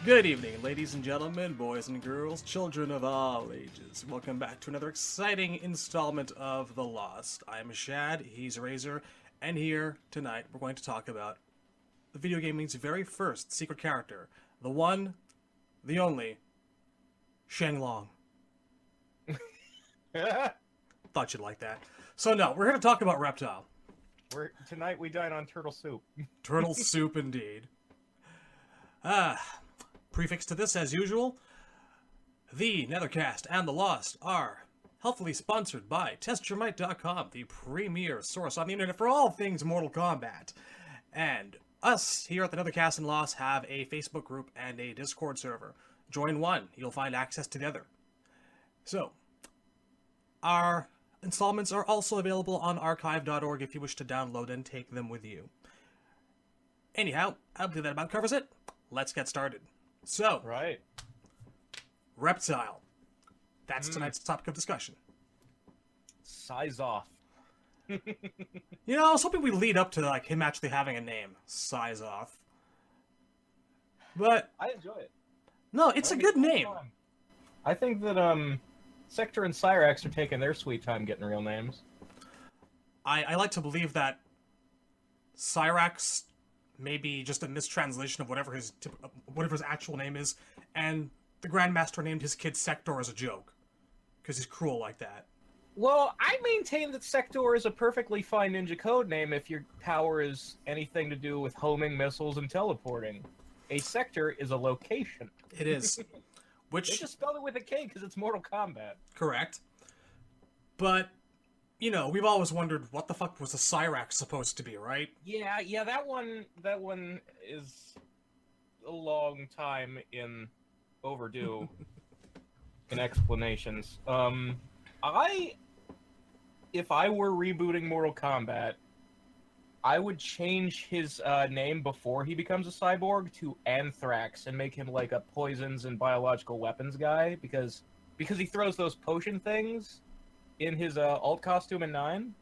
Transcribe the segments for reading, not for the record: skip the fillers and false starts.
Good evening, ladies and gentlemen, boys and girls, children of all ages. Welcome back to another exciting installment of The Lost. I'm Shad, he's Razor, and here tonight we're going to talk about the video gaming's very first secret character, the one, the only, Shenlong. Thought you'd like that. So no, we're here to talk about Reptile. Tonight we dine on turtle soup. Turtle soup indeed. Prefix to this, as usual, the Nethercast and The Lost are helpfully sponsored by TestYourMight.com, the premier source on the internet for all things Mortal Kombat. And us here at the Nethercast and Lost have a Facebook group and a Discord server. Join one, you'll find access to the other. So, our installments are also available on archive.org if you wish to download and take them with you. Anyhow, I believe that about covers it. Let's get started. So, Right. Reptile. That's tonight's topic of discussion. Size off. You know, I was hoping we'd lead up to like him actually having a name. Size off. But I enjoy it. no, it's a good name. I think that Sector and Cyrax are taking their sweet time getting real names. I like to believe that Cyrax may be just a mistranslation of whatever his actual name is, and the Grandmaster named his kid Sector as a joke, because he's cruel like that. Well, I maintain that Sector is a perfectly fine ninja code name if your power is anything to do with homing missiles and teleporting. A sector is a location. It is. They Which, just spelled it with a K because it's Mortal Kombat. correct. But, you know, we've always wondered what the fuck was a Cyrax supposed to be, right? Yeah, that one is a long time in overdue in explanations. If I were rebooting Mortal Kombat, I would change his name before he becomes a cyborg to Anthrax and make him like a poisons and biological weapons guy because he throws those potion things in his alt costume in 9.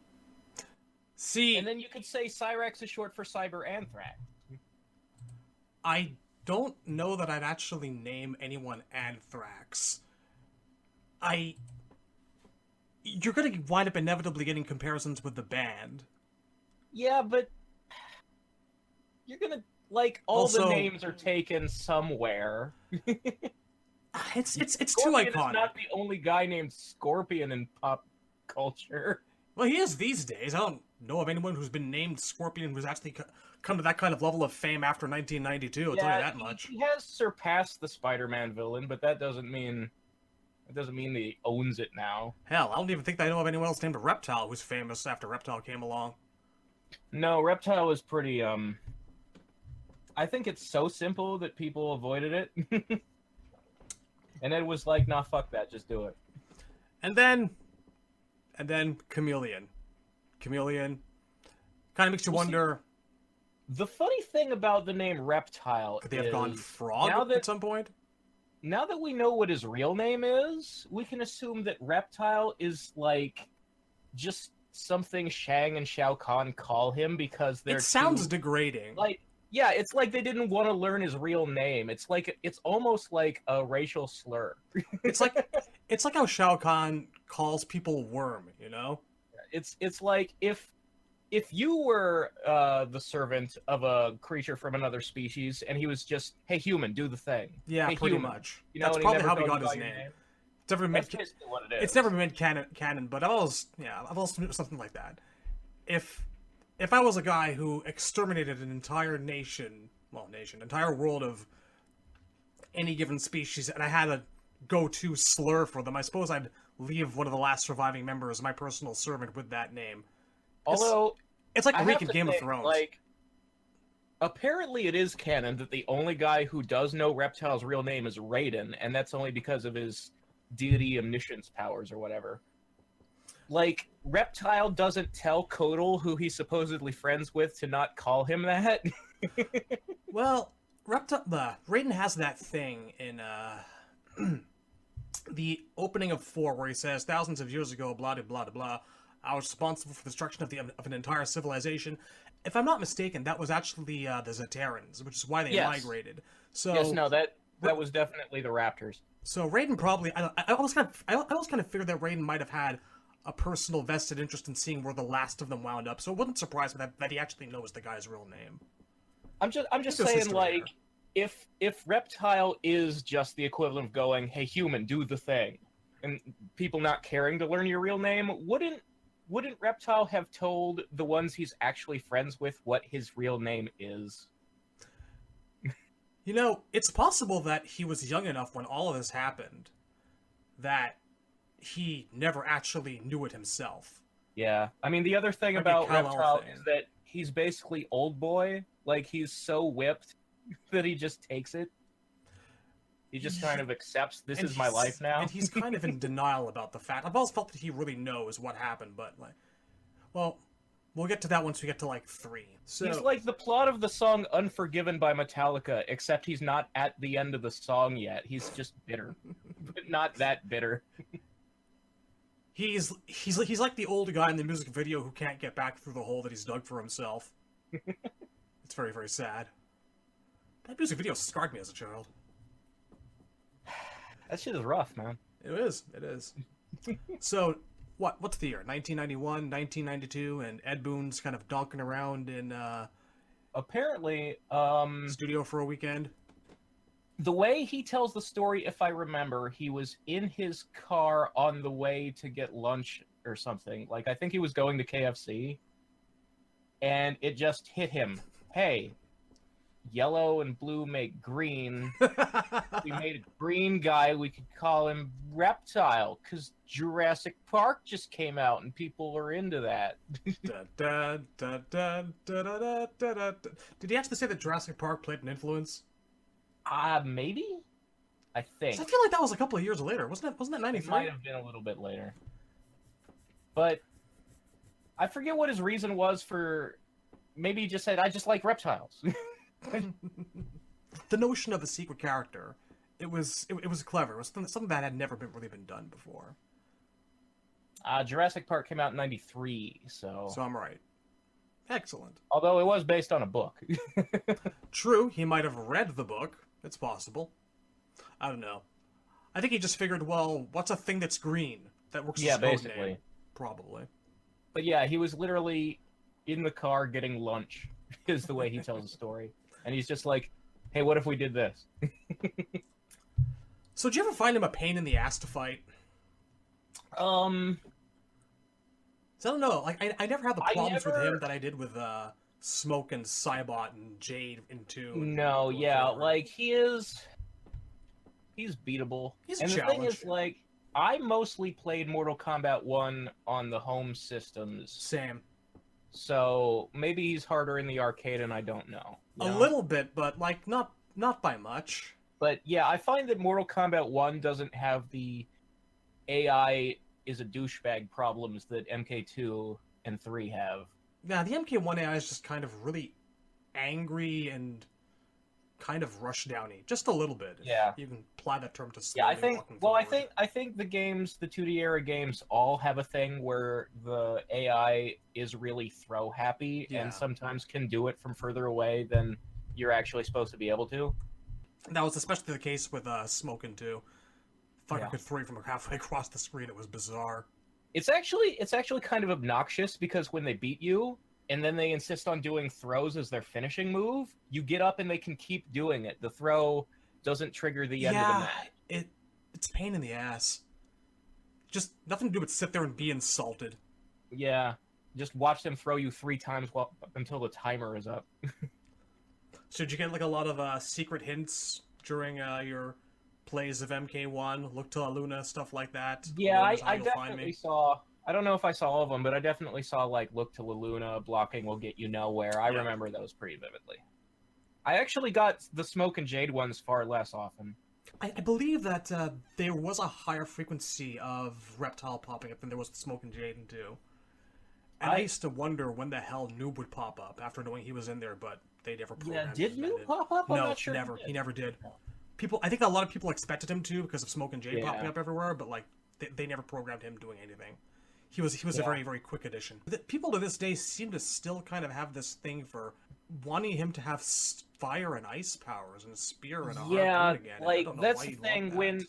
See, And then you could say Cyrax is short for Cyber Anthrax. I don't know that I'd actually name anyone Anthrax. You're gonna wind up inevitably getting comparisons with the band. Yeah, but you're gonna like all Also, the names are taken somewhere. It's too Scorpion is iconic. not the only guy named Scorpion in pop culture. Well, he is these days. I don't know of anyone who's been named Scorpion who's actually come to that kind of level of fame after 1992. I'll tell you that much. He has surpassed the Spider-Man villain, but that doesn't mean that he owns it now. Hell, I don't even think I know of anyone else named Reptile who's famous after Reptile came along. No, Reptile is pretty I think it's so simple that people avoided it. And it was like, nah, fuck that, just do it. And then Chameleon. Chameleon kind of makes you wonder, The funny thing about the name Reptile could they have is gone frog at some point? now that we know what his real name is, we can assume that Reptile is like just something Shang and Shao Kahn call him because they're It sounds too, degrading. yeah, it's like they didn't want to learn his real name. It's almost like a racial slur. It's like how Shao Kahn calls people worm, you know? It's like if you were the servant of a creature from another species and he was just, hey human, do the thing. Yeah, Hey, pretty human. much. You know, That's and he probably never how we goes got by his your name. It's never been That's basically what it is. it's never been canon, but I've always something like that. If I was a guy who exterminated an entire entire world of any given species, and I had a go-to slur for them, I suppose I'd leave one of the last surviving members, my personal servant, with that name. Although It's like I Reek have in to Game of think, Thrones. like, apparently it is canon that the only guy who does know Reptile's real name is Raiden, and that's only because of his deity omniscience powers or whatever. Like, Reptile doesn't tell Kotal, who he's supposedly friends with, to not call him that. Well, Raiden has that thing in the opening of 4 where he says, thousands of years ago, blah, blah, blah, blah, I was responsible for the destruction of an entire civilization. If I'm not mistaken, that was actually the Zatarans, which is why they Yes. migrated. So Yes, no, That was definitely the Raptors. So Raiden probably, I always kind of figured that Raiden might have had a personal vested interest in seeing where the last of them wound up. So it wouldn't surprise me that he actually knows the guy's real name. I'm just saying, like, if Reptile is just the equivalent of going, "Hey, human, do the thing," and people not caring to learn your real name, wouldn't Reptile have told the ones he's actually friends with what his real name is? You know, it's possible that he was young enough when all of this happened that he never actually knew it himself. Yeah. I mean, the other thing about Reptile is that he's basically old boy. Like, he's so whipped that he just takes it. He just kind of accepts, this is my life now. And he's kind of in denial about the fact. I've always felt that he really knows what happened, but, like, well, we'll get to that once we get to, like, 3. So, he's like the plot of the song Unforgiven by Metallica, except he's not at the end of the song yet. He's just bitter. But not that bitter. He's like the old guy in the music video who can't get back through the hole that he's dug for himself. It's very, very sad. That music video scarred me as a child. That shit is rough, man. It is. So, what's the year? 1991, 1992, and Ed Boon's kind of donking around in apparently studio for a weekend. The way he tells the story, if I remember, he was in his car on the way to get lunch or something. Like, I think he was going to KFC, and it just hit him. Hey, yellow and blue make green. We made a green guy. We could call him Reptile, because Jurassic Park just came out, and people are into that. Did he actually say that Jurassic Park played an influence? Maybe? I think. I feel like that was a couple of years later. Wasn't that 93? It might have been a little bit later. But I forget what his reason was for... Maybe he just said, I just like reptiles. The notion of a secret character, it was clever. It was something that had never really been done before. Jurassic Park came out in 93, so... So I'm right. Excellent. Although it was based on a book. True, he might have read the book. It's possible. I don't know. I think he just figured, well, what's a thing that's green? That works as a code name. Probably. But yeah, he was literally in the car getting lunch, is the way he tells the story. And he's just like, hey, what if we did this? So did you ever find him a pain in the ass to fight? So I don't know. Like, I never had the problems with him that I did with Smoke and Cybot and Jade in 2. No, yeah, like, he's beatable. He's a challenge. The thing is, like, I mostly played Mortal Kombat 1 on the home systems. Same. So maybe he's harder in the arcade, and I don't know. A little bit, but, like, not by much. But, yeah, I find that Mortal Kombat 1 doesn't have the AI is a douchebag problems that MK2 and 3 have. Yeah, the MK1 AI is just kind of really angry and kind of rush-downy. Just a little bit. Yeah. You can apply that term to yeah, I think the games, the 2D era games, all have a thing where the AI is really throw-happy and sometimes can do it from further away than you're actually supposed to be able to. That was especially the case with Smokin' 2. Fucker could throw you from halfway across the screen. It was bizarre. It's actually kind of obnoxious because when they beat you and then they insist on doing throws as their finishing move, you get up and they can keep doing it. The throw doesn't trigger the end of the match. It's a pain in the ass. Just nothing to do but sit there and be insulted. Yeah, just watch them throw you 3 times until the timer is up. So did you get like a lot of secret hints during your plays of MK1, Look to Luna, stuff like that? Yeah, I definitely saw... I don't know if I saw all of them, but I definitely saw, like, Look to Luna, blocking will get you nowhere. I remember those pretty vividly. I actually got the Smoke and Jade ones far less often. I believe that there was a higher frequency of Reptile popping up than there was with Smoke and Jade in 2. And I used to wonder when the hell Noob would pop up after knowing he was in there, but they never programmed him. Did Noob pop up? I'm not sure. Never. He never did. I think a lot of people expected him to because of Smoke and Jade popping up everywhere, but like they never programmed him doing anything. He was a very, very quick addition. People to this day seem to still kind of have this thing for wanting him to have fire and ice powers and a spear and a Yeah, harpoon again. like, I don't know that's why the you'd thing, want that.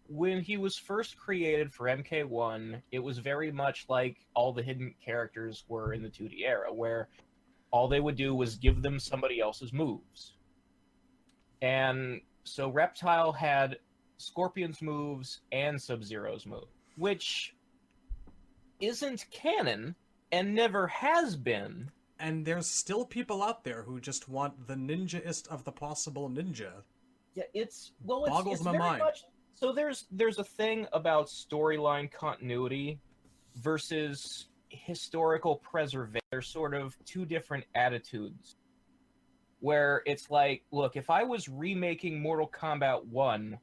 when he was first created for MK1, it was very much like all the hidden characters were in the 2D era, where all they would do was give them somebody else's moves. And so Reptile had Scorpion's moves and Sub-Zero's move, which isn't canon and never has been. And there's still people out there who just want the ninjaist of the possible ninja. Yeah, it's Boggles my very mind. much. So there's a thing about storyline continuity versus historical preservation. There's sort of two different attitudes. Where it's like, look, if I was remaking Mortal Kombat 1,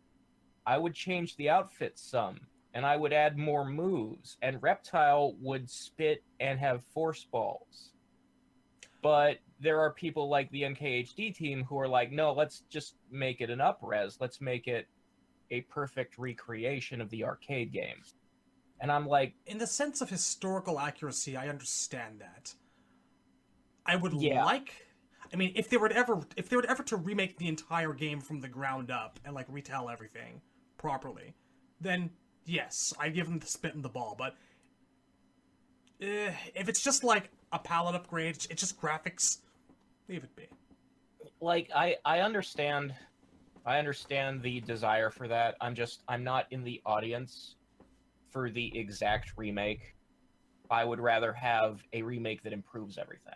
I would change the outfit some, and I would add more moves, and Reptile would spit and have force balls. But there are people like the NKHD team who are like, no, let's just make it an up-res. Let's make it a perfect recreation of the arcade game. And I'm like... In the sense of historical accuracy, I understand that. I would Yeah. like... I mean, if they were ever to remake the entire game from the ground up and, like, retell everything properly, then, yes, I give them the spit and the ball, but... if it's just, like, a palette upgrade, it's just graphics, leave it be. Like, I understand the desire for that. I'm not in the audience for the exact remake. I would rather have a remake that improves everything.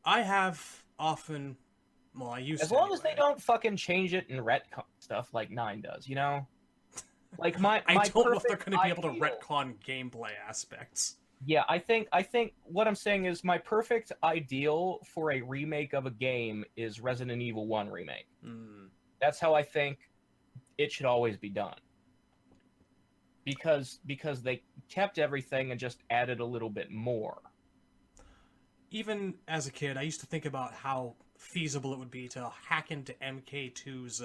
I have often... Well, I used to, As long as they anyway. don't fucking change it and retcon stuff like 9 does, you know? Like, my I don't know if they're perfect going to be able to ideal- retcon gameplay aspects. Yeah, I think what I'm saying is my perfect ideal for a remake of a game is Resident Evil 1 remake. That's how I think it should always be done. Because they kept everything and just added a little bit more. Even as a kid, I used to think about how feasible it would be to hack into MK2's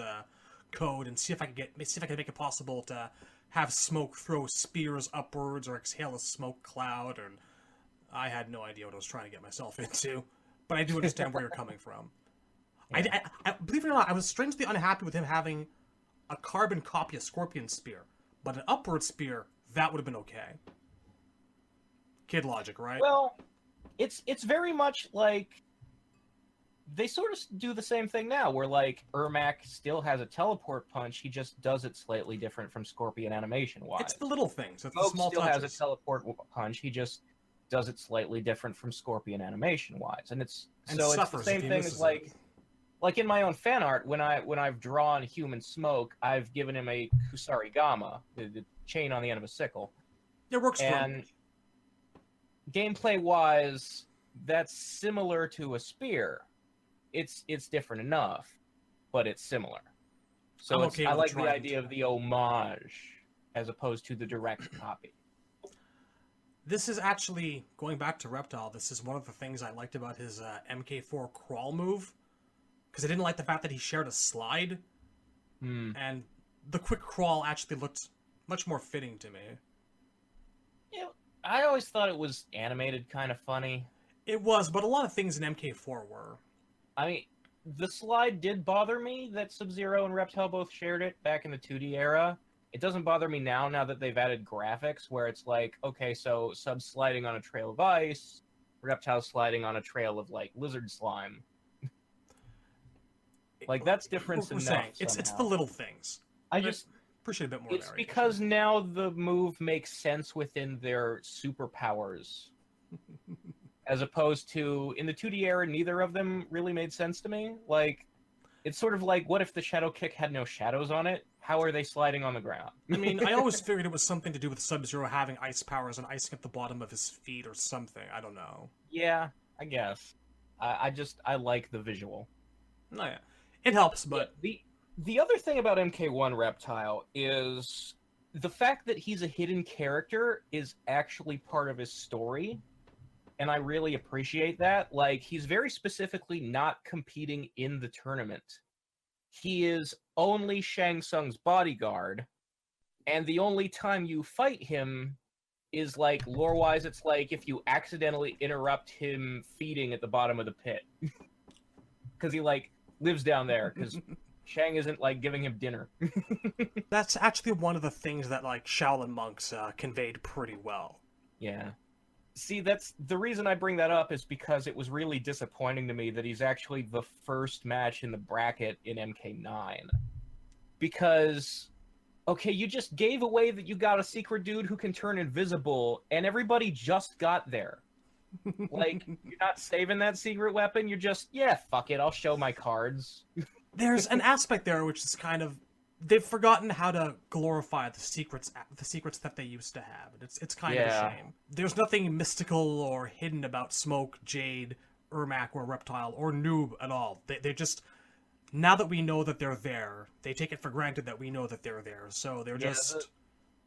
code and see if I could make it possible to have smoke throw spears upwards or exhale a smoke cloud, and I had no idea what I was trying to get myself into. But I do understand where you're coming from. Yeah. I believe it or not, I was strangely unhappy with him having a carbon copy of Scorpion's spear, but an upward spear, that would have been okay. Kid logic, right? Well, it's very much like they sort of do the same thing now, where like Ermac still has a teleport punch, he just does it slightly different from Scorpion animation wise. It's the little things. It's the Smoke small still touches. has a teleport punch, he just does it slightly different from Scorpion animation wise, and it's And so it's the suffers same if he thing misses as it. like in my own fan art when I've drawn Human Smoke, I've given him a Kusarigama, the chain on the end of a sickle, It works for and him. gameplay wise, that's similar to a spear. It's different enough, but it's similar. So I'm it's, okay I with like the the trident. idea of the homage as opposed to the direct copy. This is actually, going back to Reptile, this is one of the things I liked about his MK4 crawl move. Because I didn't like the fact that he shared a slide. And the quick crawl actually looked much more fitting to me. Yeah, I always thought it was animated kind of funny. It was, but a lot of things in MK4 were. I mean, the slide did bother me that Sub-Zero and Reptile both shared it back in the 2D era. It doesn't bother me now that they've added graphics, where it's like, okay, so Sub sliding on a trail of ice, Reptile sliding on a trail of, like, lizard slime. Like, that's difference We're enough saying, it's the somehow. little things. I just... Appreciate a bit more It's variation. because now the move makes sense within their superpowers. As opposed to, in the 2D era, neither of them really made sense to me. Like, it's sort of like, what if the Shadow Kick had no shadows on it? How are they sliding on the ground? I mean, I always figured it was something to do with Sub-Zero having ice powers and icing at the bottom of his feet or something. I don't know. Yeah, I guess. I like the visual. No, yeah. It helps, but... The other thing about MK1 Reptile is the fact that he's a hidden character is actually part of his story. And I really appreciate that. Like, he's very specifically not competing in the tournament. He is only Shang Tsung's bodyguard, and the only time you fight him is, like, lore-wise, it's like if you accidentally interrupt him feeding at the bottom of the pit. because he like lives down there because Shang isn't like giving him dinner. That's actually one of the things that like Shaolin monks conveyed pretty well. Yeah. See, that's the reason I bring that up is because it was really disappointing to me that he's actually the first match in the bracket in MK9. Because, okay, you just gave away that you got a secret dude who can turn invisible, and everybody just got there. Like, you're not saving that secret weapon, you're just, yeah, fuck it, I'll show my cards. There's an aspect there which is kind of, they've forgotten how to glorify the secrets that they used to have. It's kind of a shame. There's nothing mystical or hidden about Smoke, Jade, Ermac, or Reptile, or Noob at all. They just, now that we know that they're there, they take it for granted that we know that they're there. So they're just,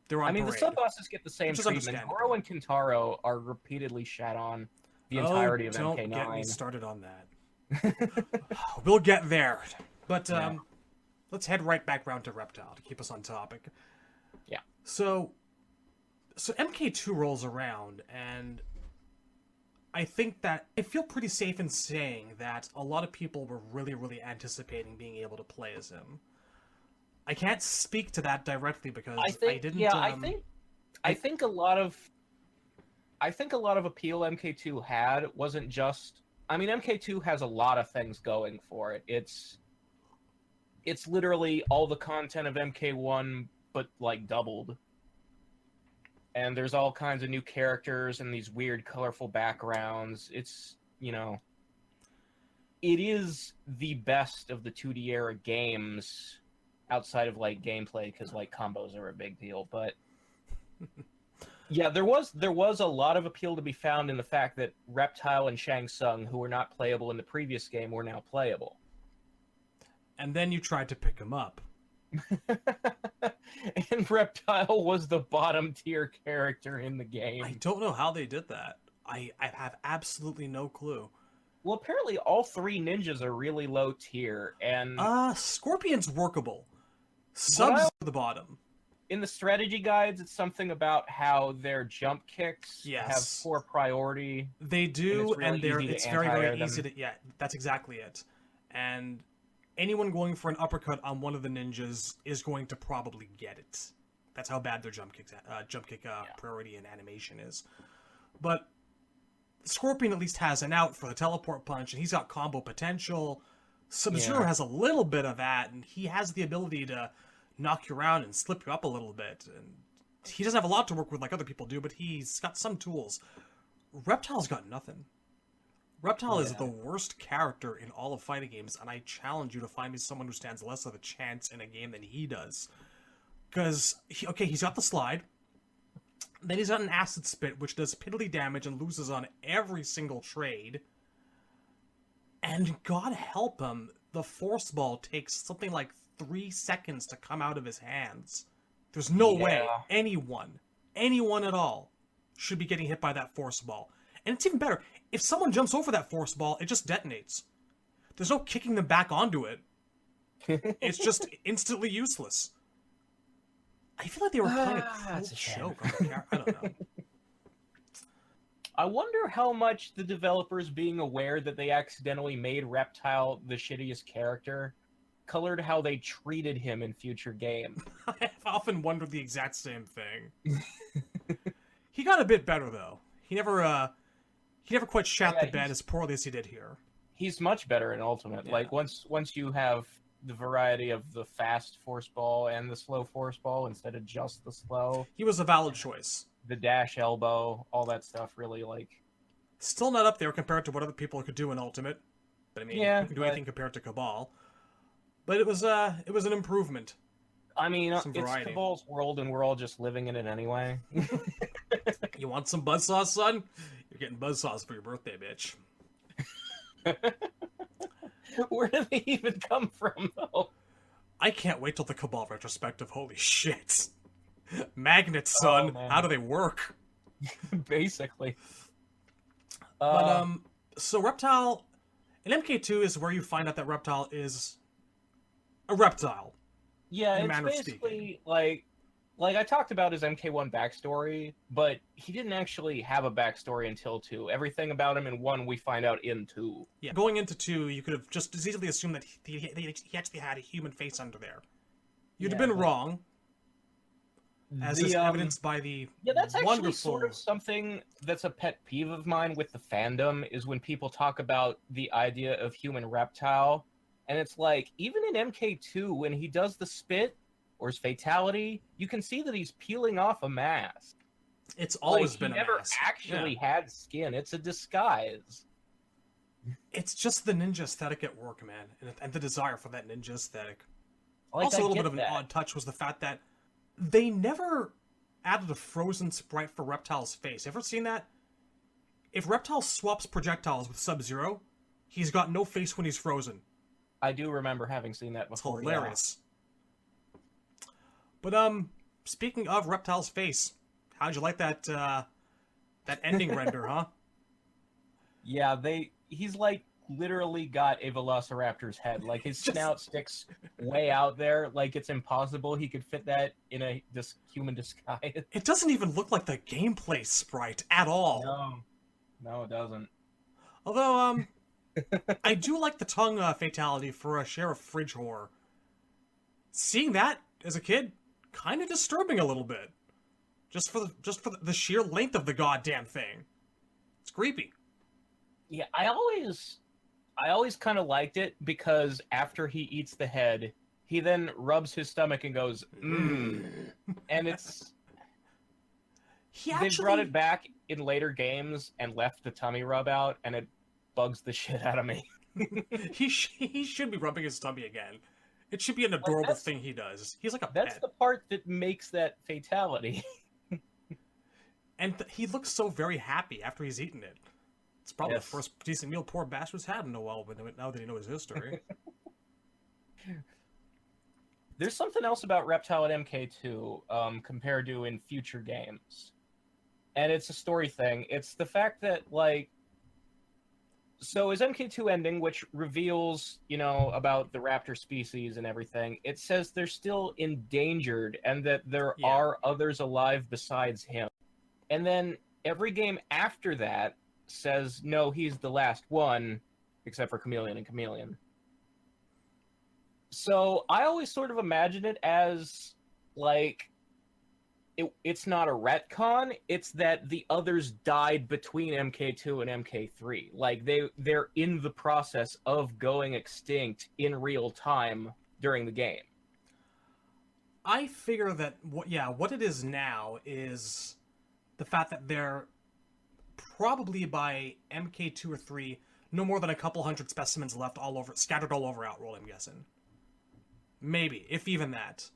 they're on parade. The sub-bosses get the same treatment. Goro and Kintaro are repeatedly shat on the entirety of MK9. Don't get me started on that. We'll get there. But, let's head right back round to Reptile to keep us on topic. Yeah. So MK2 rolls around, and I think that I feel pretty safe in saying that a lot of people were really, really anticipating being able to play as him. I can't speak to that directly because I didn't. Yeah, I think a lot of appeal MK2 had wasn't just. I mean, MK2 has a lot of things going for it. It's literally all the content of MK1, but, like, doubled. And there's all kinds of new characters and these weird, colorful backgrounds. It's, you know... It is the best of the 2D era games, outside of, like, gameplay, because, like, combos are a big deal, but... Yeah, there was a lot of appeal to be found in the fact that Reptile and Shang Tsung, who were not playable in the previous game, were now playable. And then you tried to pick him up. And Reptile was the bottom tier character in the game. I don't know how they did that. I have absolutely no clue. Well, apparently all three ninjas are really low tier, and... Scorpion's workable. Sub's to the bottom. In the strategy guides, it's something about how their jump kicks have poor priority. They do, and it's very, very easy to... Yeah, that's exactly it. And... anyone going for an uppercut on one of the ninjas is going to probably get it. That's how bad their jump kick priority and animation is. But Scorpion at least has an out for the teleport punch, and he's got combo potential. Sub-Zero has a little bit of that, and he has the ability to knock you around and slip you up a little bit. And he doesn't have a lot to work with like other people do, but he's got some tools. Reptile's got nothing. Reptile is the worst character in all of fighting games, and I challenge you to find me someone who stands less of a chance in a game than he does. Because, he's got the slide, then he's got an acid spit, which does piddly damage and loses on every single trade. And God help him, the force ball takes something like 3 seconds to come out of his hands. There's no way anyone at all, should be getting hit by that force ball. And it's even better. If someone jumps over that force ball, it just detonates. There's no kicking them back onto it. It's just instantly useless. I feel like they were playing a cruel joke on the character. I don't know. I wonder how much the developers, being aware that they accidentally made Reptile the shittiest character, colored how they treated him in future games. I've often wondered the exact same thing. He got a bit better, though. He never quite shat the bed as poorly as he did here. He's much better in Ultimate. Yeah. Like, once you have the variety of the fast force ball and the slow force ball instead of just the slow. He was a valid choice. The dash elbow, all that stuff really, like... Still not up there compared to what other people could do in Ultimate. But I mean, you can do anything compared to Cabal. But it was an improvement. I mean, it's Cabal's world and we're all just living in it anyway. You want some buzzsaws, son? You're getting buzzsaws for your birthday, bitch. Where do they even come from, though? I can't wait till the Cabal retrospective. Holy shit. Magnets, son. How do they work? Basically. But, so Reptile... In MK2 is where you find out that Reptile is a reptile. Yeah, it's basically, like like, I talked about his MK1 backstory, but he didn't actually have a backstory until 2. Everything about him in 1 we find out in 2. Yeah, going into 2, you could have just as easily assumed that he actually had a human face under there. You'd have been wrong, as is evidenced by the that's actually wonderful... sort of something that's a pet peeve of mine with the fandom, is when people talk about the idea of human reptile, and it's like, even in MK2, when he does the spit, or his fatality, you can see that he's peeling off a mask. It's always been a mask. He never actually had skin. It's a disguise. It's just the ninja aesthetic at work, man, and the desire for that ninja aesthetic. Like, also, a little bit of an odd touch was the fact that they never added a frozen sprite for Reptile's face. Ever seen that? If Reptile swaps projectiles with Sub-Zero, he's got no face when he's frozen. I do remember having seen that before. It's hilarious. Yeah. But, speaking of Reptile's face, how'd you like that, that ending render, huh? Yeah, he's like literally got a velociraptor's head. Like, his snout sticks way out there. Like, it's impossible he could fit that in this human disguise. It doesn't even look like the gameplay sprite at all. No, it doesn't. Although, I do like the tongue fatality for a Sheriff Fridge Whore. Seeing that as a kid, kind of disturbing a little bit. Just for the sheer length of the goddamn thing. It's creepy. Yeah, I always kind of liked it, because after he eats the head, he then rubs his stomach and goes, mmm. And it's... They brought it back in later games and left the tummy rub out, and it bugs the shit out of me. He should be rubbing his tummy again. It should be an adorable thing he does. He's like a That's pet. the part that makes that fatality. And he looks so very happy after he's eaten it. It's probably the first decent meal poor bastard's had in a while, but now that he knows his history. There's something else about Reptile at MK2 compared to in future games. And it's a story thing. It's the fact that, like... So his MK2 ending, which reveals, about the raptor species and everything, it says they're still endangered and that there are others alive besides him. And then every game after that says, no, he's the last one, except for Chameleon and Chameleon. So I always sort of imagine it as, like, it's not a retcon, it's that the others died between MK2 and MK3. Like, they're in the process of going extinct in real time during the game. I figure that, what it is now is the fact that they're probably by MK2 or 3, no more than a couple hundred specimens left scattered all over Outroll, I'm guessing. Maybe, if even that.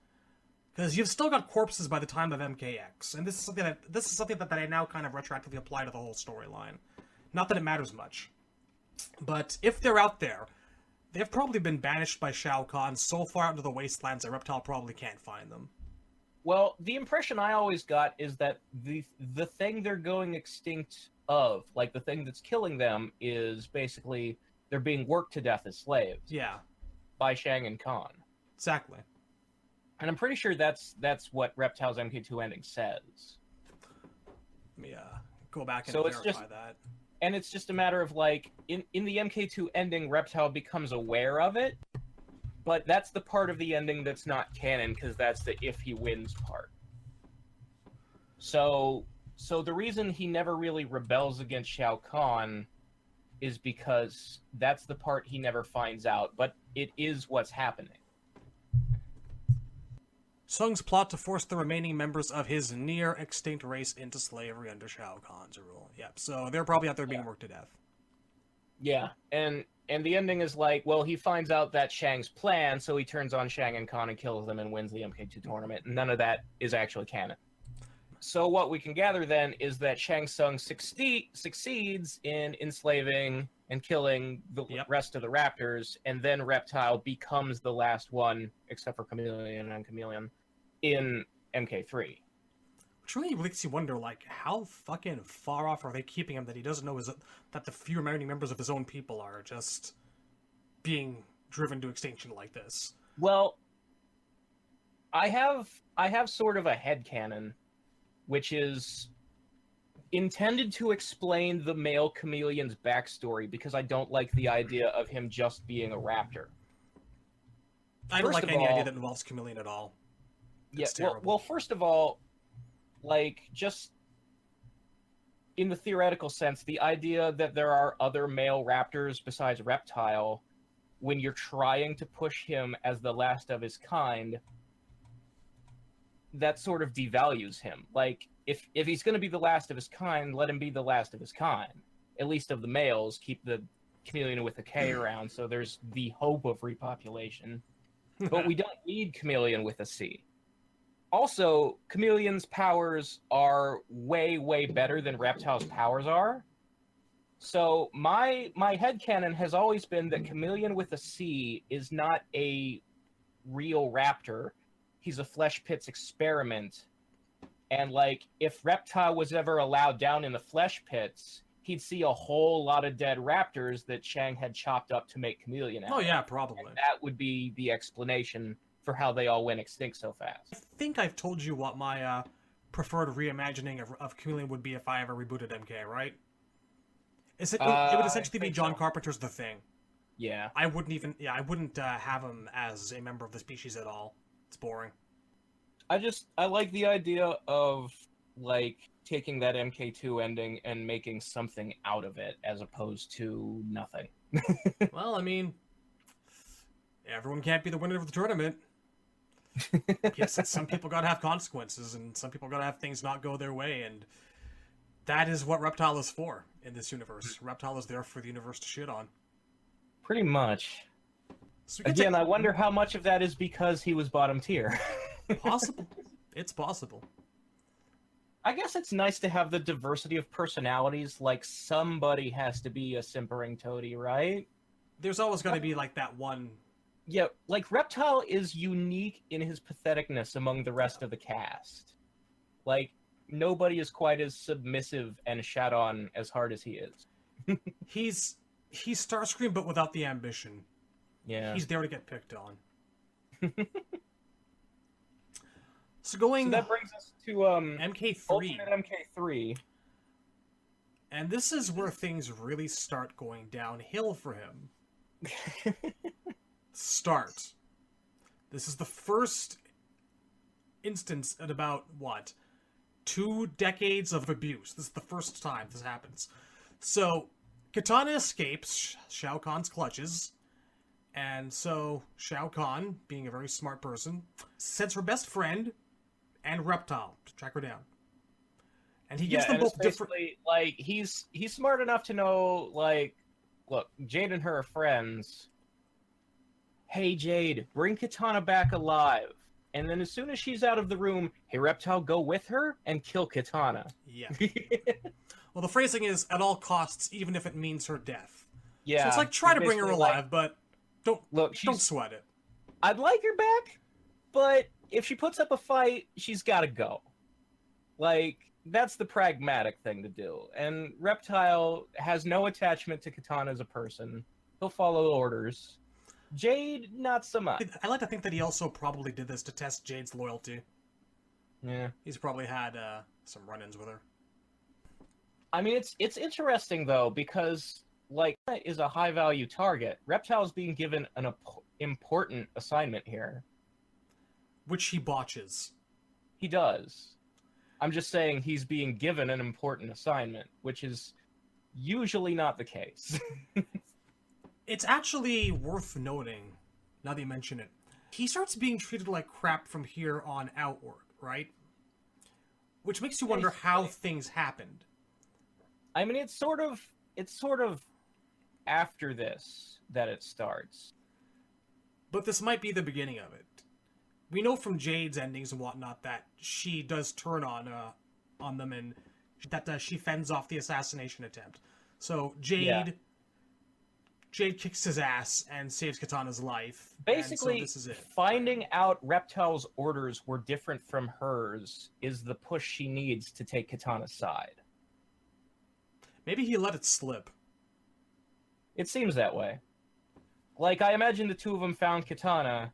Because you've still got corpses by the time of MKX, and this is something that I now kind of retroactively apply to the whole storyline. Not that it matters much. But if they're out there, they've probably been banished by Shao Kahn so far out into the wastelands that Reptile probably can't find them. Well, the impression I always got is that the thing they're going extinct of, like the thing that's killing them, is basically they're being worked to death as slaves. Yeah. By Shang and Kahn. Exactly. And I'm pretty sure that's what Reptile's MK2 ending says. Let me go back and verify that. And it's just a matter of, like, in the MK2 ending, Reptile becomes aware of it, but that's the part of the ending that's not canon, because that's the if he wins part. So the reason he never really rebels against Shao Kahn is because that's the part he never finds out, but it is what's happening. Sung's plot to force the remaining members of his near-extinct race into slavery under Shao Kahn's rule. Yep, so they're probably out there being worked to death. Yeah, and the ending is like, well, he finds out that's Shang's plan, so he turns on Shang and Kahn and kills them and wins the MK2 tournament. None of that is actually canon. So what we can gather then is that Shang Tsung succeeds in enslaving and killing the rest of the raptors, and then Reptile becomes the last one, except for Chameleon and Chameleon, in MK3. Which really makes you wonder, like, how fucking far off are they keeping him that he doesn't know that the few remaining members of his own people are just being driven to extinction like this? Well, I have sort of a headcanon, which is intended to explain the male chameleon's backstory, because I don't like the idea of him just being a raptor. I don't like any idea that involves chameleon at all. Yeah, It's terrible. well, first of all, like, just in the theoretical sense, the idea that there are other male raptors besides Reptile, when you're trying to push him as the last of his kind, that sort of devalues him. Like, if he's going to be the last of his kind, let him be the last of his kind. At least of the males, keep the chameleon with a K around, so there's the hope of repopulation. But we don't need chameleon with a C. Also, Chameleon's powers are way, way better than Reptile's powers are. So my headcanon has always been that Chameleon with a C is not a real raptor. He's a Flesh Pit's experiment. And, like, if Reptile was ever allowed down in the Flesh Pits, he'd see a whole lot of dead raptors that Chang had chopped up to make Chameleon out. Oh yeah, probably. And that would be the explanation for how they all went extinct so fast. I think I've told you what my preferred reimagining of Chameleon would be if I ever rebooted MK, right? It would essentially be John Carpenter's The Thing. Yeah. I wouldn't have him as a member of the species at all. It's boring. I like the idea of, like, taking that MK2 ending and making something out of it as opposed to nothing. Well, I mean, everyone can't be the winner of the tournament. Yes, some people gotta have consequences, and some people gotta have things not go their way, and that is what Reptile is for in this universe. Reptile is there for the universe to shit on. Pretty much. So Again, I wonder how much of that is because he was bottom tier. Possible. It's possible. I guess it's nice to have the diversity of personalities. Like, somebody has to be a simpering toady, right? There's always going to be, like, that one... Yeah, like, Reptile is unique in his patheticness among the rest of the cast. Like, nobody is quite as submissive and shat on as hard as he is. He's Starscream, but without the ambition. Yeah. He's there to get picked on. So that brings us to MK3. Ultimate MK3. And this is where things really start going downhill for him. This is the first instance in about, what, 2 decades of abuse. This is the first time this happens. So, Kitana escapes Shao Kahn's clutches, and so Shao Kahn, being a very smart person, sends her best friend and Reptile to track her down. And he gives them both different... Like, he's smart enough to know, like, look, Jade and her are friends. Hey, Jade, bring Kitana back alive. And then as soon as she's out of the room, hey, Reptile, go with her and kill Kitana. Yeah. Well, the phrasing is, at all costs, even if it means her death. Yeah. So it's like, try to bring her alive, but don't sweat it. I'd like her back, but if she puts up a fight, she's got to go. Like, that's the pragmatic thing to do. And Reptile has no attachment to Kitana as a person. He'll follow orders. Jade, not so much. I like to think that he also probably did this to test Jade's loyalty. Yeah. He's probably had some run-ins with her. I mean, it's interesting, though, because, like, is a high-value target. Reptile's being given an important assignment here. Which he botches. He does. I'm just saying he's being given an important assignment, which is usually not the case. It's actually worth noting, now that you mention it, he starts being treated like crap from here on outward, right? Which makes you wonder how things happened. I mean, it's sort of after this that it starts. But this might be the beginning of it. We know from Jade's endings and whatnot that she does turn on them, and that she fends off the assassination attempt. So Jade kicks his ass and saves Kitana's life. Basically, so this is it. Finding out Reptile's orders were different from hers is the push she needs to take Kitana's side. Maybe he let it slip. It seems that way. Like, I imagine the two of them found Kitana,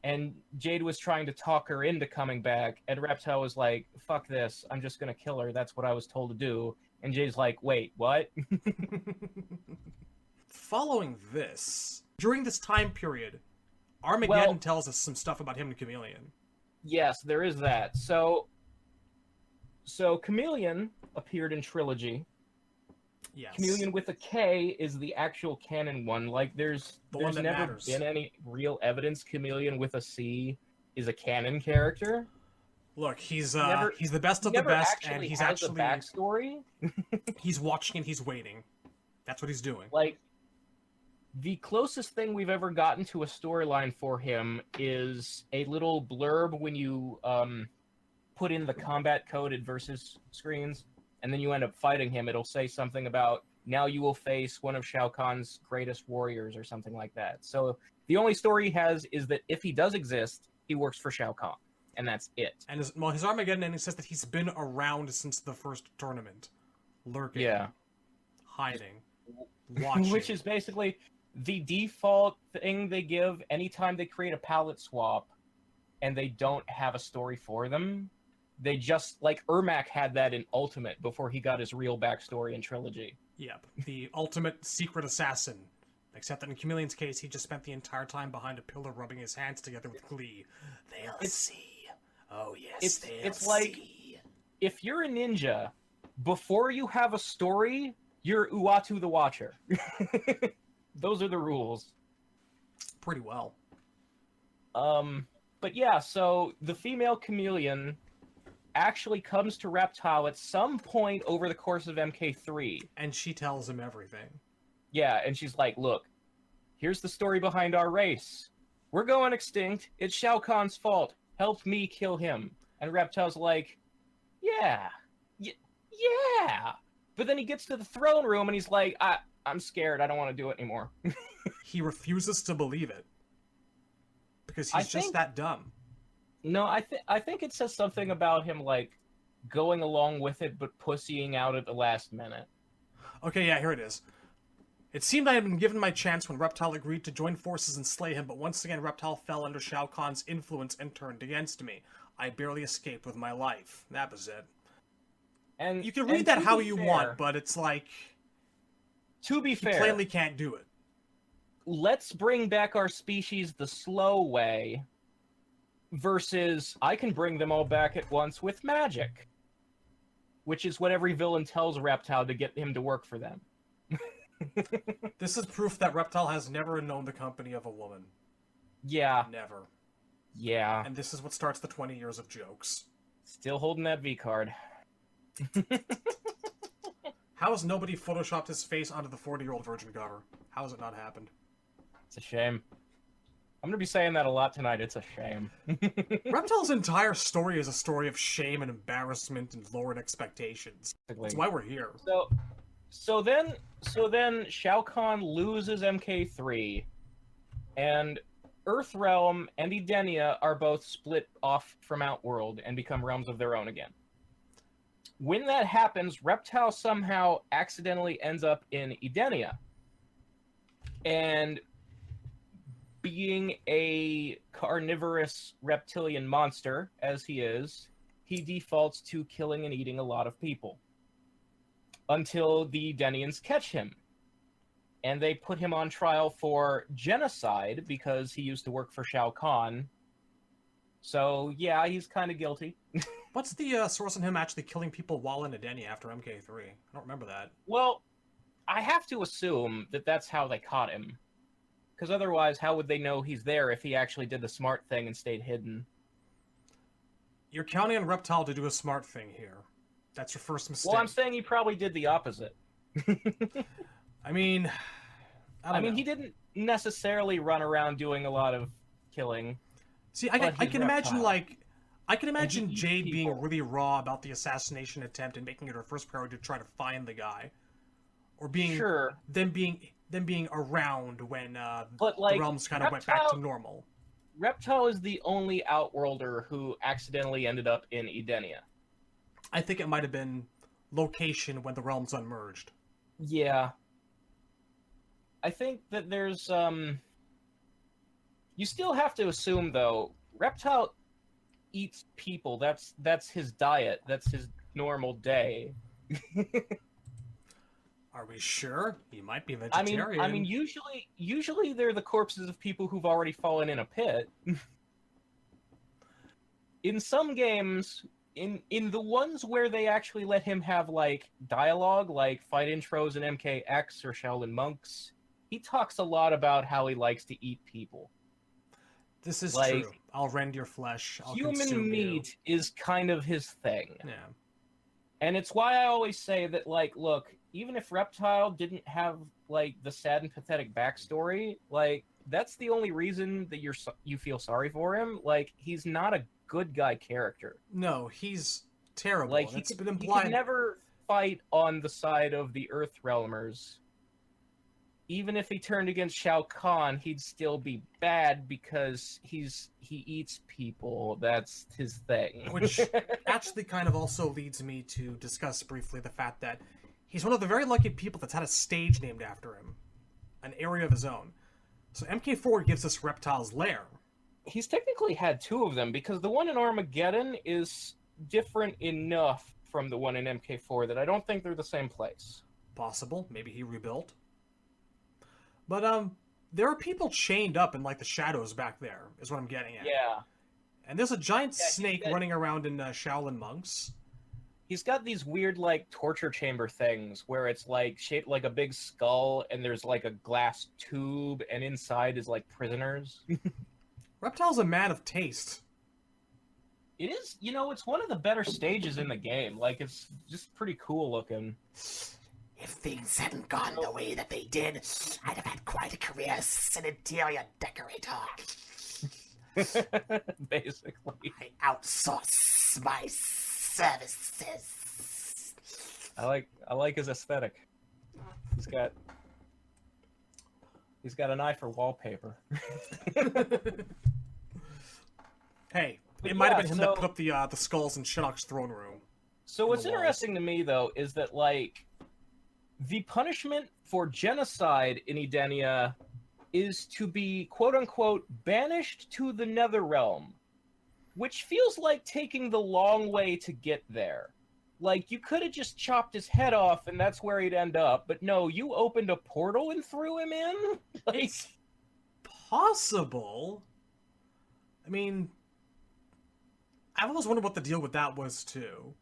And Jade was trying to talk her into coming back, and Reptile was like, fuck this, I'm just gonna kill her, that's what I was told to do. And Jade's like, wait, what? Following this, during this time period, Armageddon tells us some stuff about him and Chameleon. Yes, there is that. So Chameleon appeared in Trilogy. Yes. Chameleon with a K is the actual canon one. Like, there's never matters. been any real evidence Chameleon with a C is a canon character. Look, he's the best of the best, and he's has a backstory. He's watching and he's waiting. That's what he's doing. Like, the closest thing we've ever gotten to a storyline for him is a little blurb when you put in the combat coded versus screens, and then you end up fighting him. It'll say something about, now you will face one of Shao Kahn's greatest warriors or something like that. So the only story he has is that if he does exist, he works for Shao Kahn, and that's it. And his Armageddon ending says that he's been around since the first tournament. Lurking. Yeah. Hiding. Watching. Which is basically the default thing they give anytime they create a palette swap and they don't have a story for them. They just, like, Ermac had that in Ultimate before he got his real backstory in Trilogy. Yep, the ultimate secret assassin. Except that in Chameleon's case, he just spent the entire time behind a pillar rubbing his hands together with glee. They'll see. Oh, yes, they'll see. Like, if you're a ninja, before you have a story, you're Uatu the Watcher. Those are the rules. Pretty well. But yeah, so the female Chameleon actually comes to Reptile at some point over the course of MK3. And she tells him everything. Yeah, and she's like, look, here's the story behind our race. We're going extinct. It's Shao Kahn's fault. Help me kill him. And Reptile's like, yeah. But then he gets to the throne room and he's like, I'm scared. I don't want to do it anymore. He refuses to believe it. Because he's just that dumb. No, I think it says something about him, like, going along with it, but pussying out at the last minute. Okay, yeah, here it is. It seemed I had been given my chance when Reptile agreed to join forces and slay him, but once again Reptile fell under Shao Kahn's influence and turned against me. I barely escaped with my life. That was it. And you can read that how you want, but it's like... To be fair... He plainly can't do it. Let's bring back our species the slow way... versus, I can bring them all back at once with magic. Which is what every villain tells Reptile to get him to work for them. This is proof that Reptile has never known the company of a woman. Yeah. Never. Yeah. And this is what starts the 20 years of jokes. Still holding that V card. How has nobody photoshopped his face onto the 40-year-old virgin cover? How has it not happened? It's a shame. I'm going to be saying that a lot tonight. It's a shame. Reptile's entire story is a story of shame and embarrassment and lowered expectations. That's why we're here. So then Shao Kahn loses MK3, and Earthrealm and Edenia are both split off from Outworld and become realms of their own again. When that happens, Reptile somehow accidentally ends up in Edenia. And being a carnivorous reptilian monster, as he is, he defaults to killing and eating a lot of people. Until the Edenians catch him. And they put him on trial for genocide because he used to work for Shao Kahn. So, yeah, he's kind of guilty. What's the source on him actually killing people while in Edenia after MK3? I don't remember that. Well, I have to assume that that's how they caught him. Because otherwise, how would they know he's there if he actually did the smart thing and stayed hidden? You're counting on Reptile to do a smart thing here. That's your first mistake. Well, I'm saying he probably did the opposite. I mean, I don't know. He didn't necessarily run around doing a lot of killing. See, I can imagine, like... I can imagine Jade being really raw about the assassination attempt and making it her first priority to try to find the guy. Or being... Sure. Them being around when the realms kind of went Reptile, back to normal. Reptile is the only Outworlder who accidentally ended up in Edenia. I think it might have been location when the realms unmerged. Yeah. I think that there's You still have to assume, though, Reptile eats people. That's his diet. That's his normal day. Are we sure? He might be I mean, vegetarian. usually they're the corpses of people who've already fallen in a pit. In some games, in the ones where they actually let him have like dialogue, like fight intros in MKX or Shaolin Monks, he talks a lot about how he likes to eat people. This is like, true. I'll rend your flesh. I'll human consume meat is kind of his thing. You. Yeah. And it's why I always say that, like, look, even if Reptile didn't have, like, the sad and pathetic backstory, like, that's the only reason that you feel sorry for him. Like, he's not a good guy character. No, he's terrible. Like, It's been he implied. could never fight on the side of the Earth Realmers. Even if he turned against Shao Kahn, he'd still be bad because he eats people. That's his thing. Which actually kind of also leads me to discuss briefly the fact that he's one of the very lucky people that's had a stage named after him. An area of his own. So MK4 gives us Reptiles Lair. He's technically had two of them, because the one in Armageddon is different enough from the one in MK4 that I don't think they're the same place. Possible. Maybe he rebuilt. But, there are people chained up in, like, the shadows back there, is what I'm getting at. Yeah. And there's a giant snake running around in Shaolin Monks. He's got these weird, like, torture chamber things where it's, like, shaped like a big skull and there's, like, a glass tube and inside is, like, prisoners. Reptile's a man of taste. It is, it's one of the better stages in the game. Like, it's just pretty cool looking. If things hadn't gone the way that they did, I'd have had quite a career as an interior decorator. Basically. I outsource my services. I like his aesthetic. He's got an eye for wallpaper. Hey, But it might have yeah, been him that put up the skulls in Shinnok's throne room. So what's interesting to me, though, is that, like, the punishment for genocide in Edenia is to be, quote-unquote, banished to the Netherrealm, which feels like taking the long way to get there. Like, you could have just chopped his head off and that's where he'd end up, but no, you opened a portal and threw him in? Like, It's possible. I mean, I've always wondered what the deal with that was, too.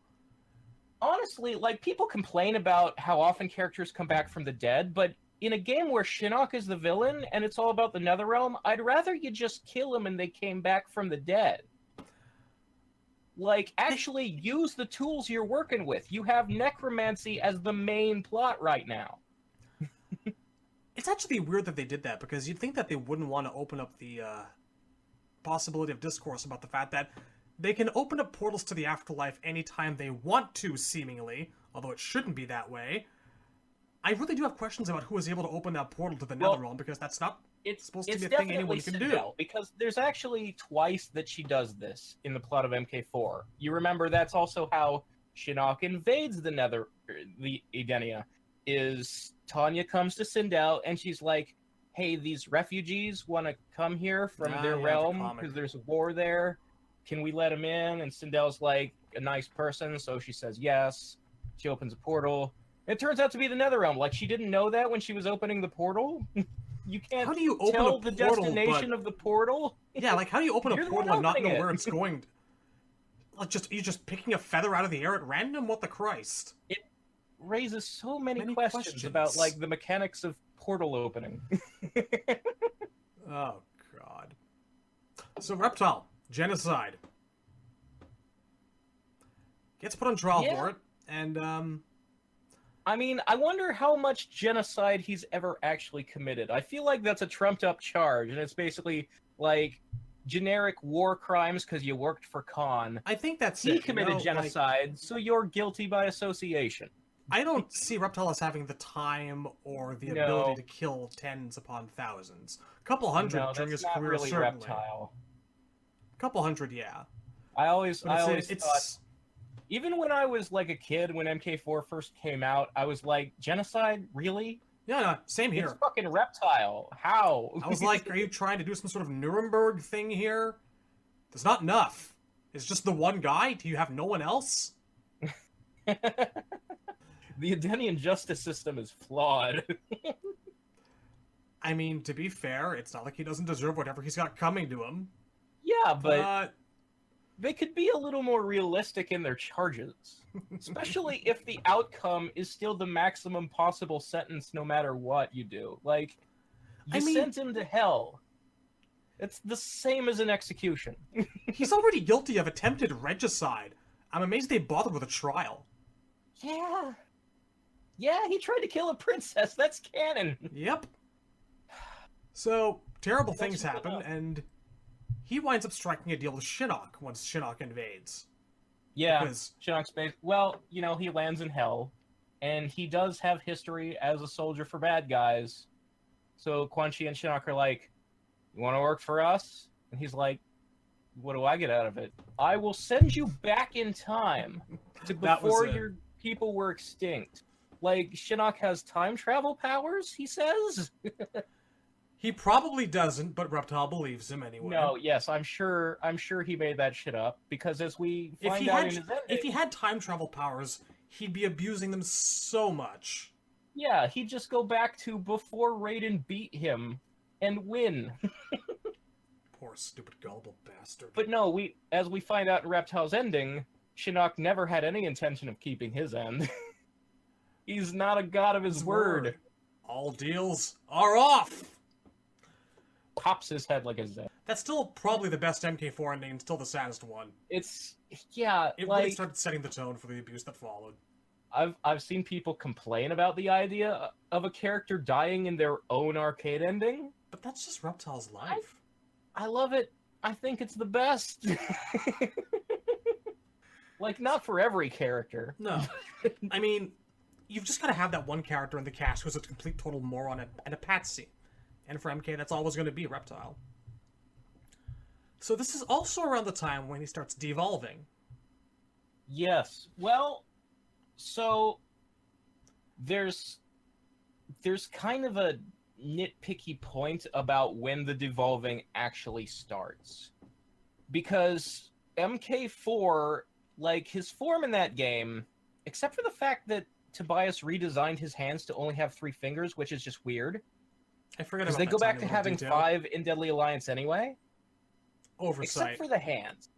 honestly, like, people complain about how often characters come back from the dead, but in a game where Shinnok is the villain and it's all about the Netherrealm, I'd rather you just kill him and they came back from the dead. Like, actually use the tools you're working with. You have necromancy as the main plot right now. It's actually weird that they did that, because you'd think that they wouldn't want to open up the possibility of discourse about the fact that they can open up portals to the afterlife anytime they want to, seemingly, although it shouldn't be that way. I really do have questions about who was able to open that portal to the Netherrealm, because that's not supposed to be a thing anyone can do. Because there's actually twice that she does this in the plot of MK4. You remember that's also how Shinnok invades the Edenia. Is Tanya comes to Sindel and she's like, hey, these refugees want to come here from their realm because there's a war there. Can we let them in? And Sindel's like a nice person, so she says yes. She opens a portal. It turns out to be the Netherrealm. Like, she didn't know that when she was opening the portal. You can't How do you open tell a the portal, destination of the portal. Yeah, like, how do you open a You're the portal one and not know opening it. where it's going? Like, you're just picking a feather out of the air at random? What the Christ? It raises so many Many questions about, like, the mechanics of portal opening. Oh, God. So, Reptile. Genocide. Gets put on trial for it, and, I mean, I wonder how much genocide he's ever actually committed. I feel like that's a trumped-up charge, and it's basically, like, generic war crimes because you worked for Khan. I think that's He it. committed genocide, so you're guilty by association. I don't see Reptile as having the time or the ability to kill tens upon thousands. A couple hundred during his career, really certainly. Reptile. A couple hundred, yeah. I always thought, it's even when I was like a kid, when MK4 first came out, I was like, genocide? Really? Yeah, no, same here. It's fucking Reptile. How? I was like, are you trying to do some sort of Nuremberg thing here? There's not enough. It's just the one guy? Do you have no one else? The Edenian justice system is flawed. I mean, to be fair, it's not like he doesn't deserve whatever he's got coming to him. Yeah, but they could be a little more realistic in their charges. Especially if the outcome is still the maximum possible sentence no matter what you do. Like, you sent him to hell. It's the same as an execution. He's already guilty of attempted regicide. I'm amazed they bothered with a trial. Yeah. Yeah, he tried to kill a princess. That's canon. Yep. So, terrible things happen, and he winds up striking a deal with Shinnok once Shinnok invades. Yeah, Because Shinnok's base. Well, you know, he lands in hell, and he does have history as a soldier for bad guys. So Quan Chi and Shinnok are like, you want to work for us? And he's like, what do I get out of it? I will send you back in time to before your people were extinct. Like, Shinnok has time travel powers, he says? he probably doesn't, but Reptile believes him anyway. No, yes, I'm sure he made that shit up, because as we find out in his ending... If he had time travel powers, he'd be abusing them so much. Yeah, he'd just go back to before Raiden beat him and win. Poor stupid gullible bastard. But no, as we find out in Reptile's ending, Shinnok never had any intention of keeping his end. He's not a god of his word. All deals are off! Pops his head like a zip. That's still probably the best MK4 ending and still the saddest one. It's, yeah, It like, really started setting the tone for the abuse that followed. I've seen people complain about the idea of a character dying in their own arcade ending. But that's just Reptile's life. I love it. I think it's the best. Like, not for every character. No. I mean, you've just got to have that one character in the cast who's a complete total moron and a patsy. And for MK, that's always going to be Reptile. So this is also around the time when he starts devolving. Yes. Well, so there's kind of a nitpicky point about when the devolving actually starts. Because MK4, like, his form in that game, except for the fact that Tobias redesigned his hands to only have 3 fingers, which is just weird. I forget about because they that go back tiny to little having detail. 5 in Deadly Alliance anyway. Oversight. Except for the hands.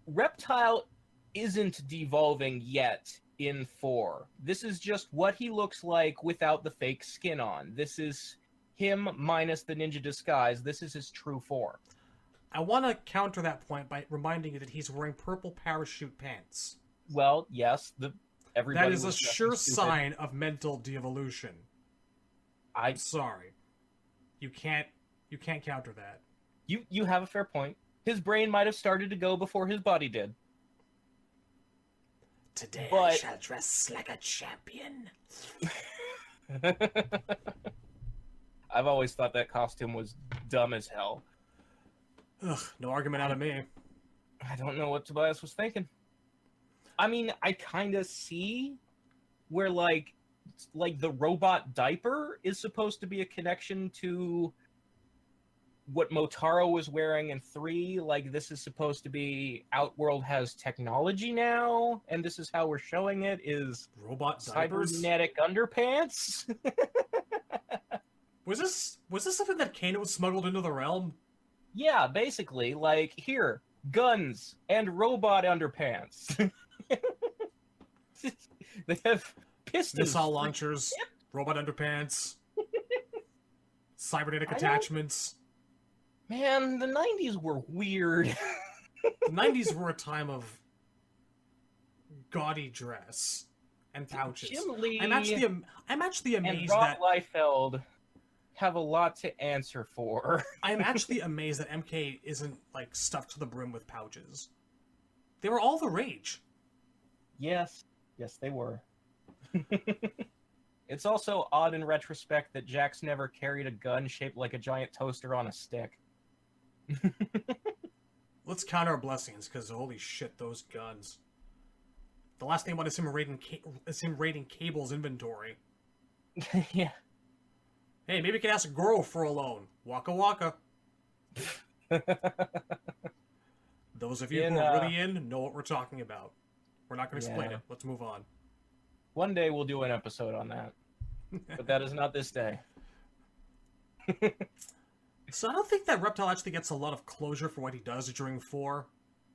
Reptile isn't devolving yet in 4. This is just what he looks like without the fake skin on. This is him minus the ninja disguise. This is his true form. I want to counter that point by reminding you that he's wearing purple parachute pants. Well, yes, everybody That is a was just sure stupid. sign of mental de-evolution. I'm sorry. You can't counter that. You have a fair point. His brain might have started to go before his body did. Today I But- shall dress like a champion. I've always thought that costume was dumb as hell. Ugh, no argument out of me. I don't know what Tobias was thinking. I mean, I kind of see where, like the robot diaper is supposed to be a connection to what Motaro was wearing in 3. Like, this is supposed to be Outworld has technology now, and this is how we're showing it, is Robot diapers? cybernetic underpants. Was this something that Kano smuggled into the realm? Yeah, basically, like, here, guns and robot underpants. They have pistons. Missile launchers, robot underpants, cybernetic attachments. Man, the 90s were weird. The 90s were a time of gaudy dress and pouches. Jim Lee I'm actually and amazed Rob that Liefeld have a lot to answer for. I'm actually amazed that MK isn't like stuffed to the brim with pouches. They were all the rage. Yes, they were. It's also odd in retrospect that Jax never carried a gun shaped like a giant toaster on a stick. Let's count our blessings, because holy shit, those guns. The last thing I want is him raiding Cable's inventory. Yeah. Hey, maybe we can ask Goro for a loan. Waka waka. Those of you who are really in know what we're talking about. We're not going to explain it. Let's move on. One day we'll do an episode on that. But that is not this day. So I don't think that Reptile actually gets a lot of closure for what he does during 4.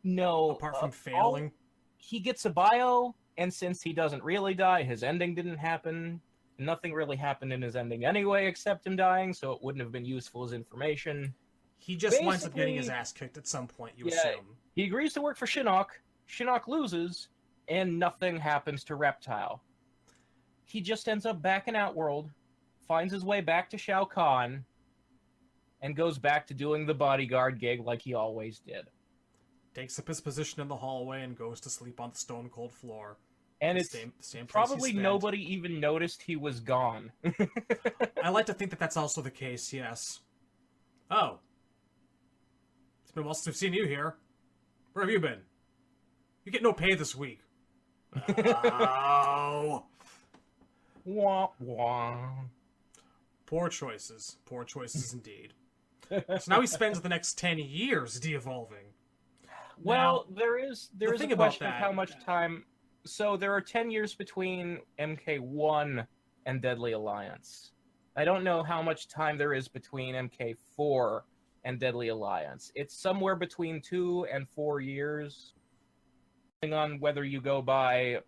No. Apart from failing. He gets a bio, and since he doesn't really die, his ending didn't happen. Nothing really happened in his ending anyway, except him dying, so it wouldn't have been useful as information. He just winds up getting his ass kicked at some point, you assume. He agrees to work for Shinnok. Shinnok loses, and nothing happens to Reptile. He just ends up back in Outworld, finds his way back to Shao Kahn, and goes back to doing the bodyguard gig like he always did. Takes up his position in the hallway and goes to sleep on the stone-cold floor. And it's same probably nobody even noticed he was gone. I like to think that that's also the case, yes. Oh. It's been a while since I've seen you here. Where have you been? You get no pay this week. Oh. Wah, wah. Poor choices. Poor choices indeed. So now he spends the next 10 years de-evolving. Well, now, there is a question of how much time... So there are 10 years between MK1 and Deadly Alliance. I don't know how much time there is between MK4 and Deadly Alliance. It's somewhere between 2 and 4 years, depending on whether you go by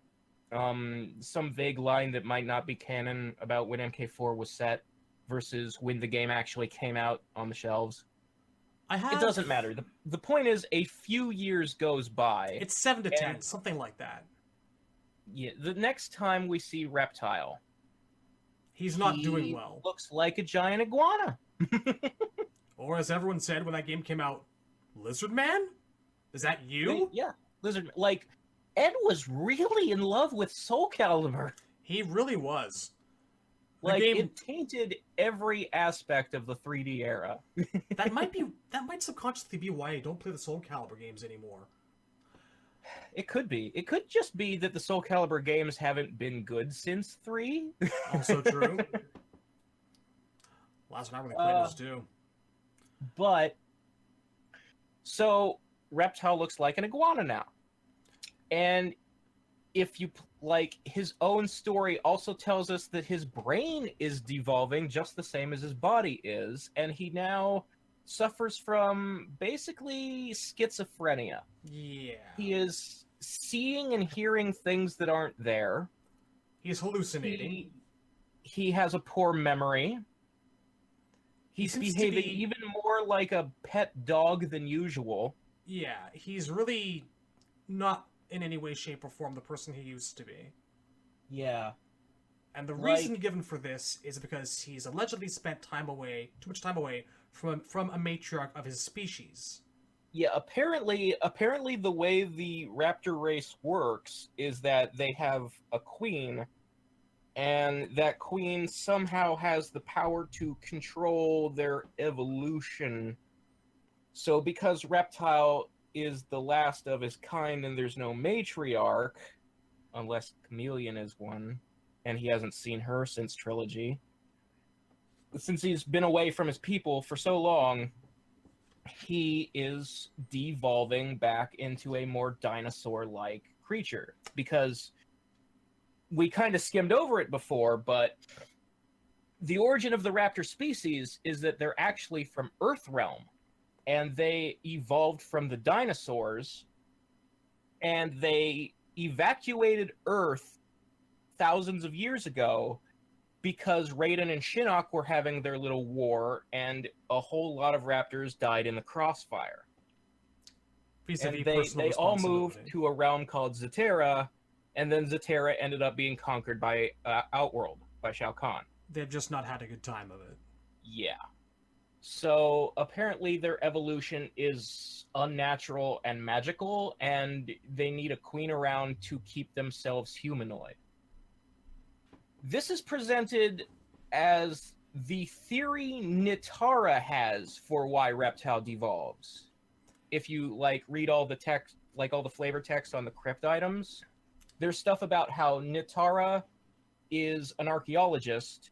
some vague line that might not be canon about when MK4 was set versus when the game actually came out on the shelves. It doesn't matter. The point is, a few years goes by. It's 7 to 10, something like that. Yeah, the next time we see Reptile, he's not doing well. Looks like a giant iguana. Or as everyone said when that game came out, Lizard Man? Is that you? Yeah, Lizard Man. Like, Ed was really in love with Soul Calibur. He really was. Like, it tainted every aspect of the 3D era. that might subconsciously be why I don't play the Soul Calibur games anymore. It could be. It could just be that the Soul Calibur games haven't been good since 3. Also true. Last one I really played was 2. But, so, Reptile looks like an iguana now. And if you, like, his own story also tells us that his brain is devolving just the same as his body is, and he now suffers from basically schizophrenia. Yeah. He is seeing and hearing things that aren't there. He's hallucinating. He has a poor memory. He's behaving even more like a pet dog than usual. Yeah, he's really not in any way, shape, or form the person he used to be. Yeah. And the reason given for this is because he's allegedly spent too much time away from a matriarch of his species. Yeah, apparently the way the raptor race works is that they have a queen, and that queen somehow has the power to control their evolution. So because Reptile is the last of his kind and there's no matriarch, unless Chameleon is one, and he hasn't seen her since Trilogy. Since he's been away from his people for so long, he is devolving back into a more dinosaur-like creature. Because we kind of skimmed over it before, but the origin of the raptor species is that they're actually from Earth Realm. And they evolved from the dinosaurs, and they evacuated Earth thousands of years ago because Raiden and Shinnok were having their little war, and a whole lot of raptors died in the crossfire. And they all moved to a realm called Zetera, and then Zetera ended up being conquered by Outworld, by Shao Kahn. They've just not had a good time of it. Yeah. So apparently their evolution is unnatural and magical, and they need a queen around to keep themselves humanoid. This is presented as the theory Nitara has for why Reptile devolves. If you read all the text, all the flavor text on the crypt items, there's stuff about how Nitara is an archaeologist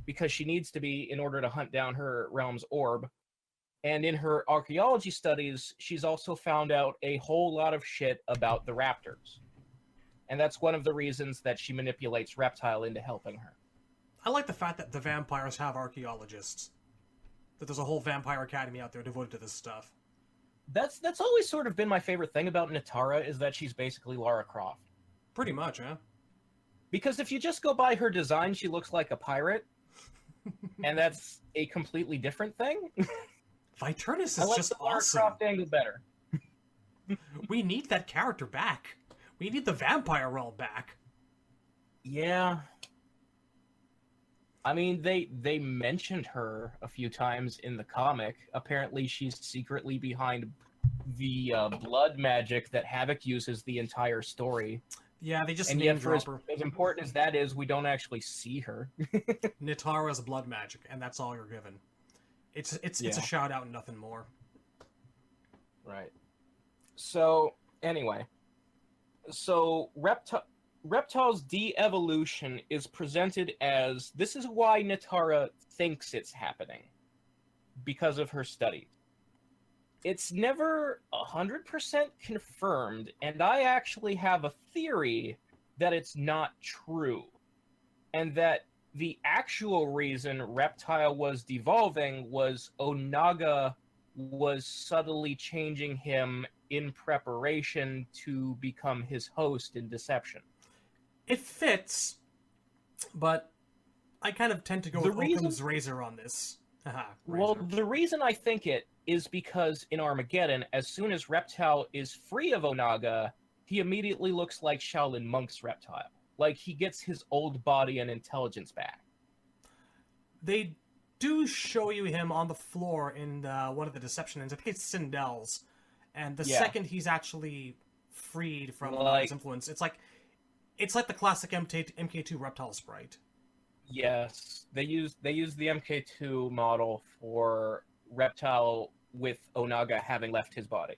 because she needs to be in order to hunt down her realm's orb. And in her archaeology studies, she's also found out a whole lot of shit about the raptors. And that's one of the reasons that she manipulates Reptile into helping her. I like the fact that the vampires have archaeologists. That there's a whole vampire academy out there devoted to this stuff. That's always sort of been my favorite thing about Natara, is that she's basically Lara Croft. Pretty much, huh? Because if you just go by her design, she looks like a pirate. And that's a completely different thing. Viturnus is I like just the Lara awesome. Croft angle better. We need that character back. We need the vampire role back. Yeah. I mean, they mentioned her a few times in the comic. Apparently, she's secretly behind the blood magic that Havoc uses the entire story. Yeah, they just And name yet, for drop her. as important as that is, we don't actually see her. Natara's blood magic, and that's all you're given. It's a shout out and nothing more. Right. So, anyway. So, Reptile's de-evolution is presented as, this is why Natara thinks it's happening. Because of her studies. It's never 100% confirmed, and I actually have a theory that it's not true. And that the actual reason Reptile was devolving was Onaga was subtly changing him in preparation to become his host in Deception. It fits, but I kind of tend to go The with reason- Occam's razor on this. Haha, Well, razor. the reason I think it is because in Armageddon, as soon as Reptile is free of Onaga, he immediately looks like Shaolin Monk's Reptile. Like, he gets his old body and intelligence back. They do show you him on the floor in one of the Deception ends. I think it's Sindel's. And the Yeah. second he's actually freed from Like- his influence, it's like the classic MK2 Reptile sprite. Yes, they use the MK2 model for Reptile with Onaga having left his body.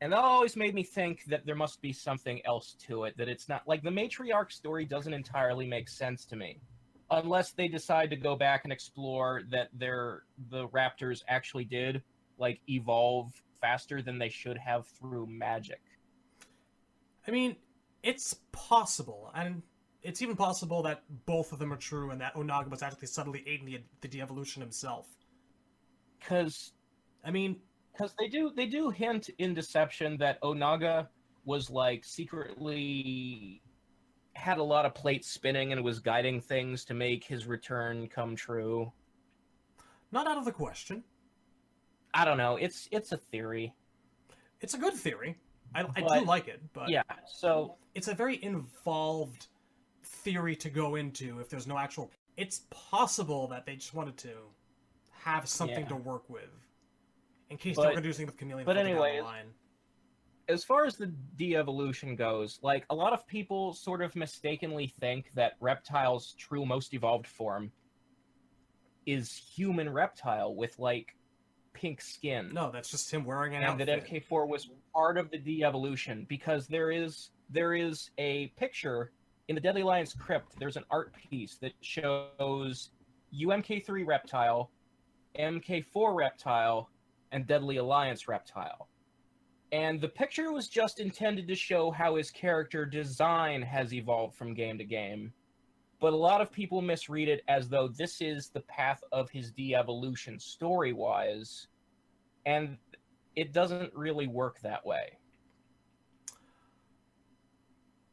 And that always made me think that there must be something else to it, that it's not like the matriarch story doesn't entirely make sense to me. Unless they decide to go back and explore that the raptors actually did like evolve faster than they should have through magic. I mean, it's possible, and it's even possible that both of them are true and that Onaga was actually subtly aiding the de-evolution himself. Because I mean, they do hint in Deception that Onaga was like secretly had a lot of plates spinning and was guiding things to make his return come true. not out of the question. I don't know. It's a theory. It's a good theory. I do But- like it, but Yeah. So it's a very involved theory to go into if there's no actual... It's possible that they just wanted to have something Yeah. to work with. In case But- they were going to do something with Chameleon but further down the anyways, line. as far as the de-evolution goes, like a lot of people sort of mistakenly think that Reptile's true most evolved form is human Reptile with like pink skin. No, that's just him wearing an And that outfit. MK4 was part of the de-evolution because there is a picture in the Deadly Alliance crypt. There's an art piece that shows UMK3 Reptile, MK4 Reptile, and Deadly Alliance Reptile. And the picture was just intended to show how his character design has evolved from game to game. But a lot of people misread it as though this is the path of his de-evolution story-wise. And it doesn't really work that way.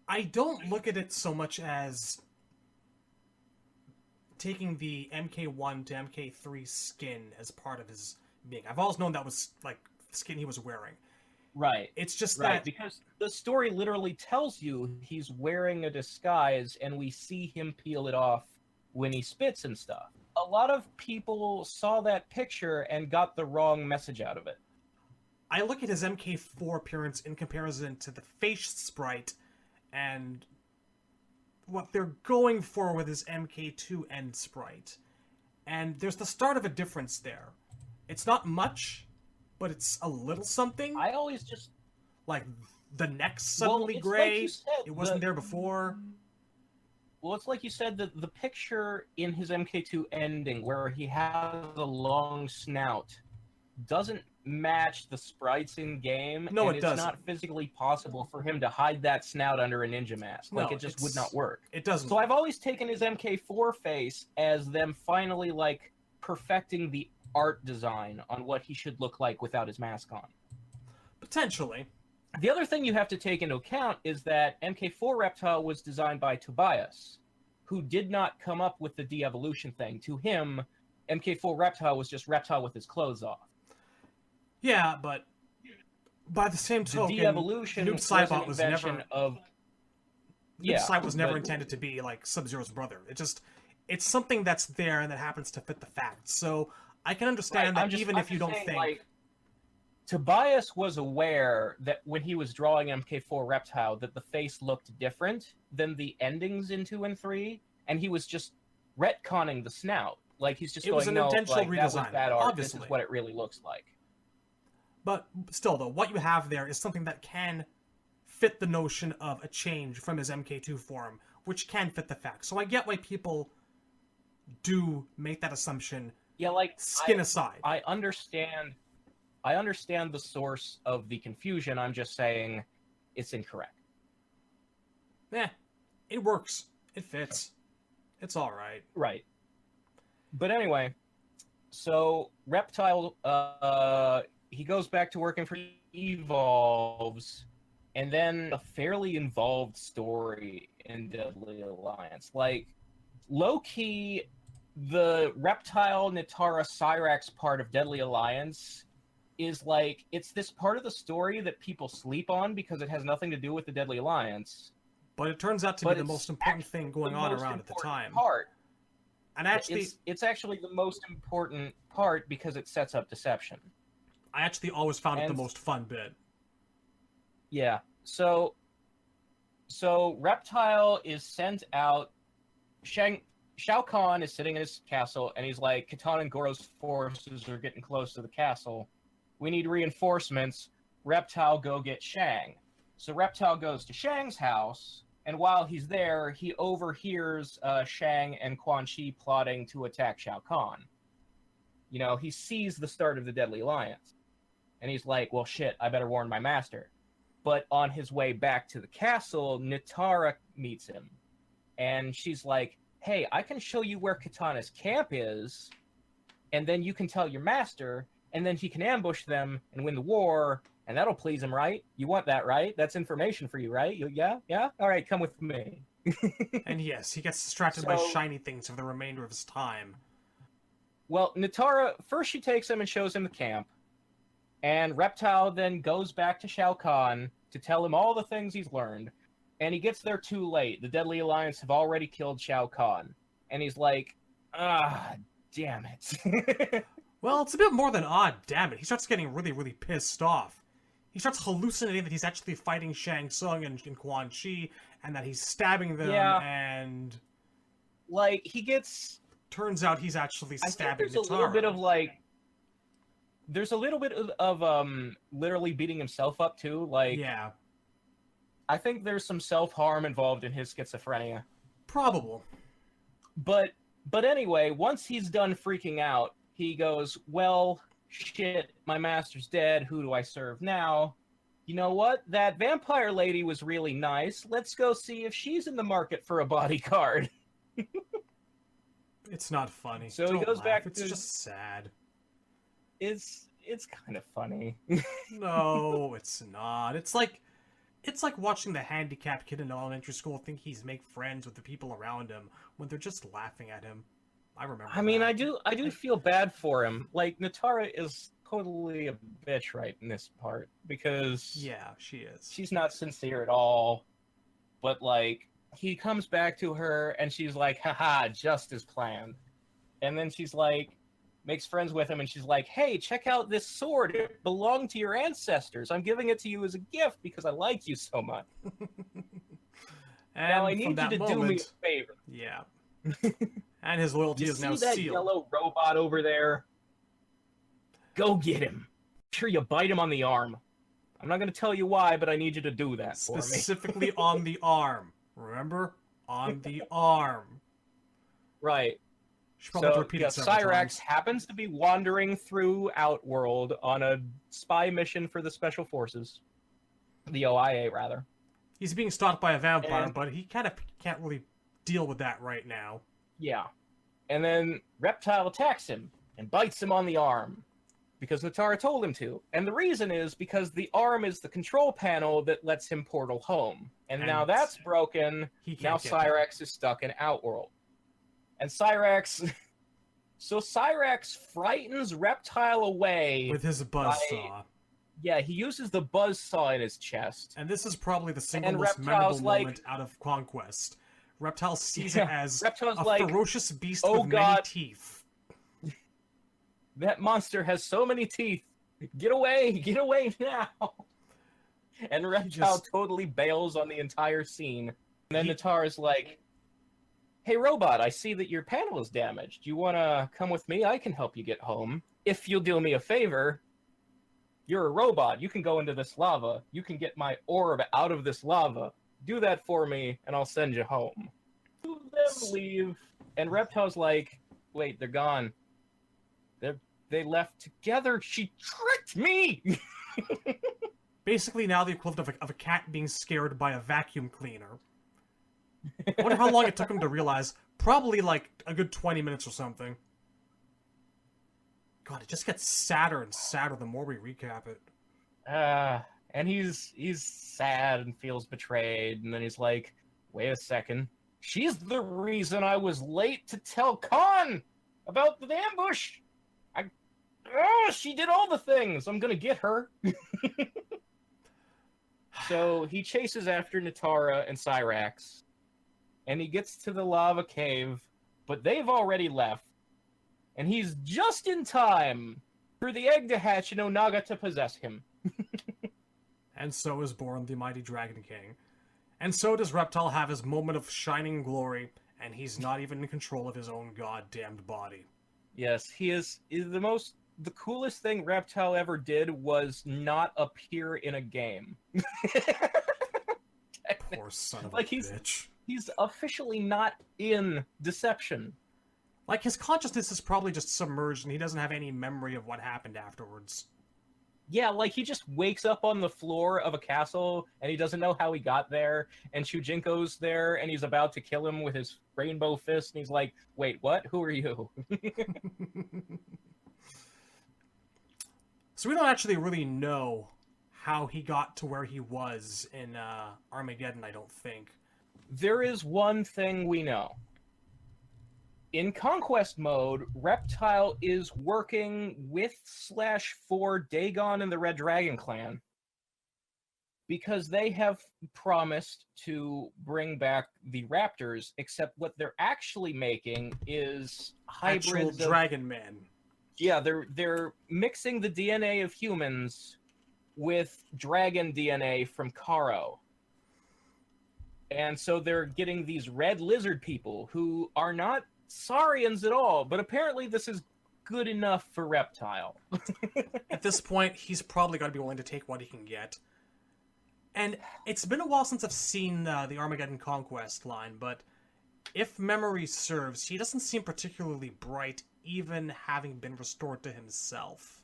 I don't look at it so much as taking the MK1 to MK3 skin as part of his being. I've always known that was like the skin he was wearing. Right. It's just Right, that because the story literally tells you he's wearing a disguise and we see him peel it off when he spits and stuff. A lot of people saw that picture and got the wrong message out of it. I look at his MK4 appearance in comparison to the face sprite and what they're going for with his MK2 end sprite. And there's the start of a difference there. It's not much, but it's a little something. I always just... Like, the neck's suddenly it's gray. like you said, It wasn't there before. Well, it's like you said, the picture in his MK2 ending where he has a long snout doesn't match the sprites in game. No, and it it's doesn't. not physically possible for him to hide that snout under a ninja mask. No, Like, it just would not work. It doesn't. So I've always taken his MK4 face as them finally, like, perfecting the art design on what he should look like without his mask on. Potentially. The other thing you have to take into account is that MK4 Reptile was designed by Tobias, who did not come up with the de-evolution thing. To him, MK4 Reptile was just Reptile with his clothes off. Yeah, but by the same The token, de-evolution Noob was an Saibot was never invention of... Noob Saibot was never but- intended to be like Sub-Zero's brother. It's something that's there and that happens to fit the facts. So I can understand that even if you don't think. Like, Tobias was aware that when he was drawing MK4 Reptile that the face looked different than the endings in 2 and 3, and he was just retconning the snout. Like, he's just It was an intentional that was redesign, bad art. obviously. This is what it really looks like. But still, though, what you have there is something that can fit the notion of a change from his MK2 form, which can fit the facts. So I get why people do make that assumption, Yeah, like, skin aside. I understand the source of the confusion. I'm just saying it's incorrect. It works. It fits. It's all right. Right. But anyway, so Reptile, he goes back to working for Evolves, and then a fairly involved story in Deadly Alliance. Like, low-key, the Reptile, Nitara, Cyrax part of Deadly Alliance is like, it's this part of the story that people sleep on because it has nothing to do with the Deadly Alliance. But it turns out to be the most important thing going on around at the time. Part. And actually, It's actually the most important part because it sets up deception. I actually always found it the most fun bit. Yeah. So Reptile is sent out. Shao Kahn is sitting in his castle, and he's like, Kitana and Goro's forces are getting close to the castle. We need reinforcements. Reptile, go get Shang. So Reptile goes to Shang's house, and while he's there, he overhears Shang and Quan Chi plotting to attack Shao Kahn. You know, he sees the start of the Deadly Alliance. And he's like, well, shit, I better warn my master. But on his way back to the castle, Nitara meets him. And she's like, hey, I can show you where Kitana's camp is, and then you can tell your master, and then he can ambush them and win the war, and that'll please him, right? You want that, right? That's information for you, right? Yeah? All right, come with me. And yes, he gets distracted by shiny things for the remainder of his time. Well, Nitara, first she takes him and shows him the camp, and Reptile then goes back to Shao Kahn to tell him all the things he's learned, and he gets there too late. The Deadly Alliance have already killed Shao Kahn, and he's like, damn it. Well, it's a bit more than damn it. He starts getting really, really pissed off. He starts hallucinating that he's actually fighting Shang Tsung and Quan Chi, and that he's stabbing them, and... Like, he gets... Turns out he's actually stabbing Nitara. There's a little bit of, like... There's a little bit of literally beating himself up, too. Like, yeah. I think there's some self-harm involved in his schizophrenia. Probable. But anyway, once he's done freaking out, he goes, well, shit, my master's dead, who do I serve now? You know what? That vampire lady was really nice. Let's go see if she's in the market for a bodyguard. It's not funny. So Don't he goes laugh. back It's to... just sad. It's kind of funny. No, it's not. It's like watching the handicapped kid in elementary school think he's make friends with the people around him when they're just laughing at him. I remember. I mean, that. I do feel bad for him. Like, Nitara is totally a bitch right in this part because yeah, she is. She's not sincere at all. But like, he comes back to her and she's like, haha, just as planned. And then she's like, makes friends with him and she's like, hey, check out this sword. It belonged to your ancestors. I'm giving it to you as a gift because I like you so much. And now I need you to do me a favor. Yeah. And his loyalty is now sealed. sealed. See that yellow robot over there? Go get him. Make sure you bite him on the arm. I'm not going to tell you why, but I need you to do that for me. Specifically on the arm. Remember? on the arm. Right. Should probably So, repeat yeah, it several Cyrax times. happens to be wandering through Outworld on a spy mission for the Special Forces. The OIA, rather. He's being stalked by a vampire, And- but he kind of can't really deal with that right now. Yeah. And then Reptile attacks him and bites him on the arm. Because Natara told him to. And the reason is because the arm is the control panel that lets him portal home. And now And that's broken. He can't Now get Cyrax is stuck in Outworld. And Cyrax... So Cyrax frightens Reptile away. with his buzzsaw. Yeah, he uses the buzzsaw in his chest. And this is probably the single And most Reptile's memorable like- moment out of Conquest. Reptile sees Yeah, it as Reptile's a like, ferocious beast "Oh with many God." teeth. That monster has so many teeth. Get away now. And Reptile just- totally bails on the entire scene. And then He- Natara's like, "Hey, robot, I see that your panel is damaged. You want to come with me? I can help you get home. If you'll do me a favor, you're a robot. You can go into this lava. You can get my orb out of this lava. Do that for me, and I'll send you home." Them leave, and Reptile's like, "Wait, they're gone. They left together. She tricked me." Basically now the equivalent of a cat being scared by a vacuum cleaner. I wonder how long it took him to realize. Probably like a good 20 minutes or something. God, it just gets sadder and sadder the more we recap it. And he's sad and feels betrayed, and then he's like, "Wait a second. She's the reason I was late to tell Khan about the ambush. She did all the things. I'm gonna get her." So he chases after Natara and Cyrax, and he gets to the lava cave, but they've already left, and he's just in time for the egg to hatch and Onaga to possess him. And so is born the mighty Dragon King. And so does Reptile have his moment of shining glory, and he's not even in control of his own goddamned body. Yes, he is the coolest thing Reptile ever did was not appear in a game. Poor son of Like, a bitch. He's officially not in Deception. Like, his consciousness is probably just submerged and he doesn't have any memory of what happened afterwards. Yeah, like he just wakes up on the floor of a castle and he doesn't know how he got there, and Shujinko's there and he's about to kill him with his rainbow fist, and he's like, "Wait, what? Who are you?" So we don't actually really know how he got to where he was in Armageddon, I don't think. There is one thing we know. In Conquest mode, Reptile is working with/for Dagon and the Red Dragon Clan because they have promised to bring back the raptors, except what they're actually making is Actual hybrids of... dragon men. Yeah, they're mixing the DNA of humans with dragon DNA from Karo. And so they're getting these red lizard people who are not Saurians at all, but apparently this is good enough for Reptile. At this point, he's probably got to be willing to take what he can get. And it's been a while since I've seen the Armageddon Conquest line, but if memory serves, he doesn't seem particularly bright, even having been restored to himself.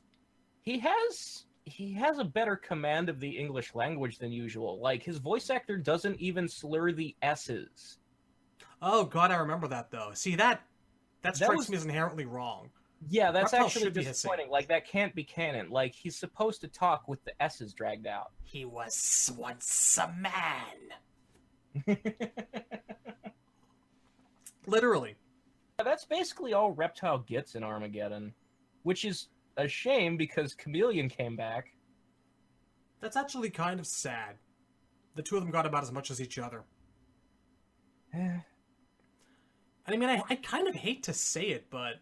He has a better command of the English language than usual. Like, his voice actor doesn't even slur the S's. Oh god, I remember that though. See, that strikes was- me as inherently wrong. Yeah, that's Reptile actually should be disappointing. hissing. Like, that can't be canon. Like, he's supposed to talk with the S's dragged out. He was once a man. Literally. That's basically all Reptile gets in Armageddon, which is a shame because Chameleon came back. That's actually kind of sad. The two of them got about as much as each other. I mean, I kind of hate to say it, but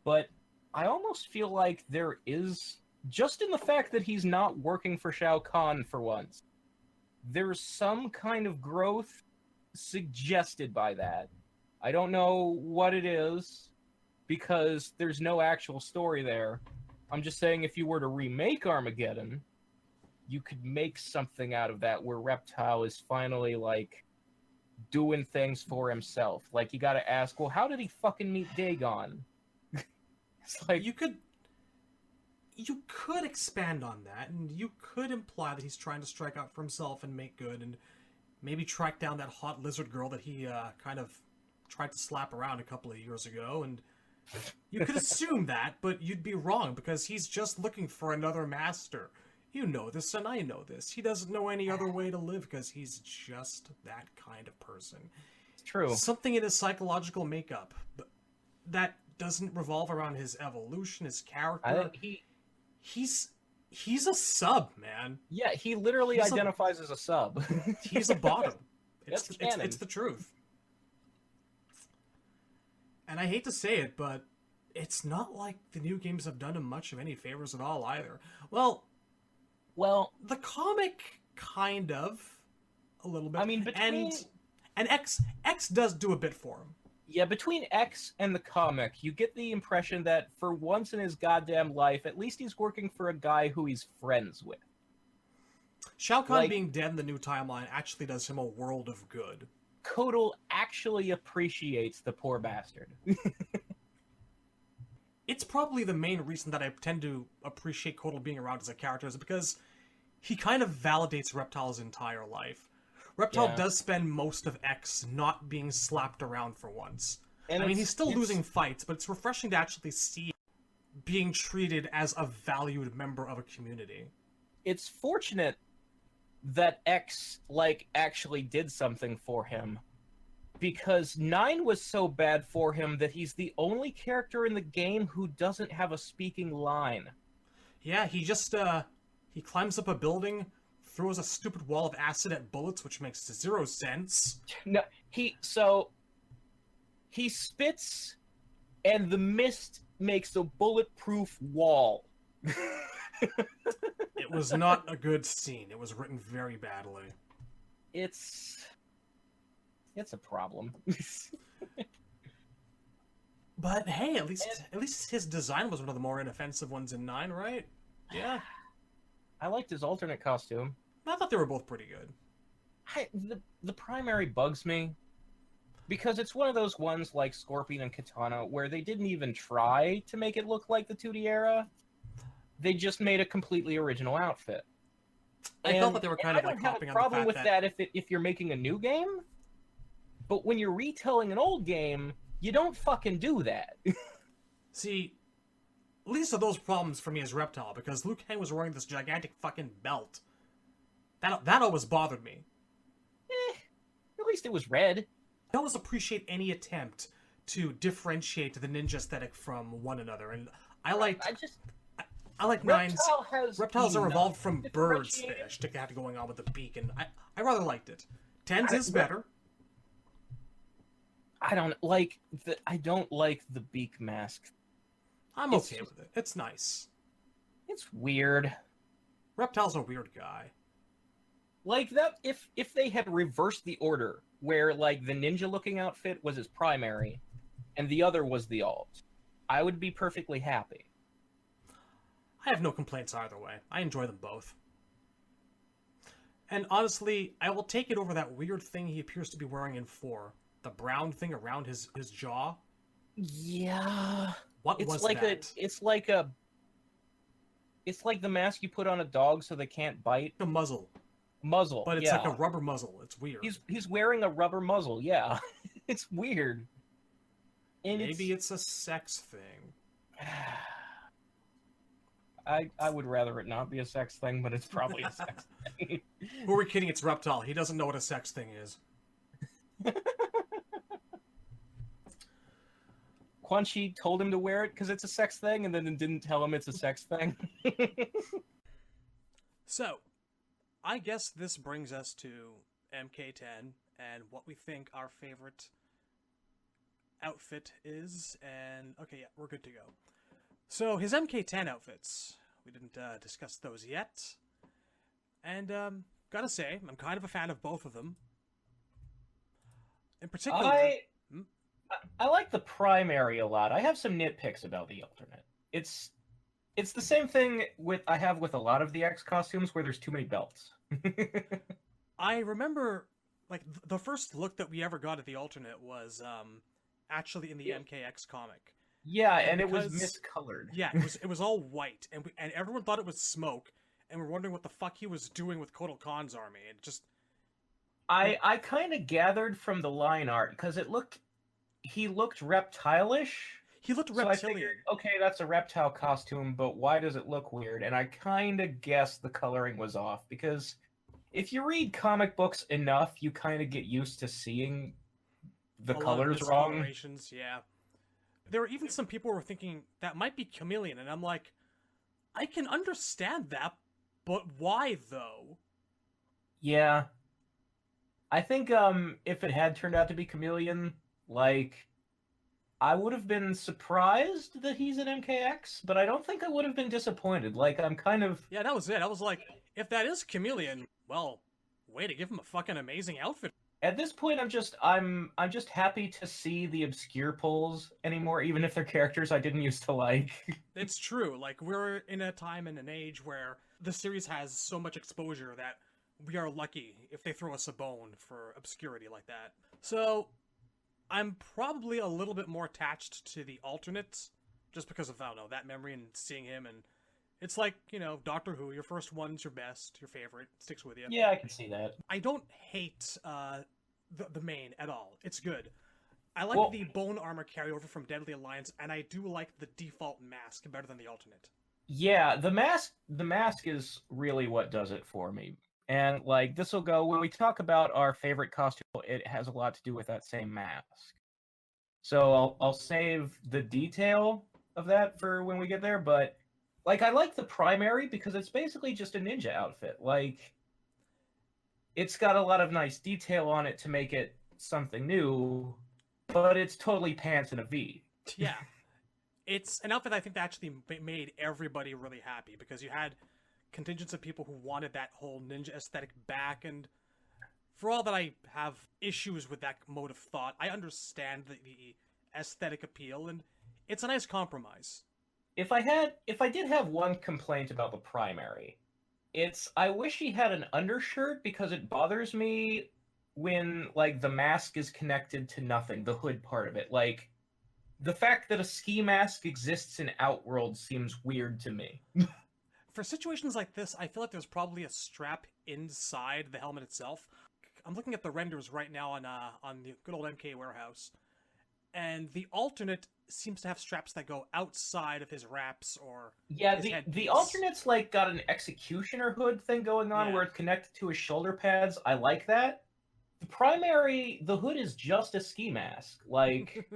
But I almost feel like there is, just in the fact that he's not working for Shao Kahn for once, there's some kind of growth suggested by that. I don't know what it is, because there's no actual story there. I'm just saying, if you were to remake doing things for himself. Like, you gotta ask, well, how did he fucking meet Dagon? It's like... You could expand on that, and you could imply that he's trying to strike out for himself and make good, and maybe track down that hot lizard girl that he kind of tried to slap around a couple of years ago, and you could assume that, but you'd be wrong, because he's just looking for another master. You know this, and I know this. He doesn't know any other way to live, because he's just that kind of person. It's true. Something in his psychological makeup that doesn't revolve around his evolution, his character. He's a sub, man. Yeah, he literally identifies as a sub. He's a bottom. It's the truth. And I hate to say it, but it's not like the new games have done him much of any favors at all either. Well, the comic kind of a little bit. I mean, between... and X does do a bit for him. Yeah, between X and the comic, you get the impression that for once in his goddamn life, at least he's working for a guy who he's friends with. Shao Kahn being dead in the new timeline actually does him a world of good. Kotal actually appreciates the poor bastard. It's probably the main reason that I tend to appreciate Kotal being around as a character, is because he kind of validates Reptile's entire life. Reptile does spend most of X not being slapped around for once. And I mean, he's still losing fights, but it's refreshing to actually see being treated as a valued member of a community. It's fortunate that X, actually did something for him. Because 9 was so bad for him that he's the only character in the game who doesn't have a speaking line. Yeah, he just, he climbs up a building, throws a stupid wall of acid at bullets, which makes zero sense. No, he spits, and the mist makes a bulletproof wall. It was not a good scene. It was written very badly. It's a problem. But hey, at least his design was one of the more inoffensive ones in 9, right? Yeah. I liked his alternate costume. I thought they were both pretty good. The primary bugs me, because it's one of those ones like Scorpion and Katana where they didn't even try to make it look like the 2D era. They just made a completely original outfit. I felt that they were kind of like hopping on the fact that... I don't have a problem with that if you're making a new game, but when you're retelling an old game, you don't fucking do that. See, least of those problems for me is Reptile, because Liu Kang was wearing this gigantic fucking belt. That always bothered me. At least it was red. I always appreciate any attempt to differentiate the ninja aesthetic from one another, and I like Nine's... Reptiles are evolved from birds fish to have going on with the beak, and I rather liked it. 10's is better. I don't like the beak mask. I'm okay with it. It's nice. It's weird. Reptile's a weird guy. Like that, if they had reversed the order, where like the ninja-looking outfit was his primary, and the other was the alt, I would be perfectly happy. I have no complaints either way. I enjoy them both. And honestly, I will take it over that weird thing he appears to be wearing in 4. The brown thing around his jaw. Yeah. What was that? It's like the mask you put on a dog so they can't bite. A muzzle. But it's like a rubber muzzle. It's weird. He's wearing a rubber muzzle, yeah. It's weird. And maybe it's a sex thing. I would rather it not be a sex thing, but it's probably a sex thing. Who are we kidding? It's Reptile. He doesn't know what a sex thing is. Quan Chi told him to wear it because it's a sex thing, and then didn't tell him it's a sex thing. So, I guess this brings us to MK10 and what we think our favorite outfit is. And, okay, yeah, we're good to go. So, his MK10 outfits. We didn't discuss those yet. And, gotta say, I'm kind of a fan of both of them. In particular... I like the primary a lot. I have some nitpicks about the alternate. It's the same thing I have with a lot of the X costumes where there's too many belts. I remember like the first look that we ever got at the alternate was actually in the MKX comic. Yeah, and it was because- miscolored. Yeah, it was all white, and everyone thought it was smoke, and we're wondering what the fuck he was doing with Kotal Khan's army. It just I kind of gathered from the line art because he looked reptile-ish. he looked So I reptilian. figured, okay, that's a reptile costume, but why does it look weird? And I kind of guessed the coloring was off because if you read comic books enough, you kind of get used to seeing the A lot of colors wrong. miscolorations, yeah. There were even some people who were thinking that might be Chameleon, and I'm like, I can understand that, but why though? Yeah. I think if it had turned out to be Chameleon, like I would have been surprised that he's an MKX, but I don't think I would have been disappointed. Like I'm kind of Yeah, that was it. I was like, if that is Chameleon, well, way to give him a fucking amazing outfit. at this point I'm just happy to see the obscure pulls anymore, even if they're characters I didn't used to like. It's true. Like, we're in a time and an age where the series has so much exposure that we are lucky if they throw us a bone for obscurity like that. So, I'm probably a little bit more attached to the alternates, just because of, I don't know, that memory and seeing him, and it's like, you know, Doctor Who, your first one's your best, your favorite, sticks with you. Yeah, I can see that. I don't hate the main at all. It's good. I like Well- the bone armor carryover from Deadly Alliance, and I do like the default mask better than the alternate. Yeah, the mask is really what does it for me. And like this will go when we talk about our favorite costume, it has a lot to do with that same mask. So I'll save the detail of that for when we get there, but like I like the primary because it's basically just a ninja outfit. Like it's got a lot of nice detail on it to make it something new, but it's totally pants and a V. Yeah. It's an outfit I think that actually made everybody really happy, because you had contingents of people who wanted that whole ninja aesthetic back, and for all that I have issues with that mode of thought, I understand the aesthetic appeal, and it's a nice compromise. If I did have one complaint about the primary, it's I wish he had an undershirt because it bothers me when like the mask is connected to nothing, the hood part of it. Like the fact that a ski mask exists in Outworld seems weird to me. For situations like this, I feel like there's probably a strap inside the helmet itself. I'm looking at the renders right now on the good old MK warehouse, and the alternate seems to have straps that go outside of his wraps or Yeah, his the headpiece. alternate's like got an executioner hood thing going on Yeah. where it's connected to his shoulder pads. I like that. The primary, the hood is just a ski mask. Like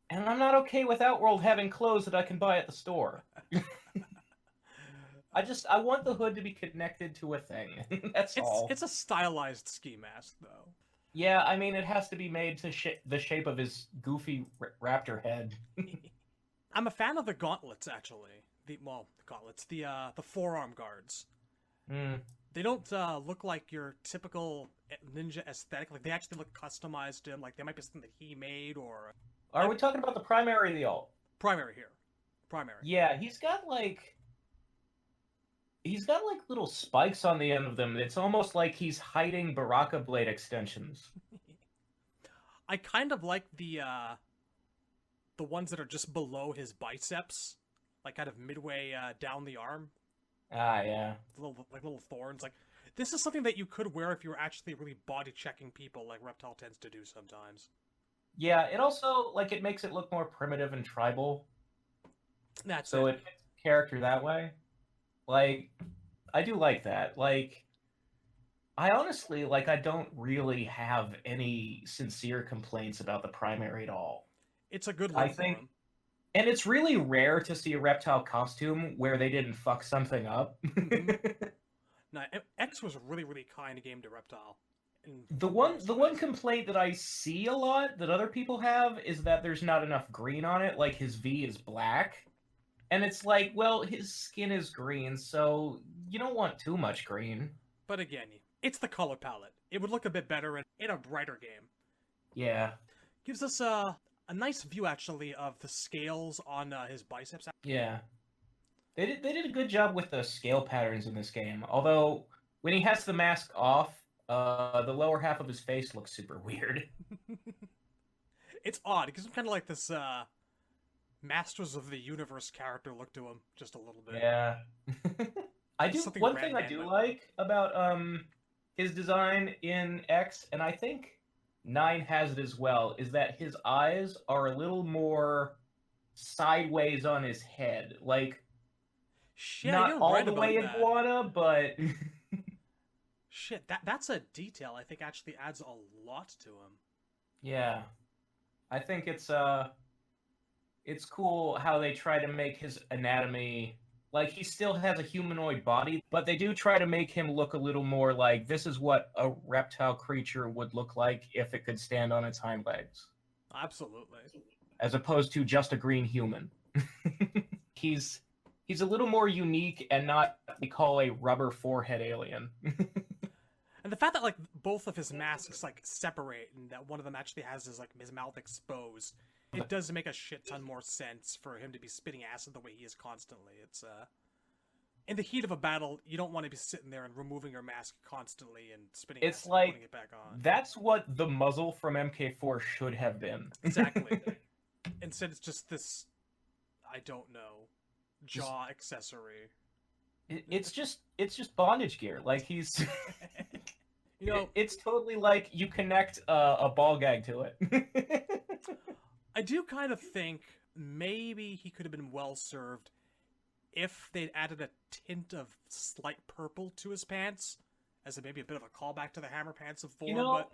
and I'm not okay with Outworld having clothes that I can buy at the store. I want the hood to be connected to a thing. That's all. It's a stylized ski mask, though. Yeah, I mean, it has to be made to the shape of his goofy raptor head. I'm a fan of the gauntlets, actually. The gauntlets, the forearm guards. Hmm. They don't look like your typical ninja aesthetic. Like, they actually look customized to him. Like, they might be something that he made or Are we talking about the primary or the alt? primary here. Primary. Yeah, he's got like little spikes on the end of them. It's almost like he's hiding Baraka blade extensions. I kind of like the ones that are just below his biceps, like kind of midway down the arm. Ah, yeah. Little thorns. Like, this is something that you could wear if you were actually really body checking people, like Reptile tends to do sometimes. Yeah, it also like it makes it look more primitive and tribal. That's So it. it fits the character that way. Like, I do like that. Like, I honestly, like, I don't really have any sincere complaints about the primary at all. It's a good I look for think- him. And it's really rare to see a reptile costume where they didn't fuck something up. No, X was really, really kind game to Reptile. in The one most the one ways. complaint that I see a lot that other people have is that there's not enough green on it. Like his V is black. And it's like, well, his skin is green, so you don't want too much green. But again, it's the color palette. It would look a bit better in a brighter game. Yeah. Gives us a nice view, actually, of the scales on his biceps. Yeah. They did a good job with the scale patterns in this game. Although when he has the mask off, The lower half of his face looks super weird. It's odd. It gives him kind of like this Masters of the Universe character look to him, just a little bit. Yeah. I do. Something One thing I Red do Man like about his design in X, and I think 9 has it as well, is that his eyes are a little more sideways on his head. Like, Shit, not you're all right the about way that. iguana, but Shit, that's a detail I think actually adds a lot to him. yeah. I think it's cool how they try to make his anatomy, like, he still has a humanoid body, but they do try to make him look a little more like this is what a reptile creature would look like if it could stand on its hind legs, Absolutely. as opposed to just a green human. He's a little more unique and not what we call a rubber forehead alien. And the fact that like both of his masks like separate and that one of them actually has his mouth exposed, it does make a shit ton more sense for him to be spitting acid the way he is constantly. It's in the heat of a battle, you don't want to be sitting there and removing your mask constantly and spitting It's acid like and putting it back on. that's what the muzzle from MK4 should have been. Exactly. Instead it's just this, I don't know, jaw accessory. It's just bondage gear. Like, he's You know, it's totally like you connect a ball gag to it. I do kind of think maybe he could have been well served if they'd added a tint of slight purple to his pants, as maybe a bit of a callback to the Hammer Pants of 4. but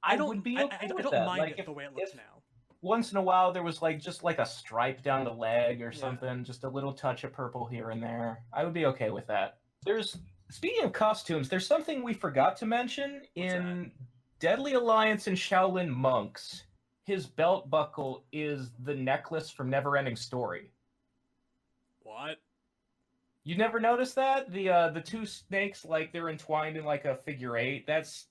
I don't, would be okay I with don't that. mind Like, it the way it looks if now. once in a while there was like just like a stripe down the leg or Yeah. something, just a little touch of purple here and there, I would be okay with that. Speaking of costumes, there's something we forgot to mention in Deadly Alliance and Shaolin Monks. His belt buckle is the necklace from Neverending Story. What? You never noticed that? The two snakes, like, they're entwined in like a figure 8. That's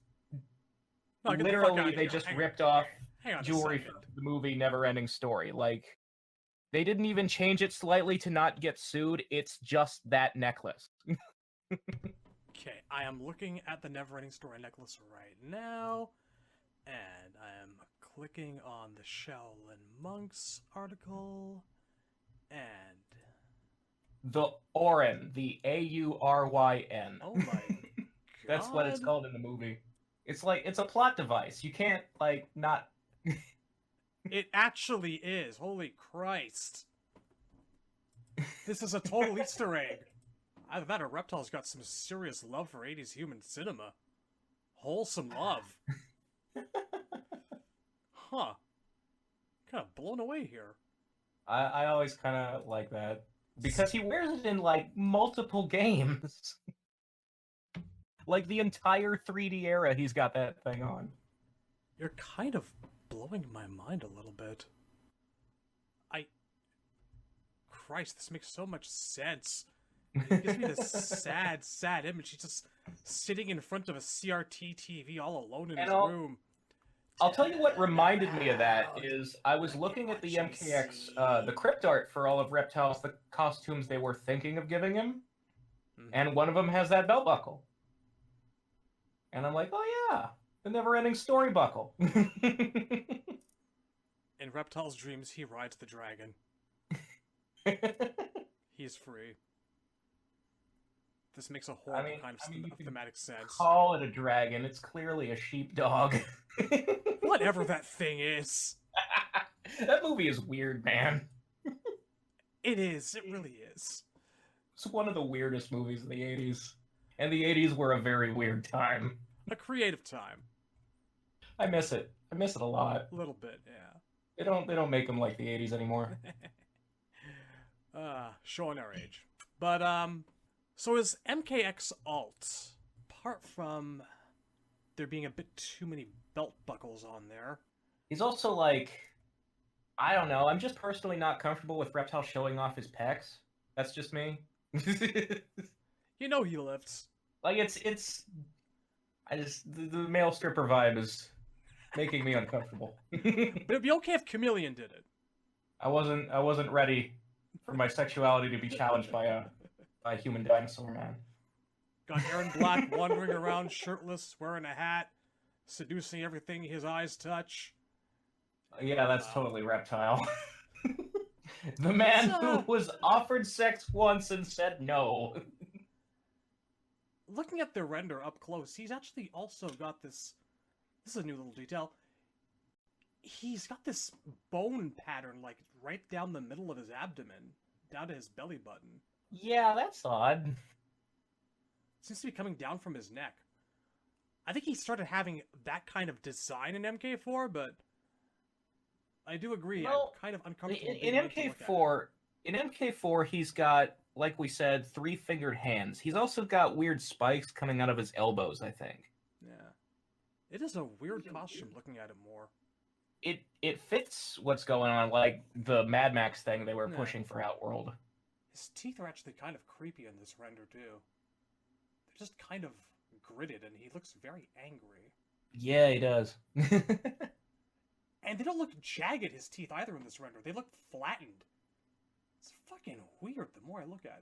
No, get the fuck literally outta they here. just Hang- ripped off Hang on a jewelry second. from the movie Neverending Story. Like, they didn't even change it slightly to not get sued. It's just that necklace. Okay, I am looking at the Neverending Story necklace right now, and I am clicking on the Shaolin Monks article, and The Aurin, the Auryn. oh my That's what it's God. called in the movie. It's like, it's a plot device. You can't, like, not... It actually is. Holy Christ. This is a total Easter egg. Either that or Reptile's got some serious love for 80s human cinema. Wholesome love. Huh. Kind of blown away here. I always kind of like that. Because he wears it in, like, multiple games. Like, the entire 3D era, he's got that thing on. You're kind of blowing my mind a little bit. Christ, this makes so much sense. It gives me this sad, sad image. He's just sitting in front of a CRT TV all alone in his room. I'll tell you what reminded me of that is I was looking at the MKX, the crypt art for all of Reptiles, the costumes they were thinking of giving him, and one of them has that belt buckle. And I'm like, oh yeah, the Neverending Story buckle. In Reptile's dreams, he rides the dragon. He's free. This makes a horrible kind of thematic sense. Call it a dragon. It's clearly a sheepdog. Whatever that thing is. That movie is weird, man. It is. It really is. It's one of the weirdest movies of the 80s. And the 80s were a very weird time. A creative time. I miss it. I miss it a lot. A little bit, yeah. They don't make them like the 80s anymore. Showing our age. But, so is MKX alt, apart from there being a bit too many belt buckles on there. He's also like, I don't know, I'm just personally not comfortable with Reptile showing off his pecs. That's just me. You know he lifts. Like, the male stripper vibe is making me uncomfortable. But it'd be okay if Chameleon did it. I wasn't ready for my sexuality to be challenged by a human dinosaur, man. Got Aaron Black wandering around shirtless, wearing a hat, seducing everything his eyes touch. Yeah, that's totally Reptile. The man who was offered sex once and said no. Looking at the render up close, he's actually also got this... This is a new little detail. He's got this bone pattern, like, right down the middle of his abdomen, down to his belly button. Yeah, that's odd. Seems to be coming down from his neck. I think he started having that kind of design in MK4, but I do agree. Well, I'm kind of uncomfortable. In MK4, he's got, like we said, 3-fingered hands. He's also got weird spikes coming out of his elbows, I think. Yeah. It is a weird costume looking at it more. It fits what's going on, like the Mad Max thing they were pushing for Outworld. His teeth are actually kind of creepy in this render, too. They're just kind of gritted, and he looks very angry. Yeah, he does. And they don't look jagged, his teeth, either in this render. They look flattened. It's fucking weird the more I look at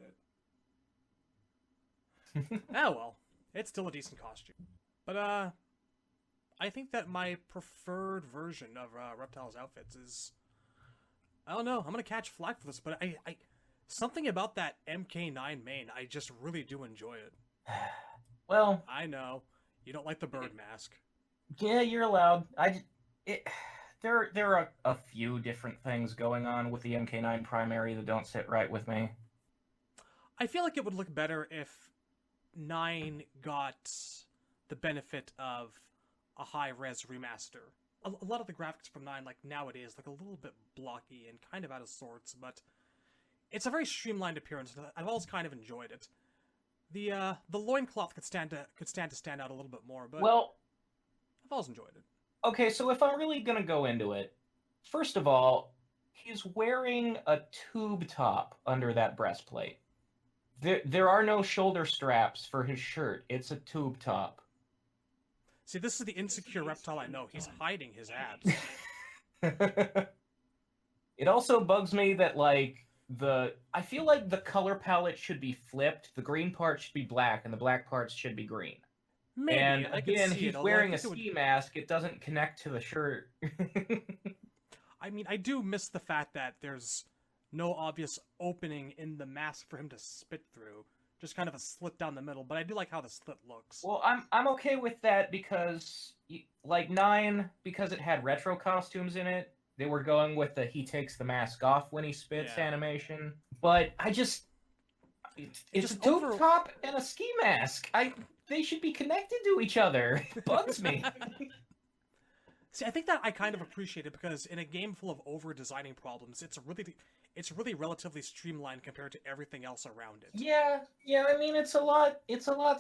it. Oh well. It's still a decent costume. But, I think that my preferred version of Reptile's outfits is... I don't know, I'm gonna catch flack for this, but I something about that MK9 main, I just really do enjoy it. Well... I know. You don't like the bird mask. Yeah, you're allowed. There are a few different things going on with the MK9 primary that don't sit right with me. I feel like it would look better if 9 got the benefit of a high-res remaster. A lot of the graphics from 9, like nowadays, look a little bit blocky and kind of out of sorts, but it's a very streamlined appearance, and I've always kind of enjoyed it. The loincloth could stand to stand out a little bit more, but well, I've always enjoyed it. Okay, so if I'm really gonna go into it, first of all, he's wearing a tube top under that breastplate. There are no shoulder straps for his shirt. It's a tube top. See, this is the insecure Reptile I know. He's hiding his abs. It also bugs me that, like, I feel like the color palette should be flipped. The green part should be black, and the black parts should be green. Maybe, and I could again, see he's it, wearing a ski mask. It doesn't connect to the shirt. I mean, I do miss the fact that there's no obvious opening in the mask for him to spit through. Just kind of a slit down the middle, but I do like how the slit looks. Well, I'm okay with that because, like, 9, because it had retro costumes in it, they were going with the he takes the mask off when he spits animation. But it's a tube top and a ski mask. They should be connected to each other. It bugs me. See, I think that I kind of appreciate it because in a game full of over-designing problems, it's really relatively streamlined compared to everything else around it. Yeah. I mean, it's a lot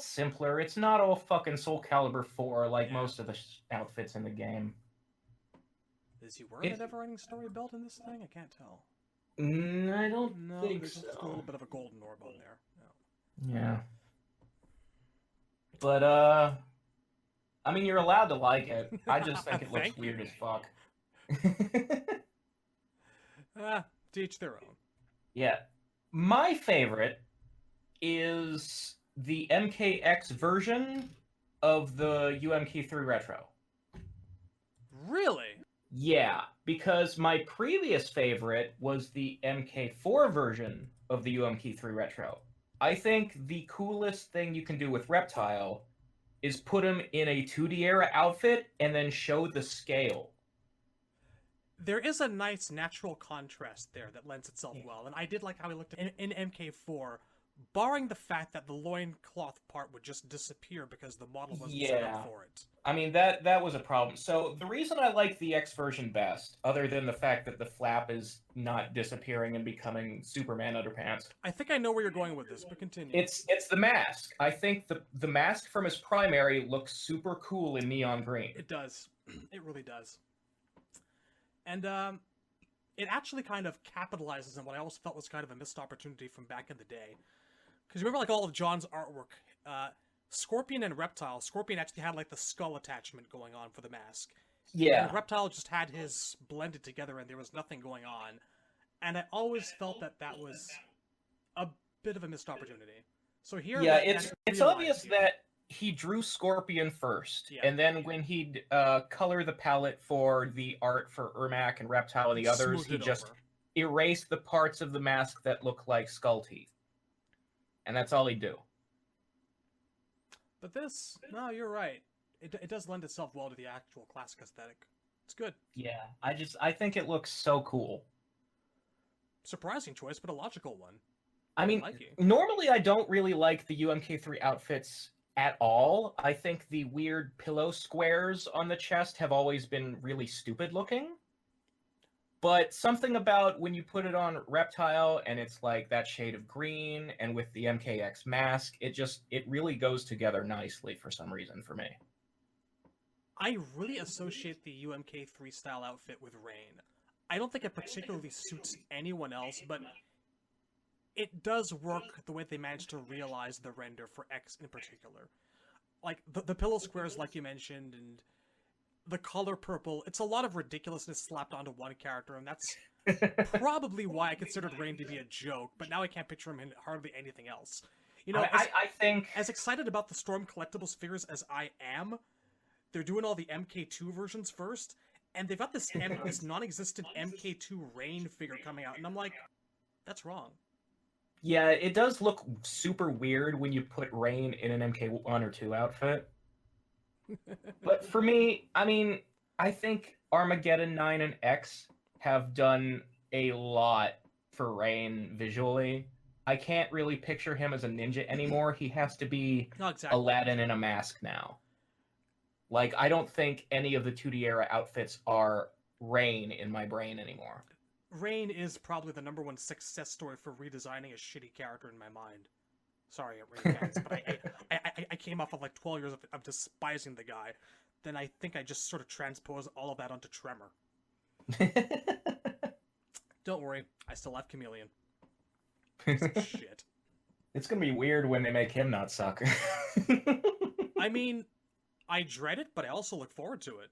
simpler. It's not all fucking Soul Calibur 4 like most of the outfits in the game. Is he wearing a never-ending story belt in this thing? I can't tell. I don't think there's so. Just a little bit of a golden orb on there. No. Yeah. But, I mean, you're allowed to like it. I just think it looks weird as fuck. To each their own. Yeah. My favorite is the MKX version of the UMK3 Retro. Really? Yeah, because my previous favorite was the MK4 version of the UMK3 Retro. I think the coolest thing you can do with Reptile is put him in a 2D era outfit and then show the scale. There is a nice natural contrast there that lends itself well, and I did like how he looked in MK4, barring the fact that the loincloth part would just disappear because the model wasn't set up for it. I mean, that was a problem. So the reason I like the X version best, other than the fact that the flap is not disappearing and becoming Superman underpants. I think I know where you're going with this, but continue. It's the mask. I think the mask from his primary looks super cool in neon green. It does. It really does. And it actually kind of capitalizes on what I always felt was kind of a missed opportunity from back in the day. Because remember, like, all of John's artwork, Scorpion and Reptile, Scorpion actually had, like, the skull attachment going on for the mask. Yeah. And Reptile just had his blended together and there was nothing going on. And I always felt that that was a bit of a missed opportunity. So here, Yeah, like, it's realized obvious here. that he drew Scorpion first, Yeah. and then when he'd color the palette for the art for Ermac and Reptile and the others, Smoothed he it just over. erased the parts of the mask that look like skull teeth. And that's all he'd do. But this, no, you're right. It does lend itself well to the actual classic aesthetic. It's good. Yeah, I think it looks so cool. Surprising choice, but a logical one. I mean, like it. normally I don't really like the UMK3 outfits at all. I think the weird pillow squares on the chest have always been really stupid looking. But something about when you put it on Reptile and it's like that shade of green and with the MKX mask, it really goes together nicely for some reason for me. I really associate the UMK3 style outfit with Rain. I don't think it particularly suits anyone else, but it does work the way they managed to realize the render for X in particular. Like, the pillow squares, like you mentioned, and the color purple, it's a lot of ridiculousness slapped onto one character, and that's probably why I considered Rain to be a joke, but now I can't picture him in hardly anything else. You know, I think... As excited about the Storm Collectibles figures as I am, they're doing all the MK2 versions first, and they've got this this non-existent MK2 Rain figure coming out, and I'm like, that's wrong. Yeah, it does look super weird when you put Rain in an MK1 or 2 outfit. But for me, I mean, I think Armageddon 9 and X have done a lot for Rain visually. I can't really picture him as a ninja anymore. He has to be Aladdin in a mask now. Like, I don't think any of the 2D era outfits are Rain in my brain anymore. Rain is probably the #1 success story for redesigning a shitty character in my mind. Sorry, Rain fans, but I came off of like 12 years of despising the guy. Then I think I just sort of transposed all of that onto Tremor. Don't worry, I still have Chameleon. Shit. It's gonna be weird when they make him not suck. I mean, I dread it, but I also look forward to it.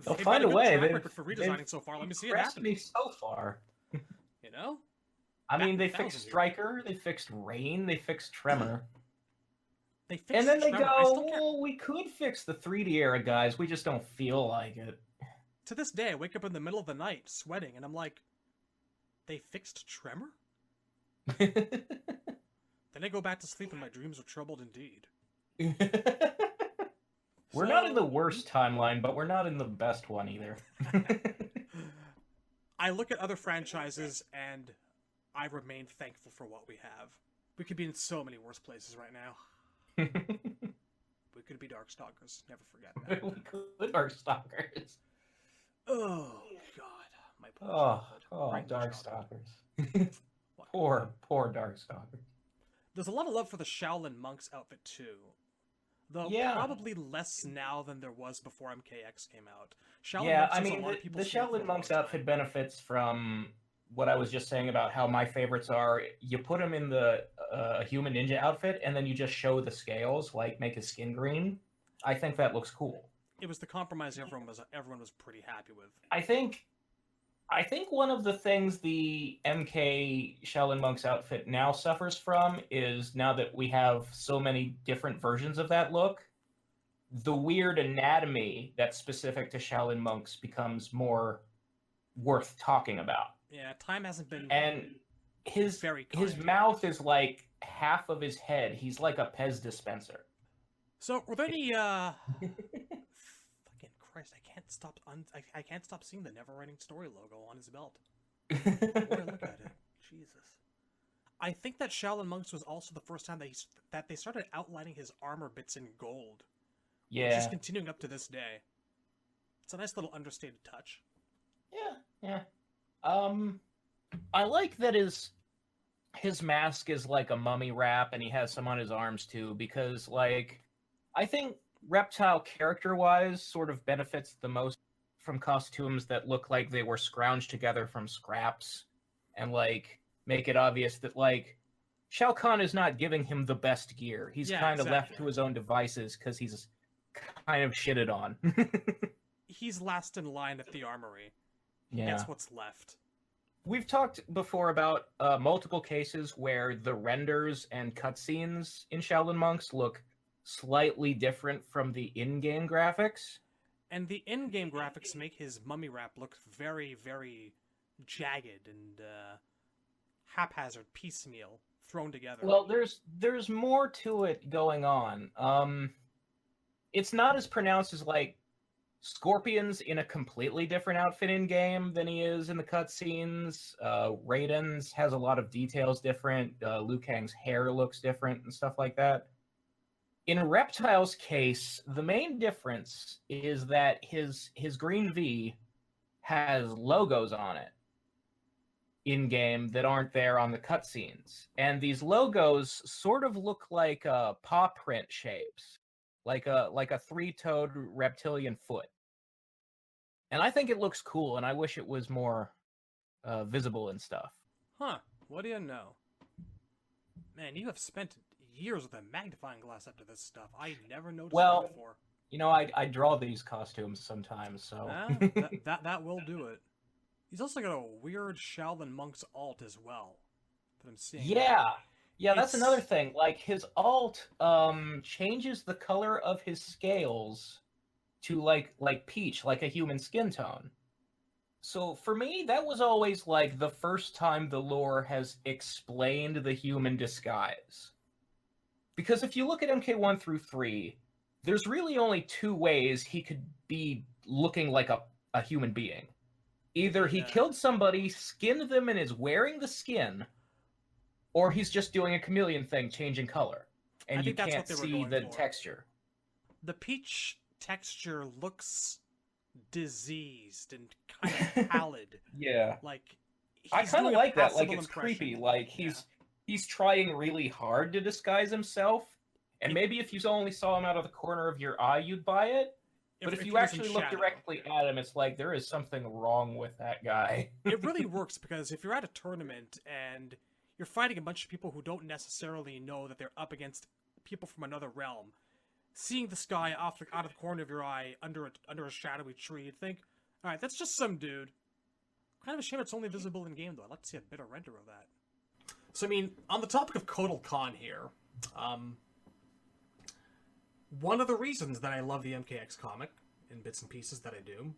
They'll find a way. For redesigning so far. Let me see it happen. Me so far. You know? I mean, they fixed Striker, they fixed Rain, they fixed Tremor. They fixed and then they Tremor. go, well, we could fix the 3D era guys, we just don't feel like it. To this day, I wake up in the middle of the night, sweating, and I'm like, they fixed Tremor? Then I go back to sleep and my dreams are troubled indeed. We're not in the worst timeline, but we're not in the best one either. I look at other franchises and I remain thankful for what we have. We could be in so many worse places right now. We could be Darkstalkers. Never forget that. We could Darkstalkers. Oh, God. My poor Darkstalkers. Poor Darkstalkers. There's a lot of love for the Shaolin Monks outfit, too. Though probably less now than there was before MKX came out. The Shaolin Monks outfit benefits from what I was just saying about how my favorites are. You put him in the human ninja outfit, and then you just show the scales, like make his skin green. I think that looks cool. It was the compromise everyone was pretty happy with. I think one of the things the MK Shaolin Monks outfit now suffers from is, now that we have so many different versions of that look, the weird anatomy that's specific to Shaolin Monks becomes more worth talking about. Yeah, time hasn't been his mouth is like half of his head. He's like a Pez dispenser. So, were there any fucking Christ, I can't stop seeing the Never-Ending Story logo on his belt. Boy, look at it. Jesus. I think that Shaolin Monks was also the first time that they started outlining his armor bits in gold. Yeah. Which is continuing up to this day. It's a nice little understated touch. Yeah. I like that his mask is like a mummy wrap, and he has some on his arms too, because, like, I think Reptile character-wise sort of benefits the most from costumes that look like they were scrounged together from scraps, and, like, make it obvious that, like, Shao Kahn is not giving him the best gear. He's kind of left to his own devices because he's kind of shitted on. He's last in line at the armory. Yeah. That's what's left. we've talked before about multiple cases where the renders and cutscenes in Shaolin Monks look slightly different from the in-game graphics. And the in-game graphics make his mummy wrap look very, very jagged and haphazard, piecemeal, thrown together. Well, there's more to it going on. It's not as pronounced as like Scorpion's in a completely different outfit in game than he is in the cutscenes. Raiden's has a lot of details different. Liu Kang's hair looks different and stuff like that. In Reptile's case, the main difference is that his green V has logos on it in game that aren't there on the cutscenes, and these logos sort of look like paw print shapes, like a three-toed reptilian foot. And I think it looks cool, and I wish it was more visible and stuff. Huh, what do you know? Man, you have spent years with a magnifying glass up to this stuff. I never noticed that before. You know, I draw these costumes sometimes, so... that will do it. He's also got a weird Shaolin Monk's alt as well that I'm seeing. Yeah, that's another thing. Like, his alt changes the color of his scales to, like peach, like a human skin tone. So, for me, that was always, like, the first time the lore has explained the human disguise. Because if you look at MK1 through 3, there's really only two ways he could be looking like a human being. Either he killed somebody, skinned them, and is wearing the skin, or he's just doing a chameleon thing, changing color. And you can't see the texture. The peach texture looks diseased and kind of pallid. Yeah. Like, I kind of like that. Like, it's creepy. Like, he's trying really hard to disguise himself. And maybe if you only saw him out of the corner of your eye, you'd buy it. But if you actually look directly at him, it's like there is something wrong with that guy. It really works because if you're at a tournament and you're fighting a bunch of people who don't necessarily know that they're up against people from another realm, seeing this guy out of the corner of your eye under a shadowy tree, you'd think, all right, that's just some dude. Kind of a shame it's only visible in game, though. I'd like to see a better render of that. So, I mean, on the topic of Kotal Khan here, one of the reasons that I love the MKX comic, in bits and pieces that I do,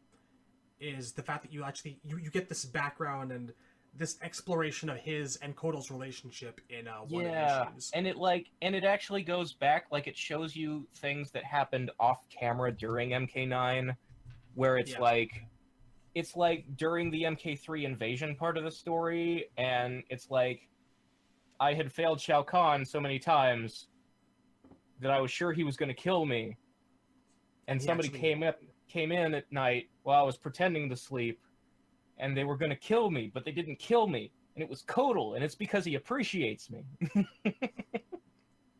is the fact that you actually, you get this background and this exploration of his and Kotal's relationship in one of the issues. And it actually goes back, like it shows you things that happened off camera during MK9, where it's like during the MK3 invasion part of the story, and it's like, I had failed Shao Kahn so many times that I was sure he was going to kill me, and somebody came in at night while I was pretending to sleep, and they were going to kill me, but they didn't kill me, and it was Kotal, and it's because he appreciates me.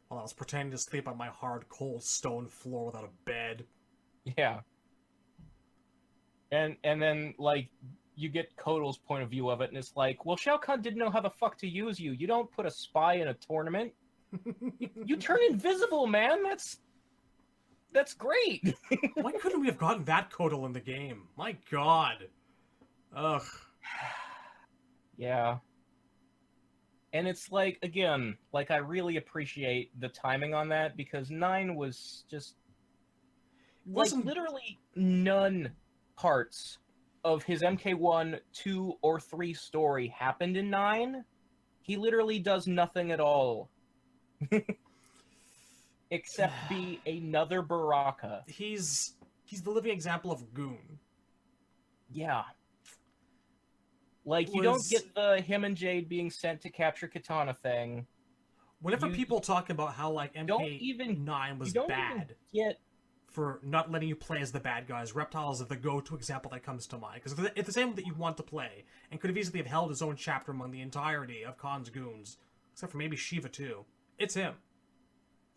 While I was pretending to sleep on my hard, cold stone floor without a bed. Yeah. And then, like, you get Kotal's point of view of it, and it's like, well, Shao Kahn didn't know how the fuck to use you. You don't put a spy in a tournament. You turn invisible, man. That's great. Why couldn't we have gotten that Kotal in the game? My god. Ugh. Yeah. And it's like, again, like, I really appreciate the timing on that, because 9 was just... Like, literally none parts of his MK1, 2, or 3 story happened in 9. He literally does nothing at all. Except be another Baraka. He's the living example of goon. Yeah. Like, you don't get the him and Jade being sent to capture Katana thing. Whenever people talk about how, like, MK9 was bad for not letting you play as the bad guys, Reptile is the go-to example that comes to mind. Because it's the same that you want to play, and could have easily have held his own chapter among the entirety of Khan's goons. Except for maybe Shiva, too. It's him.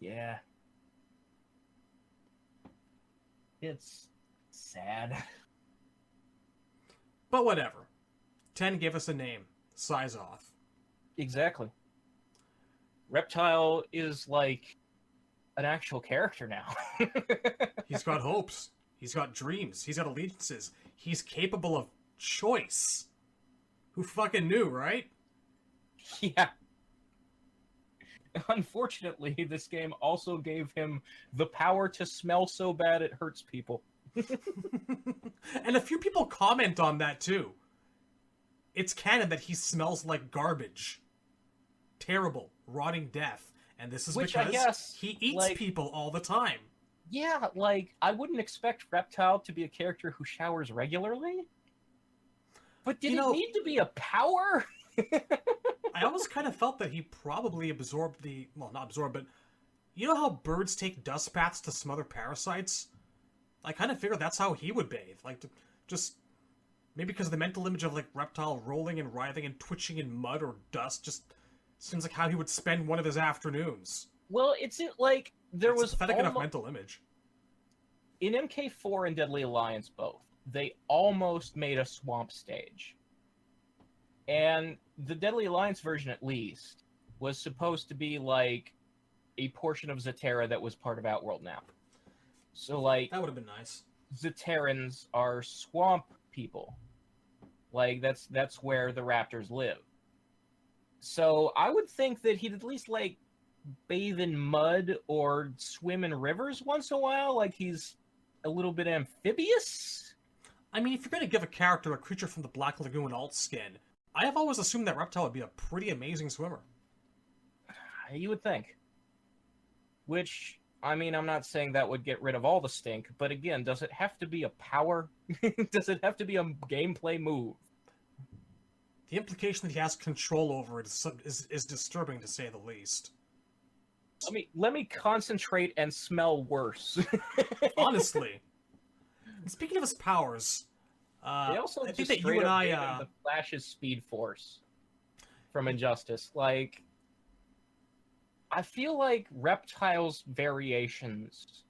Yeah. It's sad. But whatever. 10 gave us a name. Sizoth. Exactly. Reptile is like an actual character now. He's got hopes. He's got dreams. He's got allegiances. He's capable of choice. Who fucking knew, right? Yeah. Unfortunately, this game also gave him the power to smell so bad it hurts people. And a few people comment on that, too. It's canon that he smells like garbage. Terrible, rotting death. And this is Which I because guess, he eats like- people all the time. Yeah, like, I wouldn't expect Reptile to be a character who showers regularly. But did it need to be a power? I always kind of felt that he probably absorbed the... Well, not absorbed, but... You know how birds take dust baths to smother parasites? I kind of figured that's how he would bathe. Like, just... Maybe because the mental image of, like, Reptile rolling and writhing and twitching in mud or dust just seems like how he would spend one of his afternoons. Well, it's like... There It's was a pathetic enough mental image. In MK4 and Deadly Alliance both, they almost made a swamp stage. And the Deadly Alliance version, at least, was supposed to be like a portion of Zaterra that was part of Outworld now. So, like, That would have been nice. Zaterrans are swamp people. Like, that's where the raptors live. So I would think that he'd at least, like, bathe in mud or swim in rivers once in a while, like he's a little bit amphibious. I mean, if you're going to give a character a creature from the Black Lagoon alt skin, I have always assumed that Reptile would be a pretty amazing swimmer. You would think. Which, I mean, I'm not saying that would get rid of all the stink, but again, does it have to be a power? Does it have to be a gameplay move? The implication that he has control over it is disturbing, to say the least. Let me concentrate and smell worse. Honestly. And speaking of his powers, They also I think just that you straight and up I... gave him the Flash's Speed Force from Injustice. Like, I feel like Reptile's variations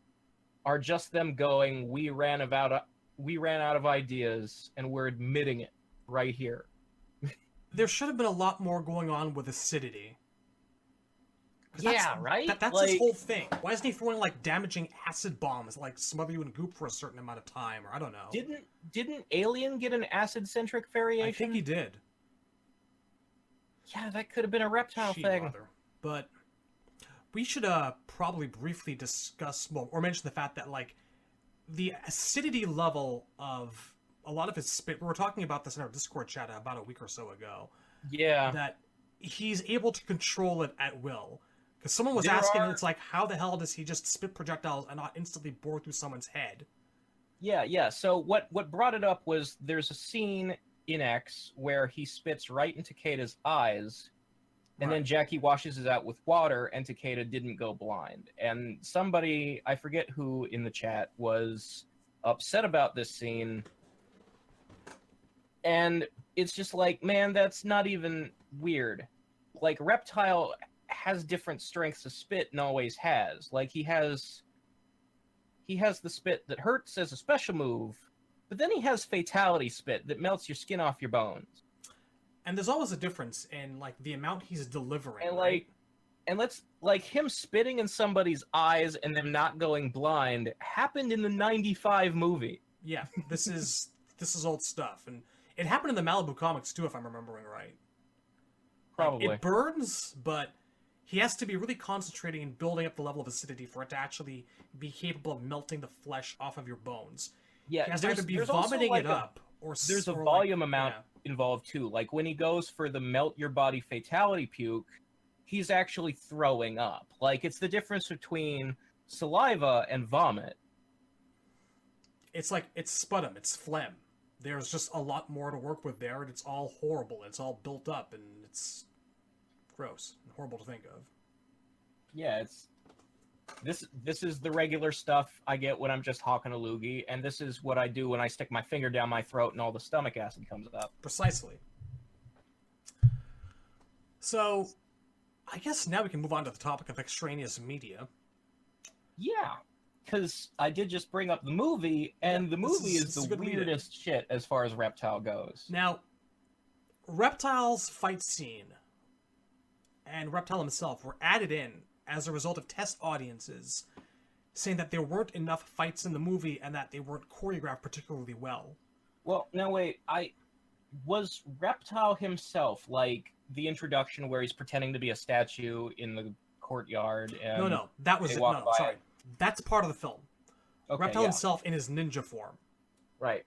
are just them going, we ran out of ideas, and we're admitting it right here. There should have been a lot more going on with acidity. Yeah, right? That's like, his whole thing. Why isn't he throwing, like, damaging acid bombs, like, smother you in goop for a certain amount of time, or I don't know. Didn't Alien get an acid-centric variation? I think he did. Yeah, that could have been a Reptile thing. Mother. But we should probably briefly discuss, well, or mention the fact that, like, the acidity level of a lot of his spit, we were talking about this in our Discord chat about a week or so ago. Yeah. That he's able to control it at will. Because someone was asking, it's like, how the hell does he just spit projectiles and not instantly bore through someone's head? Yeah. So what brought it up was there's a scene in X where he spits right into Takeda's eyes, and then Jackie washes it out with water, and Takeda didn't go blind. And somebody, I forget who in the chat, was upset about this scene. And it's just like, man, that's not even weird. Like, Reptile has different strengths of spit and always has. Like, he has the spit that hurts as a special move, but then he has fatality spit that melts your skin off your bones. And there's always a difference in, like, the amount he's delivering, And, right? like him spitting in somebody's eyes and them not going blind happened in the 95 movie. Yeah, this is old stuff. And it happened in the Malibu comics, too, if I'm remembering right. Probably. Like, it burns, but he has to be really concentrating and building up the level of acidity for it to actually be capable of melting the flesh off of your bones. Yeah, he has to either be vomiting it up, or there's a or volume like, amount involved too. Like when he goes for the melt your body fatality puke, he's actually throwing up. Like it's the difference between saliva and vomit. It's like, it's sputum, it's phlegm. There's just a lot more to work with there, and it's all horrible. It's all built up, and it's gross and horrible to think of. Yeah, it's this is the regular stuff I get when I'm just hawking a loogie, and this is what I do when I stick my finger down my throat and all the stomach acid comes up. Precisely. So, I guess now we can move on to the topic of extraneous media. Yeah, because I did just bring up the movie, and the movie is the weirdest shit as far as Reptile goes. Now, Reptile's fight scene and Reptile himself were added in as a result of test audiences saying that there weren't enough fights in the movie and that they weren't choreographed particularly well. Well, now wait, Was Reptile himself like the introduction where he's pretending to be a statue in the courtyard? And No, that was they it. walk No, by sorry. it? That's part of the film. Okay, Reptile yeah, himself in his ninja form. right.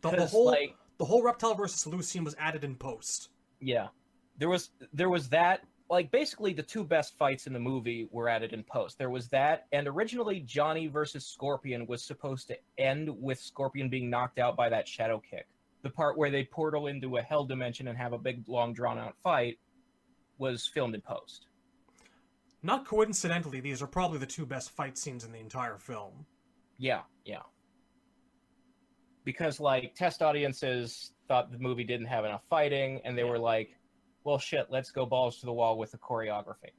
The 'Cause, whole like, the whole Reptile versus Lou scene was added in post. yeah, there was that. Like, basically, the two best fights in the movie were added in post. There was that, and originally Johnny versus Scorpion was supposed to end with Scorpion being knocked out by that shadow kick. The part where they portal into a hell dimension and have a big, long, drawn-out fight was filmed in post. Not coincidentally, these are probably the two best fight scenes in the entire film. Yeah. Because, like, test audiences thought the movie didn't have enough fighting, and they were like, well, shit, let's go balls to the wall with the choreography.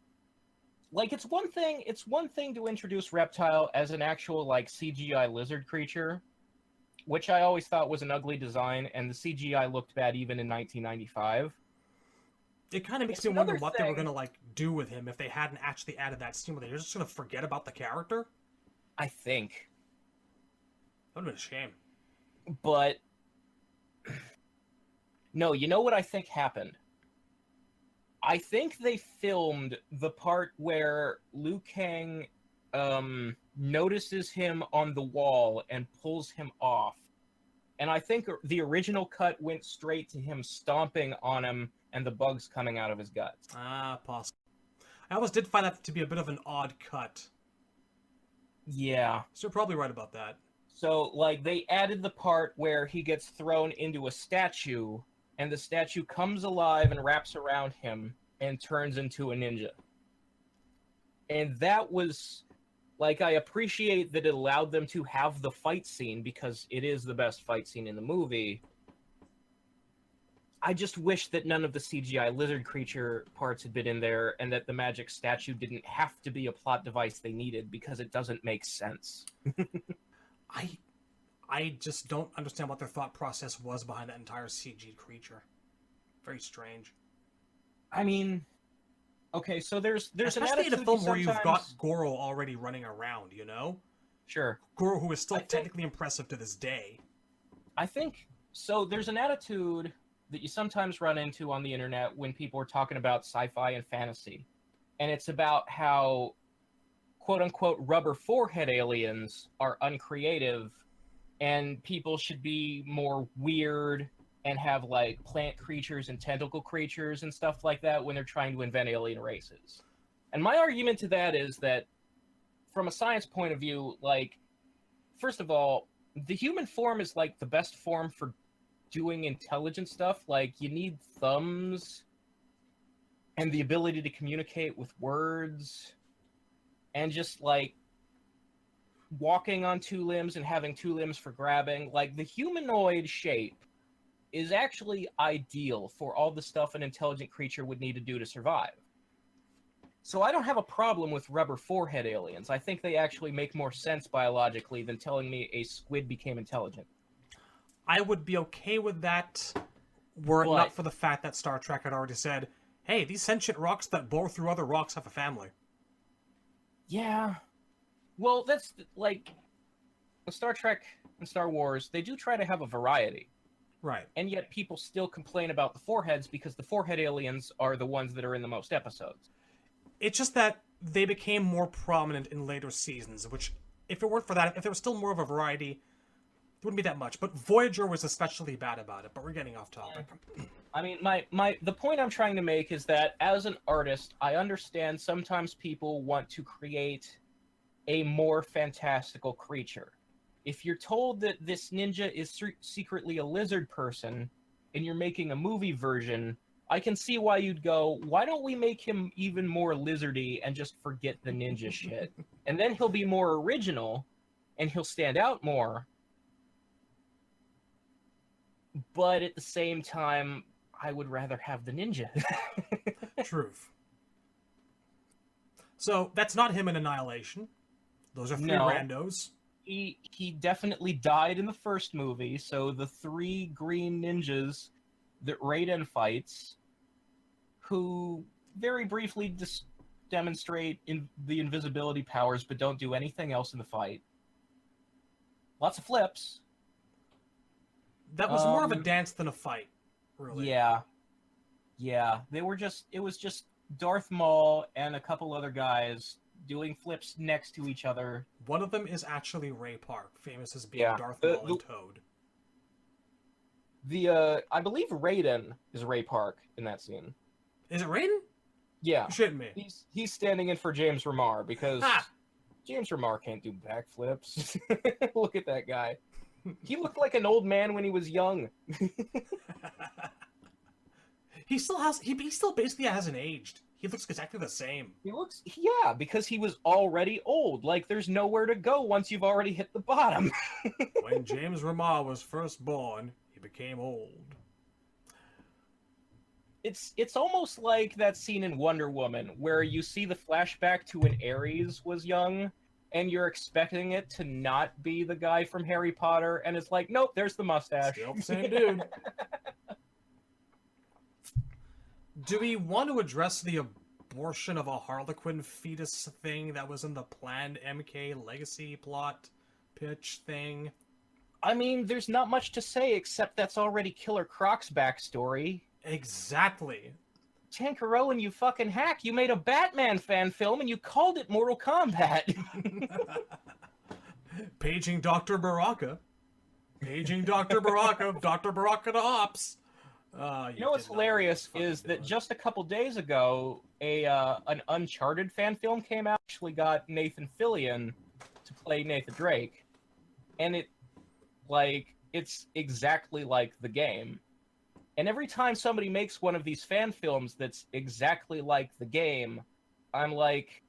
Like, it's one thing to introduce Reptile as an actual, like, CGI lizard creature, which I always thought was an ugly design, and the CGI looked bad even in 1995. It kind of makes me wonder what they were going to, like, do with him if they hadn't actually added that scene where they're just going to forget about the character. I think. That would have been a shame. But, no, you know what I think happened? I think they filmed the part where Liu Kang notices him on the wall and pulls him off. And I think the original cut went straight to him stomping on him and the bugs coming out of his guts. Ah, possible. I always did find that to be a bit of an odd cut. Yeah. So you're probably right about that. So, like, they added the part where he gets thrown into a statue, and the statue comes alive and wraps around him and turns into a ninja. And that was, like, I appreciate that it allowed them to have the fight scene because it is the best fight scene in the movie. I just wish that none of the CGI lizard creature parts had been in there and that the magic statue didn't have to be a plot device they needed because it doesn't make sense. I just don't understand what their thought process was behind that entire CG creature. Very strange. I mean, okay, so there's especially an in a film where you've sometimes... got Goro already running around, you know? Sure. Goro, who is still technically impressive to this day. I think so. There's an attitude that you sometimes run into on the internet when people are talking about sci-fi and fantasy, and it's about how quote-unquote rubber forehead aliens are uncreative and people should be more weird and have like plant creatures and tentacle creatures and stuff like that when they're trying to invent alien races. And my argument to that is that from a science point of view, like, first of all, the human form is like the best form for doing intelligent stuff. Like, you need thumbs and the ability to communicate with words and just like walking on two limbs and having two limbs for grabbing. Like, the humanoid shape is actually ideal for all the stuff an intelligent creature would need to do to survive. So I don't have a problem with rubber forehead aliens. I think they actually make more sense biologically than telling me a squid became intelligent. I would be okay with that were it not for the fact that Star Trek had already said, hey, these sentient rocks that bore through other rocks have a family. Yeah. Well, that's like Star Trek and Star Wars, they do try to have a variety. Right. And yet people still complain about the foreheads because the forehead aliens are the ones that are in the most episodes. It's just that they became more prominent in later seasons, which, if it weren't for that, if there was still more of a variety, it wouldn't be that much. But Voyager was especially bad about it, but we're getting off topic. I mean, the point I'm trying to make is that as an artist, I understand sometimes people want to create a more fantastical creature. If you're told that this ninja is secretly a lizard person and you're making a movie version, I can see why you'd go, why don't we make him even more lizardy and just forget the ninja shit? And then he'll be more original and he'll stand out more. But at the same time, I would rather have the ninja. Truth. So, that's not him in Annihilation. Those are three randos. He definitely died in the first movie, so the three green ninjas that Raiden fights, who very briefly demonstrate the invisibility powers but don't do anything else in the fight. Lots of flips. That was more of a dance than a fight. really. Yeah. It was just Darth Maul and a couple other guys doing flips next to each other. One of them is actually Ray Park, famous as being Yeah. Darth Maul and Toad. I believe Raiden is Ray Park in that scene. Is it Raiden? Yeah. You're shitting me. He's standing in for James Remar because Ha! James Remar can't do backflips. Look at that guy. He looked like an old man when he was young. He still basically hasn't aged. He looks exactly the same. Yeah, because he was already old. Like, there's nowhere to go once you've already hit the bottom. When James Remar was first born, he became old. It's almost like that scene in Wonder Woman where you see the flashback to when Ares was young, and you're expecting it to not be the guy from Harry Potter, and it's like, nope, there's the mustache. Still the same dude. Do we want to address the abortion of a Harlequin fetus thing that was in the planned MK Legacy plot pitch thing? I mean, there's not much to say except that's already Killer Croc's backstory. Exactly. Tankerowan, you fucking hack! You made a Batman fan film and you called it Mortal Kombat. Paging Dr. Baraka. Paging Dr. Baraka. Dr. Baraka to ops. You know what's hilarious is that just a couple days ago, an Uncharted fan film came out. Actually, got Nathan Fillion to play Nathan Drake, and it's exactly like the game. And every time somebody makes one of these fan films that's exactly like the game, I'm like,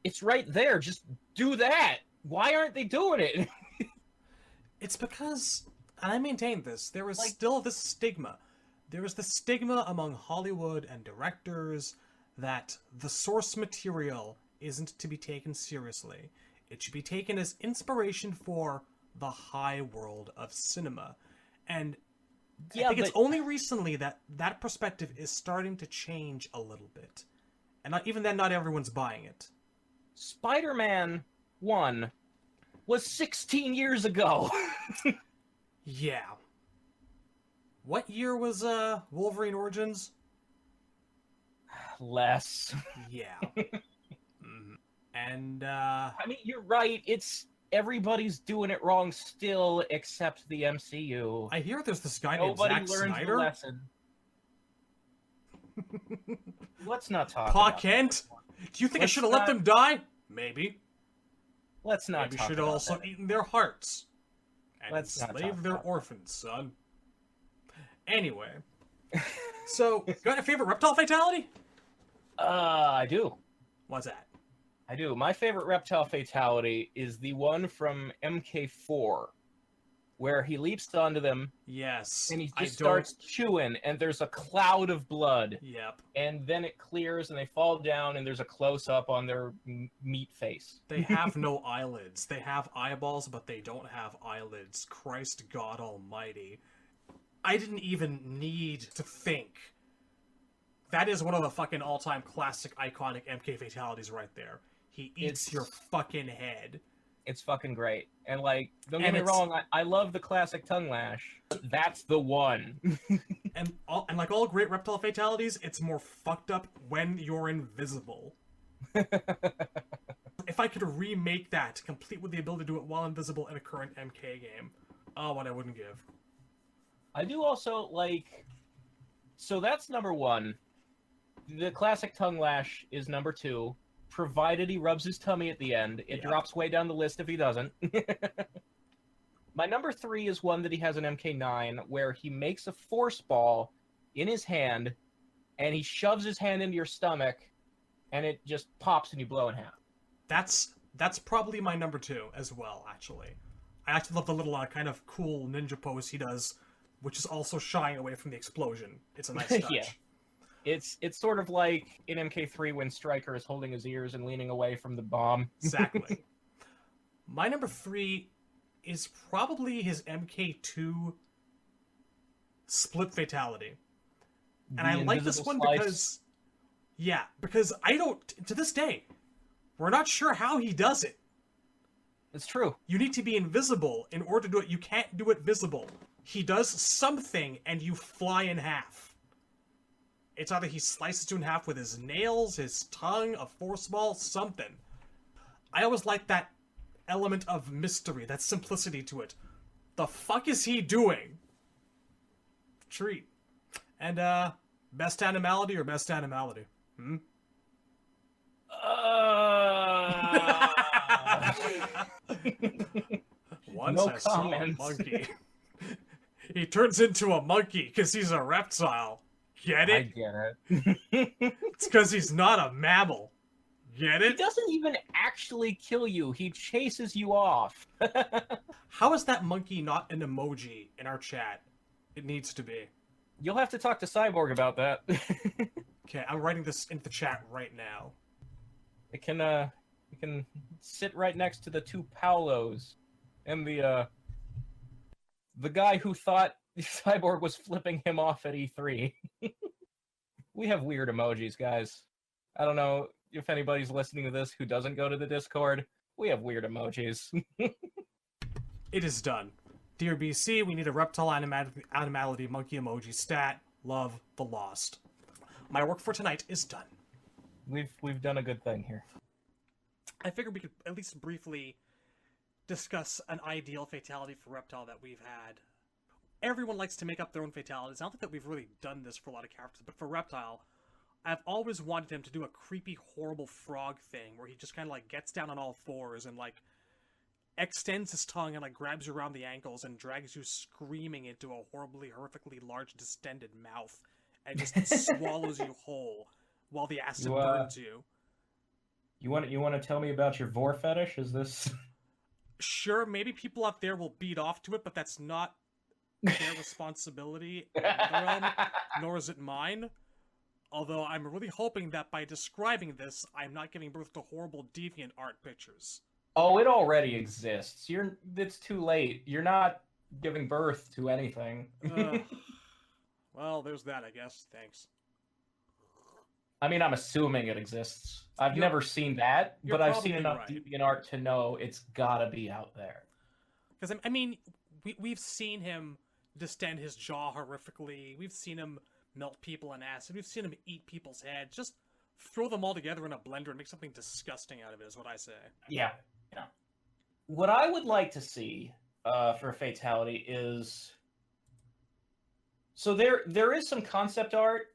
it's right there. Just do that. Why aren't they doing it? It's because, and I maintain this, there is still this stigma. There is the stigma among Hollywood and directors that the source material isn't to be taken seriously. It should be taken as inspiration for the high world of cinema. And I think it's only recently that that perspective is starting to change a little bit. And even then, not everyone's buying it. Spider-Man 1 was 16 years ago. Yeah. What year was Wolverine Origins? Less. Yeah. And I mean, you're right. It's everybody's doing it wrong still, except the MCU. I hear there's this guy named Nobody Zack learns Snyder. the lesson. Let's not talk Pa about Kent? Do you think I Let's should have let not- them die? Maybe. Let's not Maybe talk should about also that. eaten their hearts. And Let's not enslave talk their about that. orphans, son. Anyway. So, got a favorite reptile fatality? I do. What's that? I do. My favorite reptile fatality is the one from MK4, where he leaps onto them Yes. and he I just don't- starts chewing, and there's a cloud of blood, Yep. and then it clears, and they fall down, and there's a close-up on their meat face. They have no eyelids. They have eyeballs, but they don't have eyelids. Christ God Almighty. I didn't even need to think. That is one of the fucking all-time classic, iconic MK fatalities right there. He eats It's- your fucking head. It's fucking great. And, like, don't And get me it's- wrong, I love the classic tongue lash. That's the one. And like all great reptile fatalities, it's more fucked up when you're invisible. If I could remake that, complete with the ability to do it while invisible in a current MK game, oh, what I wouldn't give. I do also, like... So that's number one. The classic tongue lash is number two, provided he rubs his tummy at the end. It Yeah. drops way down the list if he doesn't. My number three is one that he has in MK9, where he makes a force ball in his hand, and he shoves his hand into your stomach, and it just pops and you blow in half. That's probably my number two as well, actually. I actually love the little kind of cool ninja pose he does, which is also shying away from the explosion. It's a nice touch. Yeah. It's sort of like in MK3 when Stryker is holding his ears and leaning away from the bomb. Exactly. My number three is probably his MK2 split fatality. And I like this one because I don't, to this day, we're not sure how he does it. It's true. You need to be invisible in order to do it. You can't do it visible. he does something and you fly in half. It's either he slices you in half with his nails, his tongue, a force ball, something. I always like that element of mystery, that simplicity to it. The fuck is he doing? Treat. And, best animality or best animality? Hmm? One No says saw a comments. monkey. He turns into a monkey because he's a reptile. Get I it? get it. It's because he's not a mammal. Get He it? doesn't even actually kill you. He chases you off. How is that monkey not an emoji in our chat? It needs to be. You'll have to talk to Cyborg about that. Okay, I'm writing this into the chat right now. It can sit right next to the two Paulos and the guy who thought Cyborg was flipping him off at E3. We have weird emojis, guys. I don't know if anybody's listening to this who doesn't go to the Discord. We have weird emojis. It is done. Dear BC, we need a reptile animality monkey emoji stat. Love the Lost. My work for tonight is done. We've done a good thing here. I figured we could at least briefly discuss an ideal fatality for Reptile that we've had. Everyone likes to make up their own fatalities. I don't think that we've really done this for a lot of characters, but for Reptile, I've always wanted him to do a creepy, horrible frog thing where he just kind of like gets down on all fours and like extends his tongue and like grabs you around the ankles and drags you screaming into a horrifically large distended mouth and just swallows you whole while the acid burns you. You want to tell me about your vor fetish? Is this? Sure, maybe people out there will beat off to it, but that's not their responsibility in the realm, nor is it mine. Although I'm really hoping that by describing this, I'm not giving birth to horrible deviant art pictures. Oh, it already exists. It's too late. You're not giving birth to anything. Well, there's that, I guess. Thanks. I mean, I'm assuming it exists. I've never seen that, you're but I've seen probably enough right. deviant art to know it's gotta be out there. Because, I mean, we've seen him distend his jaw horrifically. We've seen him melt people in acid. We've seen him eat people's heads. Just throw them all together in a blender and make something disgusting out of it, is what I say. Yeah. What I would like to see for a fatality is... So there is some concept art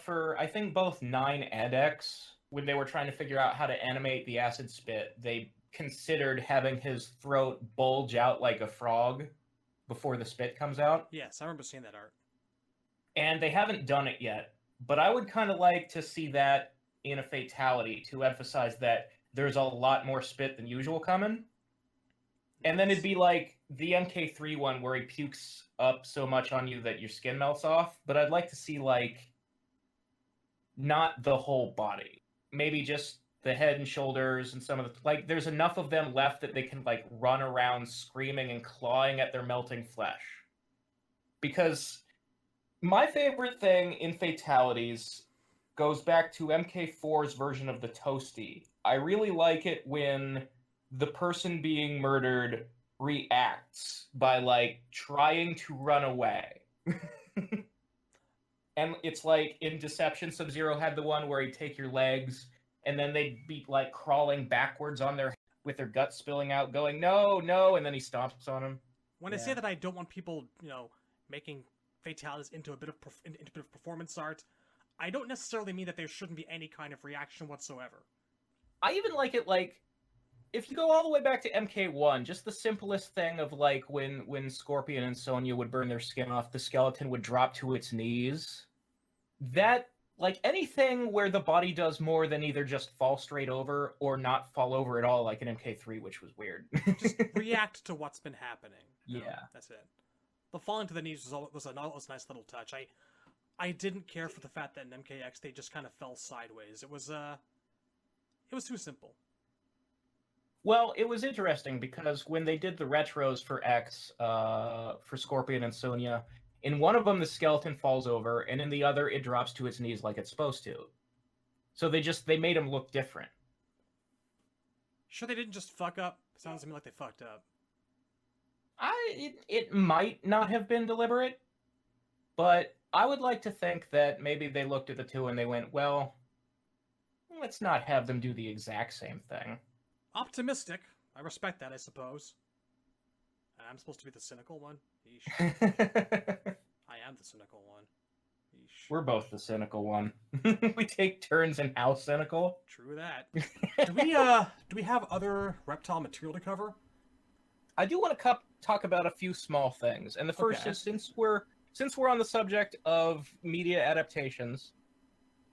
for, I think, both 9 and X. When they were trying to figure out how to animate the acid spit, they considered having his throat bulge out like a frog before the spit comes out. Yes, I remember seeing that art. And they haven't done it yet. But I would kind of like to see that in a fatality to emphasize that there's a lot more spit than usual coming. And then it'd be like the MK3 one where he pukes up so much on you that your skin melts off. But I'd like to see, like, not the whole body. Maybe just the head and shoulders and some of the... Like, there's enough of them left that they can, like, run around screaming and clawing at their melting flesh. Because my favorite thing in fatalities goes back to MK4's version of the Toasty. I really like it when the person being murdered reacts by, like, trying to run away. And it's like in Deception, Sub-Zero had the one where he'd take your legs and then they'd be, like, crawling backwards on their with their guts spilling out, going, no, no, and then he stomps on them. When I say that I don't want people, making fatalities into a bit of performance art, I don't necessarily mean that there shouldn't be any kind of reaction whatsoever. I even like it, like, if you go all the way back to MK1, just the simplest thing of, like, when Scorpion and Sonya would burn their skin off, the skeleton would drop to its knees. That, like, anything where the body does more than either just fall straight over or not fall over at all, like in MK3, which was weird. Just react to what's been happening. Yeah. That's it. The falling to the knees was a nice little touch. I didn't care for the fact that in MKX they just kind of fell sideways. It was too simple. Well, it was interesting because when they did the retros for X, for Scorpion and Sonya, in one of them the skeleton falls over, and in the other it drops to its knees like it's supposed to. So they made them look different. Sure, they didn't just fuck up. Sounds to me like they fucked up. It might not have been deliberate, but I would like to think that maybe they looked at the two and they went, well, let's not have them do the exact same thing. Optimistic. I respect that, I suppose. I'm supposed to be the cynical one? Yeesh. I am the cynical one. Yeesh. We're both the cynical one. We take turns in how cynical. True that. Do we have other reptile material to cover? I do want to talk about a few small things. And the first is, since we're on the subject of media adaptations,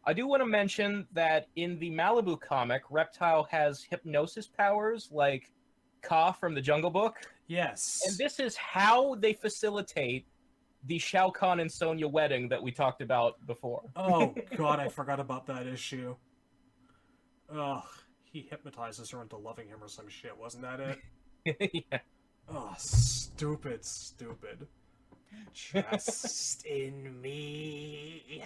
I do want to mention that in the Malibu comic, Reptile has hypnosis powers like Ka from the Jungle Book. Yes. And this is how they facilitate the Shao Kahn and Sonya wedding that we talked about before. Oh, God, I forgot about that issue. Ugh, he hypnotizes her into loving him or some shit, wasn't that it? Yeah. Oh, stupid. Trust in me.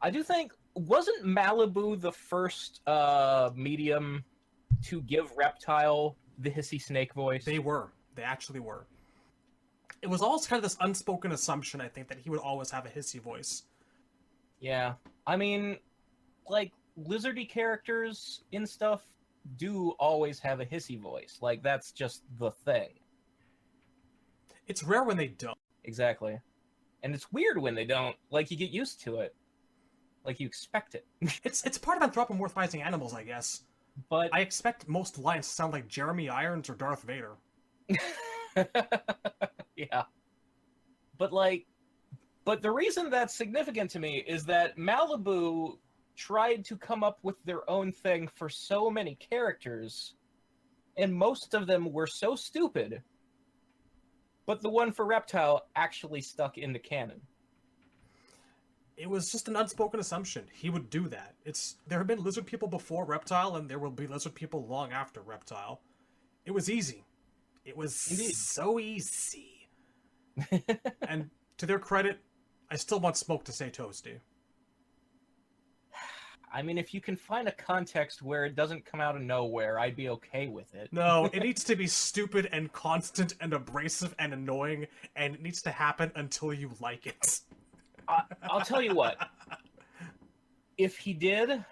I do think, wasn't Malibu the first medium to give Reptile the hissy snake voice? They were. They actually were. It was always kind of this unspoken assumption, I think, that he would always have a hissy voice. Yeah. I mean, like, lizardy characters in stuff do always have a hissy voice. Like, that's just the thing. It's rare when they don't. Exactly. And it's weird when they don't. Like, you get used to it. Like, you expect it. It's part of anthropomorphizing animals, I guess. But I expect most lions to sound like Jeremy Irons or Darth Vader. yeah. But the reason that's significant to me is that Malibu tried to come up with their own thing for so many characters, and most of them were so stupid, but the one for Reptile actually stuck in the canon. It was just an unspoken assumption. He would do that. There have been lizard people before Reptile, and there will be lizard people long after Reptile. It was easy. It was Indeed. so easy. And to their credit, I still want Smoke to say toasty. I mean, if you can find a context where it doesn't come out of nowhere, I'd be okay with it. No, it needs to be stupid and constant and abrasive and annoying, and it needs to happen until you like it. I'll tell you what. If he did,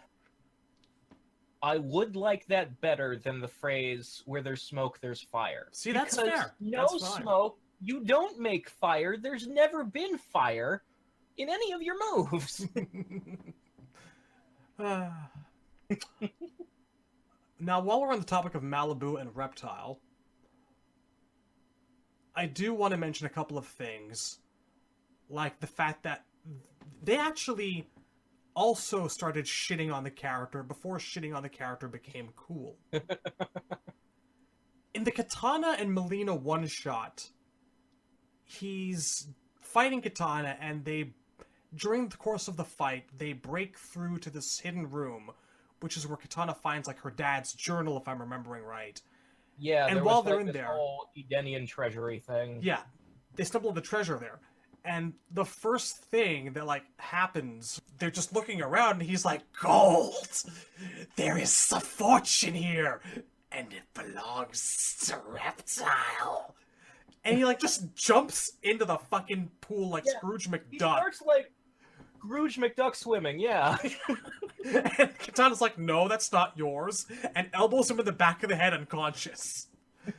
I would like that better than the phrase, where there's smoke, there's fire. See, that's Because fair. No That's fine. smoke, you don't make fire. There's never been fire in any of your moves. Now, while we're on the topic of Malibu and Reptile, I do want to mention a couple of things. Like the fact that they actually also started shitting on the character before shitting on the character became cool. In the Katana and Melina one-shot, he's fighting Katana, and during the course of the fight, they break through to this hidden room, which is where Katana finds, like, her dad's journal, if I'm remembering right. Yeah, And there while was, they're like, in this there- whole Edenian treasury thing. Yeah, they stumble on the treasure there. And the first thing that, like, happens, they're just looking around, and he's like, gold! There is a fortune here! And it belongs to Reptile. And he, like, just jumps into the fucking pool like Yeah, Scrooge He McDuck. starts like Scrooge McDuck swimming, yeah. And Katana's like, no, that's not yours. And elbows him in the back of the head unconscious.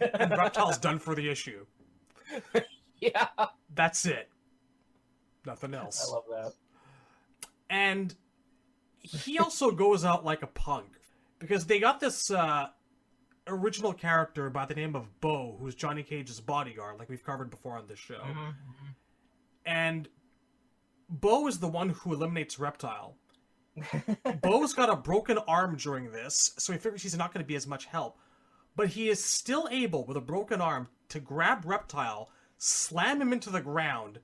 And Reptile's done for the issue. Yeah. That's it. Nothing else. I love that. And he also goes out like a punk. Because they got this original character by the name of Bo, who's Johnny Cage's bodyguard, like we've covered before on this show. Mm-hmm. And Bo is the one who eliminates Reptile. Bo's got a broken arm during this, so he figures he's not going to be as much help. But he is still able, with a broken arm, to grab Reptile, slam him into the ground,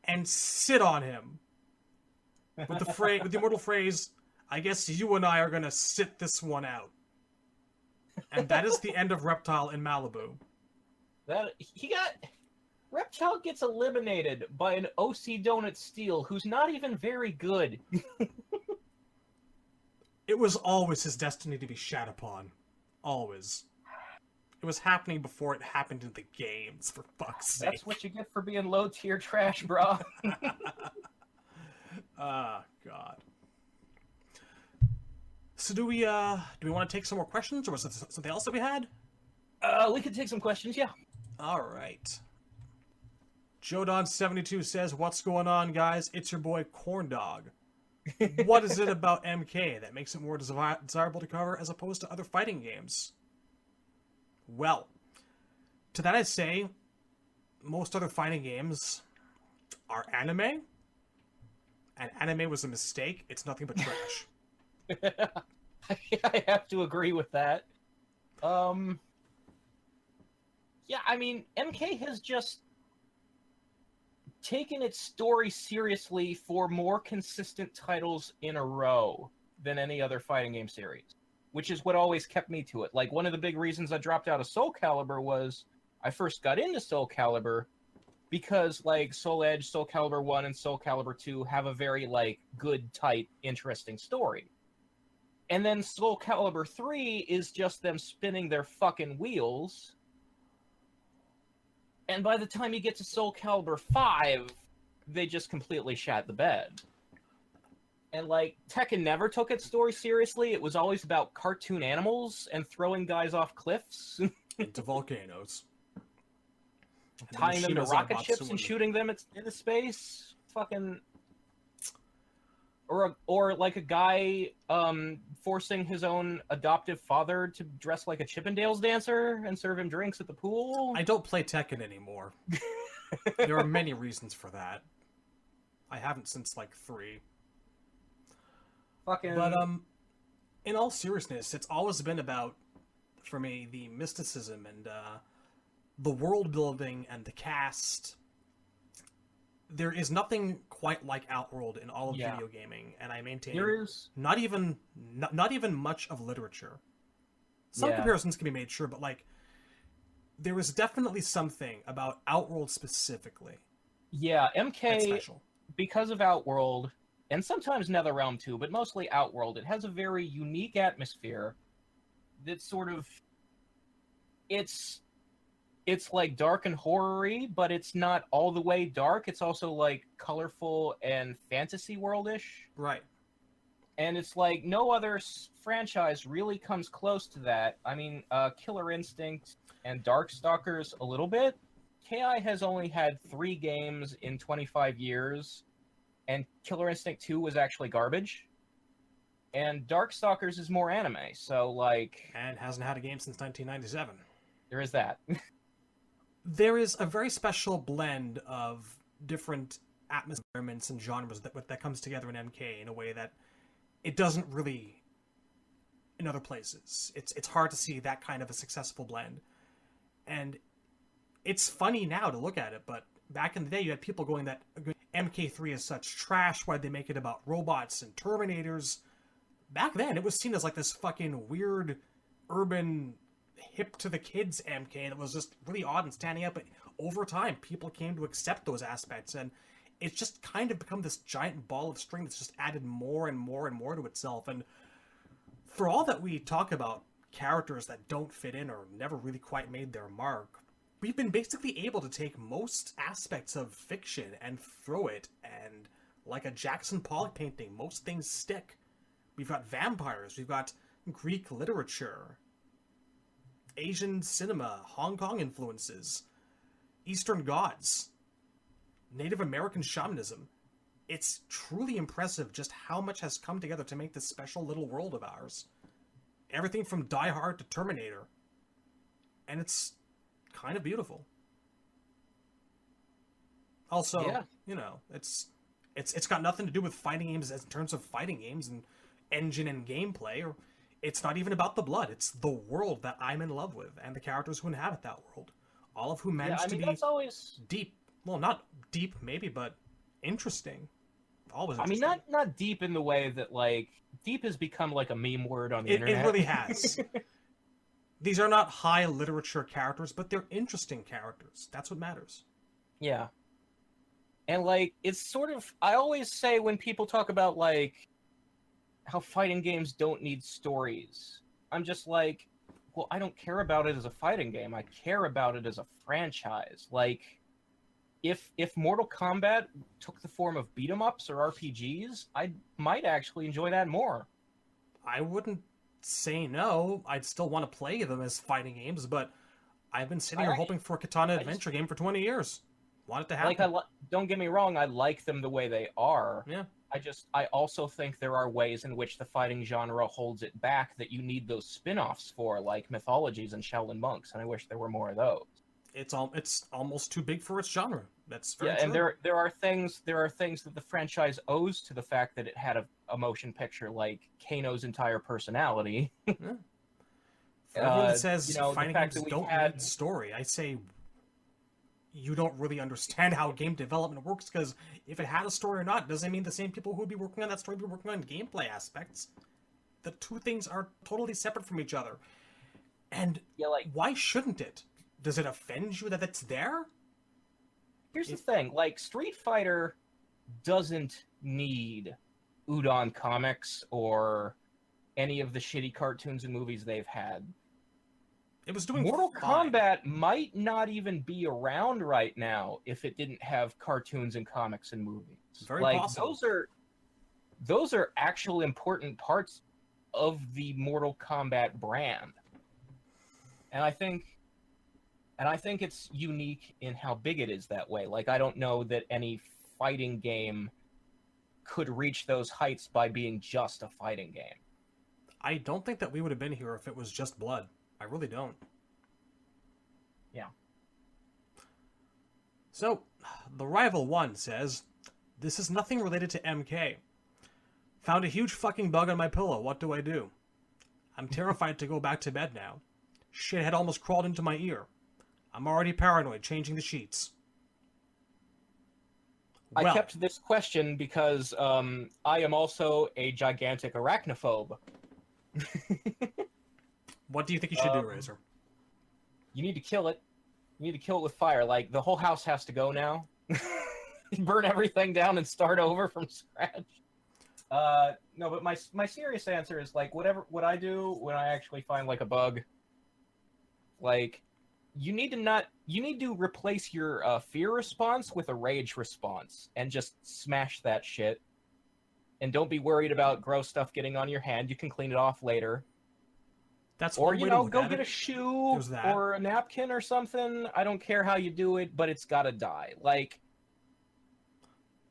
and sit on him. With the immortal phrase, I guess you and I are going to sit this one out. And that is the end of Reptile in Malibu. Reptile gets eliminated by an OC Donut Steel who's not even very good. It was always his destiny to be shat upon. Always. It was happening before it happened in the games, for fuck's sake. That's what you get for being low-tier trash, bro. Ah, God. So do we want to take some more questions, or was there something else that we had? We could take some questions, yeah. All right. Jodon72 says, "What's going on, guys? It's your boy Corndog. What is it about MK that makes it more desirable to cover as opposed to other fighting games?" Well, to that I say, most other fighting games are anime, and anime was a mistake. It's nothing but trash. I have to agree with that. Yeah, I mean, MK has just taken its story seriously for more consistent titles in a row than any other fighting game series, which is what always kept me to it. Like, one of the big reasons I dropped out of Soul Calibur was I first got into Soul Calibur because, like, Soul Edge, Soul Calibur 1, and Soul Calibur 2 have a very, like, good, tight, interesting story. And then Soul Calibur 3 is just them spinning their fucking wheels. And by the time you get to Soul Calibur 5, they just completely shat the bed. And, like, Tekken never took its story seriously. It was always about cartoon animals and throwing guys off cliffs. Into volcanoes. Tying them to Mishimas rocket and ships Batsu and shooting them into space. Fucking... Or like a guy forcing his own adoptive father to dress like a Chippendales dancer and serve him drinks at the pool. I don't play Tekken anymore. There are many reasons for that. I haven't since like 3. Fucking... But in all seriousness, it's always been about, for me, the mysticism and the world building and the cast. There is nothing quite like Outworld in all of video gaming, and I maintain There is... not even much of literature. Some comparisons can be made, sure, but like there is definitely something about Outworld specifically. Yeah, that's MK, special. because of Outworld, and sometimes NetherRealm too, but mostly Outworld, it has a very unique atmosphere that's sort of... It's like dark and horror-y, but it's not all the way dark. It's also like colorful and fantasy world-ish. Right. And it's like no other franchise really comes close to that. I mean, Killer Instinct and Darkstalkers a little bit. KI has only had 3 games in 25 years, and Killer Instinct 2 was actually garbage. And Darkstalkers is more anime, so like... And hasn't had a game since 1997. There is that. There is a very special blend of different atmospheres and genres that comes together in MK in a way that it doesn't really in other places. It's hard to see that kind of a successful blend. And it's funny now to look at it, but back in the day you had people going that MK3 is such trash, why'd they make it about robots and Terminators? Back then it was seen as like this fucking weird urban hip to the kids MK that was just really odd and standing out, but over time people came to accept those aspects, and it's just kind of become this giant ball of string that's just added more and more and more to itself. And for all that we talk about characters that don't fit in or never really quite made their mark, we've been basically able to take most aspects of fiction and throw it, and like a Jackson Pollock painting, most things stick. We've got vampires, we've got Greek literature, Asian cinema, Hong Kong influences, Eastern gods, Native American shamanism. It's truly impressive just how much has come together to make this special little world of ours. Everything from Die Hard to Terminator. And it's kind of beautiful. Also, you know, it's got nothing to do with fighting games in terms of fighting games and engine and gameplay, or it's not even about the blood. It's the world that I'm in love with, and the characters who inhabit that world. All of whom manage to be that's always... deep. Well, not deep, maybe, but interesting. Always I mean, interesting. not deep in the way that, like... Deep has become, like, a meme word on the internet. It really has. These are not high literature characters, but they're interesting characters. That's what matters. Yeah. And, like, it's sort of... I always say when people talk about, like, how fighting games don't need stories, I'm just like, well, I don't care about it as a fighting game. I care about it as a franchise. Like, if Mortal Kombat took the form of beat 'em ups or RPGs, I might actually enjoy that more. I wouldn't say no. I'd still want to play them as fighting games, but I've been sitting here hoping for a Katana adventure game for 20 years. Want it to happen. Like, don't get me wrong, I like them the way they are. Yeah. I also think there are ways in which the fighting genre holds it back that you need those spin-offs for, like mythologies and Shaolin monks, and I wish there were more of those. It's almost too big for its genre. That's very true. And there are things that the franchise owes to the fact that it had a motion picture, like Kano's entire personality. Yeah. For everyone that says fighting games don't need story, I say you don't really understand how game development works, because if it had a story or not doesn't mean the same people who would be working on that story would be working on gameplay aspects. The two things are totally separate from each other. And why shouldn't it? Does it offend you that it's there? Here's the thing, like, Street Fighter doesn't need Udon comics or any of the shitty cartoons and movies they've had. It was doing Mortal fine. Kombat might not even be around right now if it didn't have cartoons and comics and movies. Very possible. Those are actual important parts of the Mortal Kombat brand. And I think it's unique in how big it is that way. Like, I don't know that any fighting game could reach those heights by being just a fighting game. I don't think that we would have been here if it was just blood. I really don't. Yeah. So, the Rival 1 says, "This is nothing related to MK. Found a huge fucking bug on my pillow. What do I do? I'm terrified to go back to bed now. Shit had almost crawled into my ear. I'm already paranoid changing the sheets." I kept this question because I am also a gigantic arachnophobe. What do you think you should do, Razor? You need to kill it. You need to kill it with fire. Like, the whole house has to go now. Burn everything down and start over from scratch. No, but my serious answer is, like, what I do when I actually find, like, a bug, like, you need to replace your fear response with a rage response and just smash that shit. And don't be worried about gross stuff getting on your hand. You can clean it off later. That's or, one way to look go at get it. a shoe or a napkin or something. I don't care how you do it, but it's gotta die. Like,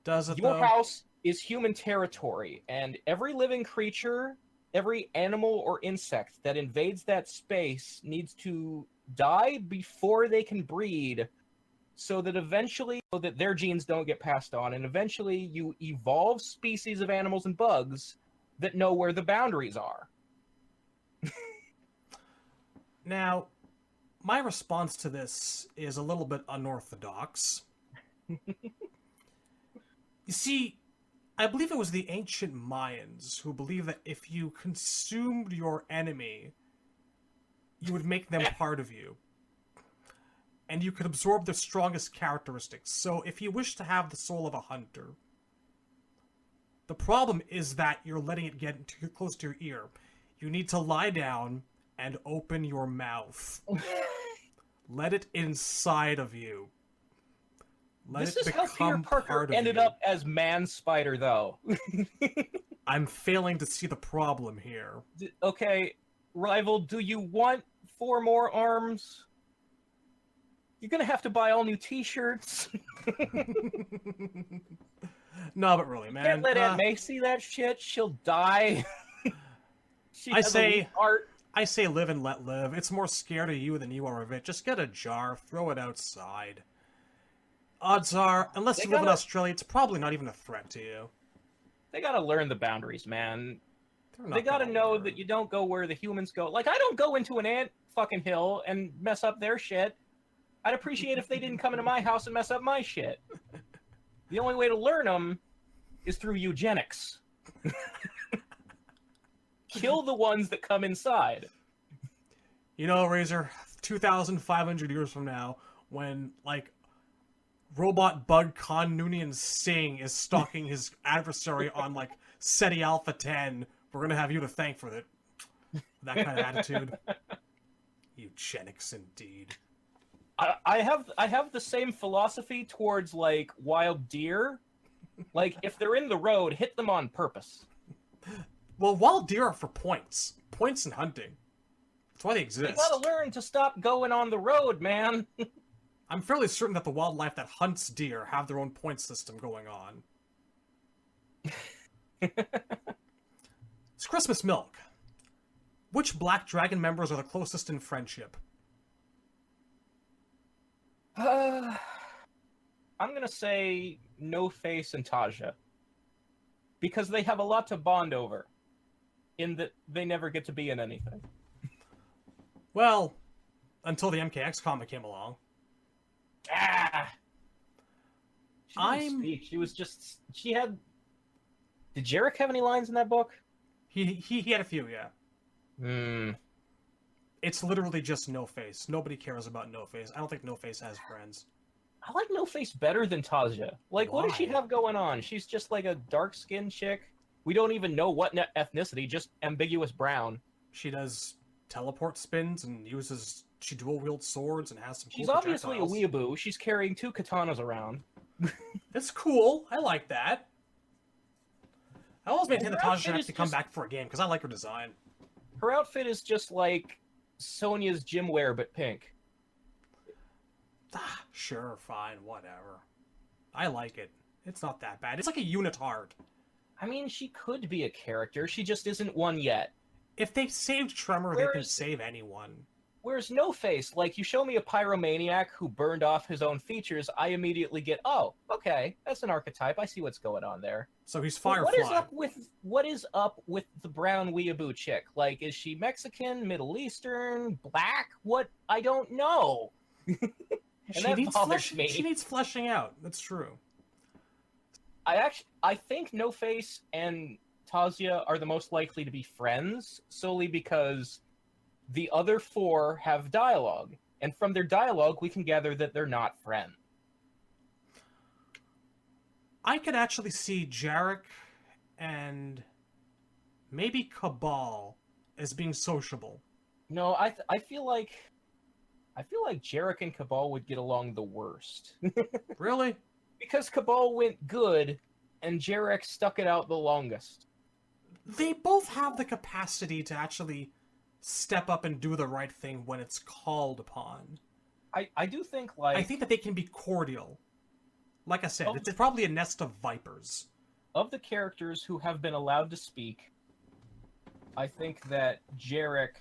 does it, your house is human territory, and every living creature, every animal or insect that invades that space needs to die before they can breed, so that their genes don't get passed on, and eventually you evolve species of animals and bugs that know where the boundaries are. Now, my response to this is a little bit unorthodox. You see, I believe it was the ancient Mayans who believed that if you consumed your enemy, you would make them part of you. And you could absorb their strongest characteristics. So if you wish to have the soul of a hunter, the problem is that you're letting it get too close to your ear. You need to lie down and open your mouth. Let it inside of you. This is how Peter Parker ended up as Man Spider, though. I'm failing to see the problem here. Okay, Rival, do you want 4 more arms? You're gonna have to buy all new T-shirts. No, but really, man. Can't let Aunt May see that shit. She'll die. I say live and let live. It's more scared of you than you are of it. Just get a jar, throw it outside. Odds are, unless you live in Australia, it's probably not even a threat to you. They gotta learn the boundaries, man. They gotta know that you don't go where the humans go. Like, I don't go into an ant fucking hill and mess up their shit. I'd appreciate if they didn't come into my house and mess up my shit. The only way to learn them is through eugenics. Kill the ones that come inside. You know, Razor, 2,500 years from now, when, like, robot bug Khan Noonien Singh is stalking his adversary on, like, SETI Alpha 10, we're gonna have you to thank for that kind of attitude. Eugenics, indeed. I have the same philosophy towards, like, wild deer. Like, if they're in the road, hit them on purpose. Well, wild deer are for points. Points in hunting. That's why they exist. You gotta learn to stop going on the road, man. I'm fairly certain that the wildlife that hunts deer have their own point system going on. It's Christmas milk. Which Black Dragon members are the closest in friendship? I'm gonna say No Face and Taja. Because they have a lot to bond over. In that they never get to be in anything. Well, until the MKX comic came along. Ah! She didn't speak. She was just... She had... Did Jarek have any lines in that book? He had a few, yeah. Hmm. It's literally just No Face. Nobody cares about No Face. I don't think No Face has friends. I like No Face better than Taja. Like, what does she have going on? She's just like a dark-skinned chick. We don't even know what ethnicity, just ambiguous brown. She does teleport spins and uses... She dual-wields swords and has some cool She's obviously a projectiles. weeaboo. She's carrying 2 katanas around. That's cool. I like that. I always maintain that Taja should have to come just... back for a game, because I like her design. Her outfit is just like Sonya's gym wear, but pink. Ah, sure, fine, whatever. I like it. It's not that bad. It's like a unitard. I mean, she could be a character. She just isn't one yet. If they saved Tremor, they can save anyone. Whereas No Face, like, you show me a pyromaniac who burned off his own features, I immediately get, oh, okay, that's an archetype. I see what's going on there. So he's Firefly. What is up with the brown weeaboo chick? Like, is she Mexican, Middle Eastern, black? What? I don't know. She needs fleshing out. That's true. I think No Face and Tasia are the most likely to be friends, solely because the other 4 have dialogue, and from their dialogue we can gather that they're not friends. I could actually see Jarek and maybe Cabal as being sociable. No, I feel like Jarek and Cabal would get along the worst. Really? Because Cabal went good, and Jarek stuck it out the longest. They both have the capacity to actually step up and do the right thing when it's called upon. I do think, like... I think that they can be cordial. Like I said, it's probably a nest of vipers. Of the characters who have been allowed to speak, I think that Jarek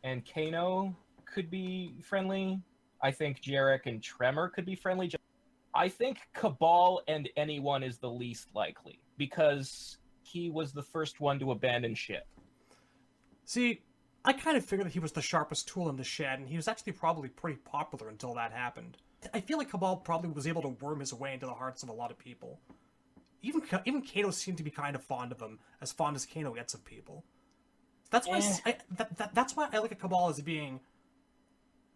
and Kano could be friendly. I think Jarek and Tremor could be friendly. I think Cabal and anyone is the least likely, because he was the first one to abandon ship. See, I kind of figured that he was the sharpest tool in the shed, and he was actually probably pretty popular until that happened. I feel like Cabal probably was able to worm his way into the hearts of a lot of people. Even Kano seemed to be kind of fond of him, as fond as Kano gets of people. That's why that's why I look at Cabal as being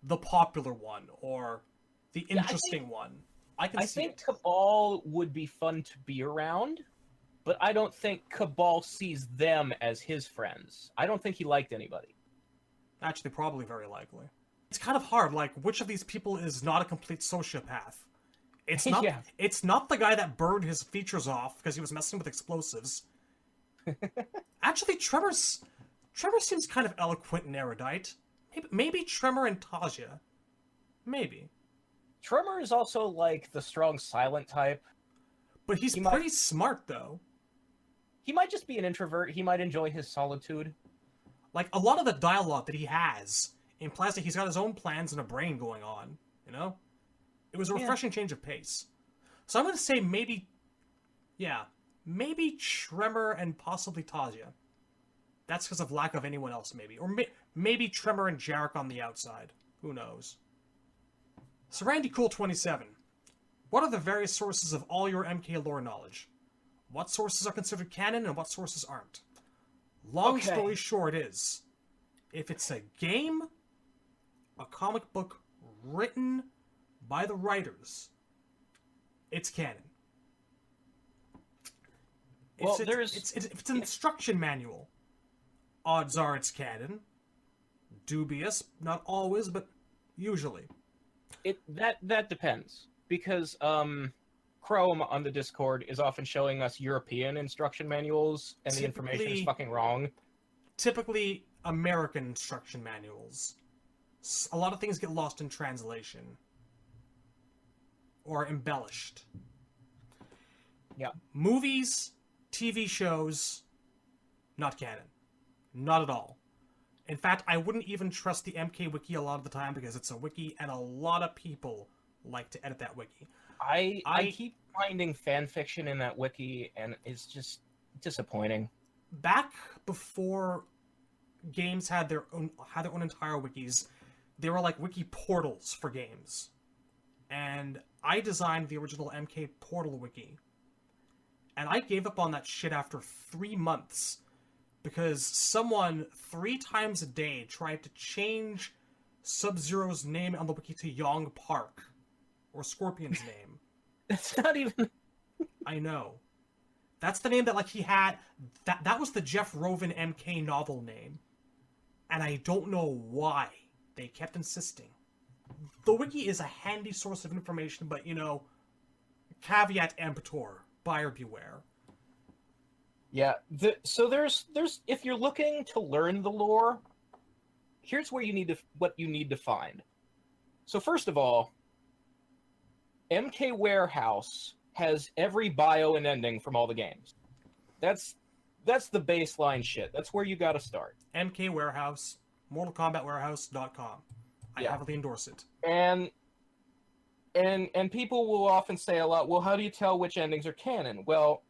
the popular one, or the interesting one. I think Cabal would be fun to be around, but I don't think Cabal sees them as his friends. I don't think he liked anybody. Actually, probably very likely. It's kind of hard, like, which of these people is not a complete sociopath? It's not, It's not the guy that burned his features off because he was messing with explosives. Actually, Tremor seems kind of eloquent and erudite. Maybe Tremor and Taja. Maybe. Tremor is also, like, the strong silent type. But he's pretty smart, though. He might just be an introvert. He might enjoy his solitude. Like, a lot of the dialogue that he has implies that he's got his own plans and a brain going on, you know? It was a refreshing change of pace. So I'm going to say maybe Tremor and possibly Taja. That's because of lack of anyone else, maybe. Or maybe Tremor and Jarek on the outside. Who knows? So Randy Cool 27. What are the various sources of all your MK lore knowledge? What sources are considered canon and what sources aren't? Long story short is, if it's a game, a comic book written by the writers, it's canon. Well, if it's an instruction manual, odds are it's canon. dubious. Not always, but usually. That depends, because Chrome on the Discord is often showing us European instruction manuals, and the information is fucking wrong. Typically, American instruction manuals. A lot of things get lost in translation. Or embellished. Yeah. Movies, TV shows, not canon. Not at all. In fact, I wouldn't even trust the MK Wiki a lot of the time because it's a wiki and a lot of people like to edit that wiki. I keep finding fan fiction in that wiki, and it's just disappointing. Back before games had their own entire wikis, they were like wiki portals for games. And I designed the original MK Portal wiki. And I gave up on that shit after 3 months because someone 3 times a day tried to change Sub-Zero's name on the wiki to Yong Park, or Scorpion's name. That's not even... I know. That's the name that, like, he had... That was the Jeff Rovin MK novel name. And I don't know why they kept insisting. The wiki is a handy source of information, but, you know, caveat emptor, buyer beware. Yeah, so there's if you're looking to learn the lore, here's where what you need to find. So first of all, MK Warehouse has every bio and ending from all the games. That's the baseline shit. That's where you got to start. MK Warehouse, MortalKombatWarehouse.com. I heavily endorse it. And people will often say a lot, well, how do you tell which endings are canon? Well,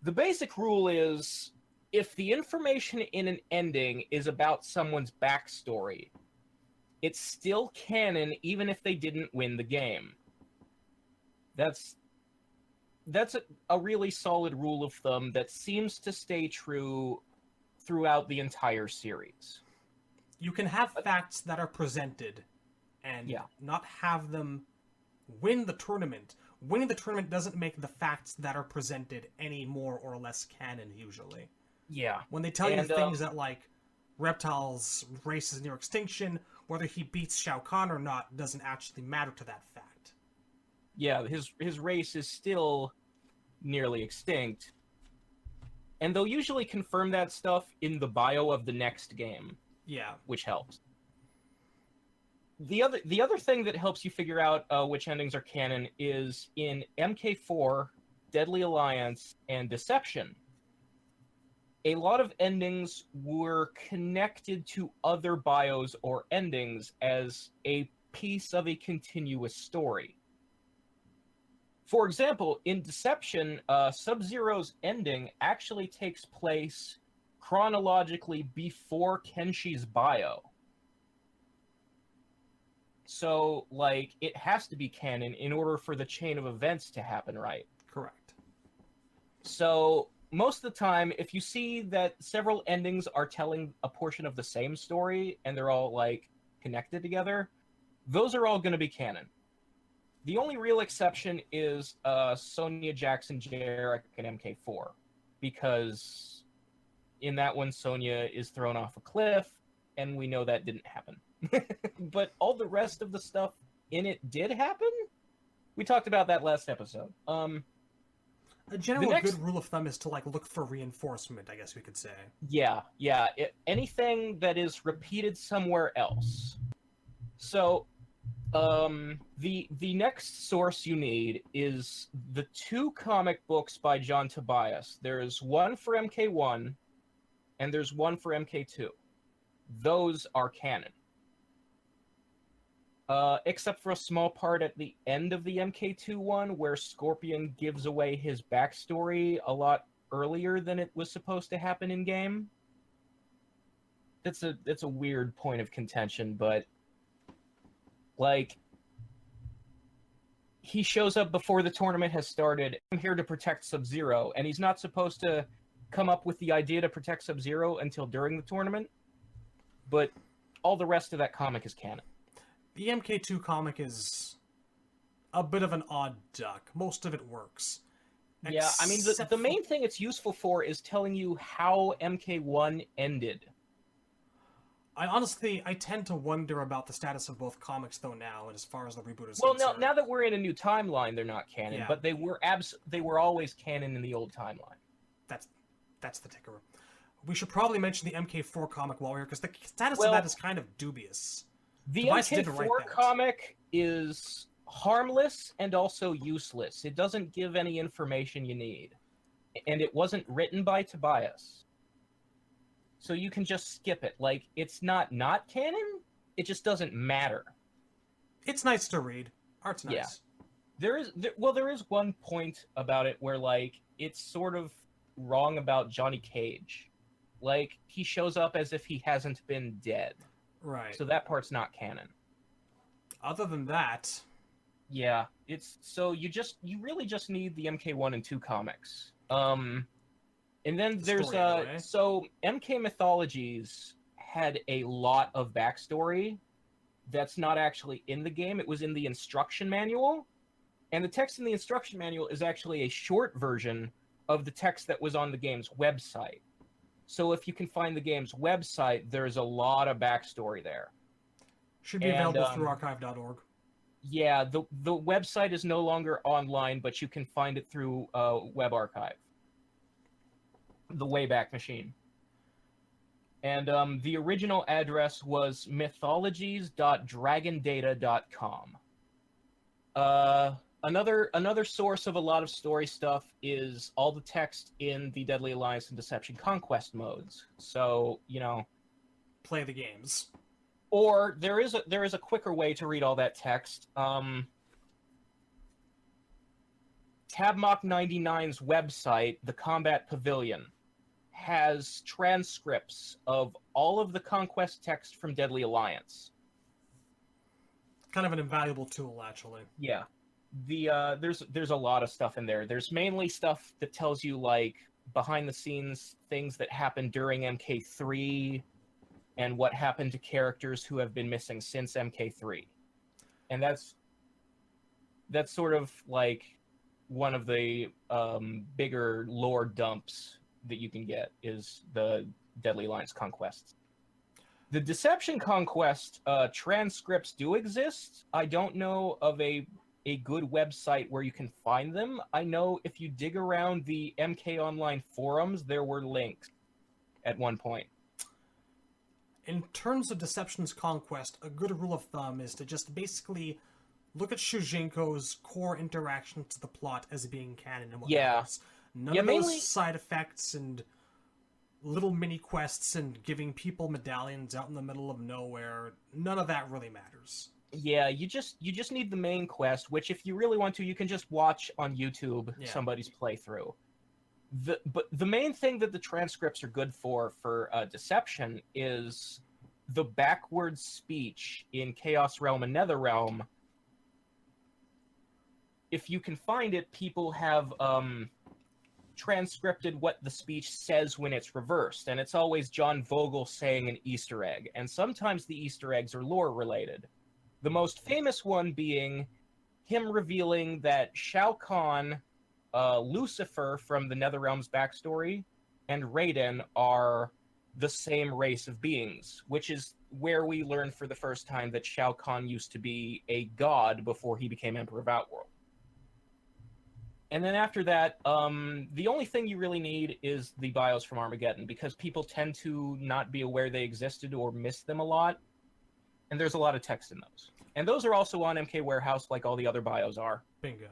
the basic rule is, if the information in an ending is about someone's backstory, it's still canon even if they didn't win the game. That's a really solid rule of thumb that seems to stay true throughout the entire series. You can have facts that are presented and not have them win the tournament. Winning the tournament doesn't make the facts that are presented any more or less canon, usually. Yeah. When they tell you things that, like, Reptile's race is near extinction, whether he beats Shao Kahn or not doesn't actually matter to that fact. Yeah, his race is still nearly extinct. And they'll usually confirm that stuff in the bio of the next game. Yeah. Which helps. The other thing that helps you figure out which endings are canon is in MK4, Deadly Alliance, and Deception. A lot of endings were connected to other bios or endings as a piece of a continuous story. For example, in Deception, Sub-Zero's ending actually takes place chronologically before Kenshi's bio. So, like, it has to be canon in order for the chain of events to happen right. Correct. So, most of the time, if you see that several endings are telling a portion of the same story, and they're all, like, connected together, those are all going to be canon. The only real exception is Sonya Jackson Jarek and MK4, because in that one, Sonya is thrown off a cliff, and we know that didn't happen. But all the rest of the stuff in it did happen? We talked about that last episode. A general good rule of thumb is to, like, look for reinforcement, I guess we could say. Yeah. Anything that is repeated somewhere else. So, the next source you need is the 2 comic books by John Tobias. There's one for MK1, and there's one for MK2. Those are canon. Except for a small part at the end of the MK2 one, where Scorpion gives away his backstory a lot earlier than it was supposed to happen in game. That's a weird point of contention, but like, he shows up before the tournament has started. I'm here to protect Sub-Zero, and he's not supposed to come up with the idea to protect Sub-Zero until during the tournament. But all the rest of that comic is canon. The MK2 comic is a bit of an odd duck. Most of it works. Yeah, I mean, the main thing it's useful for is telling you how MK1 ended. I tend to wonder about the status of both comics though now, and as far as the reboot is Well, concerned. now that we're in a new timeline, they're not canon, Yeah. but they were always canon in the old timeline. That's the ticker. We should probably mention the MK4 comic while we're here, because the status Well, of that is kind of dubious. The Device didn't write MK4 that. comic is harmless and also useless. It doesn't give any information you need. And it wasn't written by Tobias. So you can just skip it. Like, it's not canon, it just doesn't matter. It's nice to read. Art's nice. Yeah. There is one point about it where, like, it's sort of wrong about Johnny Cage. Like, he shows up as if he hasn't been dead. Right. So that part's not canon. Other than that, Yeah, it's so you really just need the MK1 and 2 comics. And then The there's story, anyway. so MK Mythologies had a lot of backstory that's not actually in the game. It was in the instruction manual. And the text in the instruction manual is actually a short version of the text that was on the game's website. So if you can find the game's website, there's a lot of backstory there. should be And, available through archive.org. Yeah, the website is no longer online, but you can find it through Web Archive, the Wayback Machine. And the original address was mythologies.dragondata.com. Another source of a lot of story stuff is all the text in the Deadly Alliance and Deception Conquest modes. So, Play the games. or there is a quicker way to read all that text. Tabmock 99's website, the Combat Pavilion, has transcripts of all of the conquest text from Deadly Alliance. Kind of an invaluable tool, actually. Yeah. There's a lot of stuff in there. There's mainly stuff that tells you, like, behind the scenes things that happened during MK3 and what happened to characters who have been missing since MK3. And that's sort of like one of the bigger lore dumps that you can get is the Deadly Alliance conquests. The Deception Conquest transcripts do exist. I don't know of a good website where you can find them. I know if you dig around the MK Online forums, there were links at one point. In terms of Deception's Conquest, a good rule of thumb is to just basically look at Shujinko's core interactions to the plot as being canon and what matters. None of those side effects and little mini quests and giving people medallions out in the middle of nowhere, none of that really matters. Yeah, you just need the main quest, which if you really want to, you can just watch on YouTube somebody's playthrough. But the main thing that the transcripts are good for Deception is the backwards speech in Chaos Realm and Netherrealm. If you can find it, people have transcripted what the speech says when it's reversed, and it's always John Vogel saying an Easter egg, and sometimes the Easter eggs are lore related. The most famous one being him revealing that Shao Kahn, Lucifer from the Netherrealm's backstory, and Raiden are the same race of beings, which is where we learn for the first time that Shao Kahn used to be a god before he became Emperor of Outworld. And then after that, the only thing you really need is the bios from Armageddon, because people tend to not be aware they existed or miss them a lot, and there's a lot of text in those. And those are also on MK Warehouse like all the other bios are. Bingo.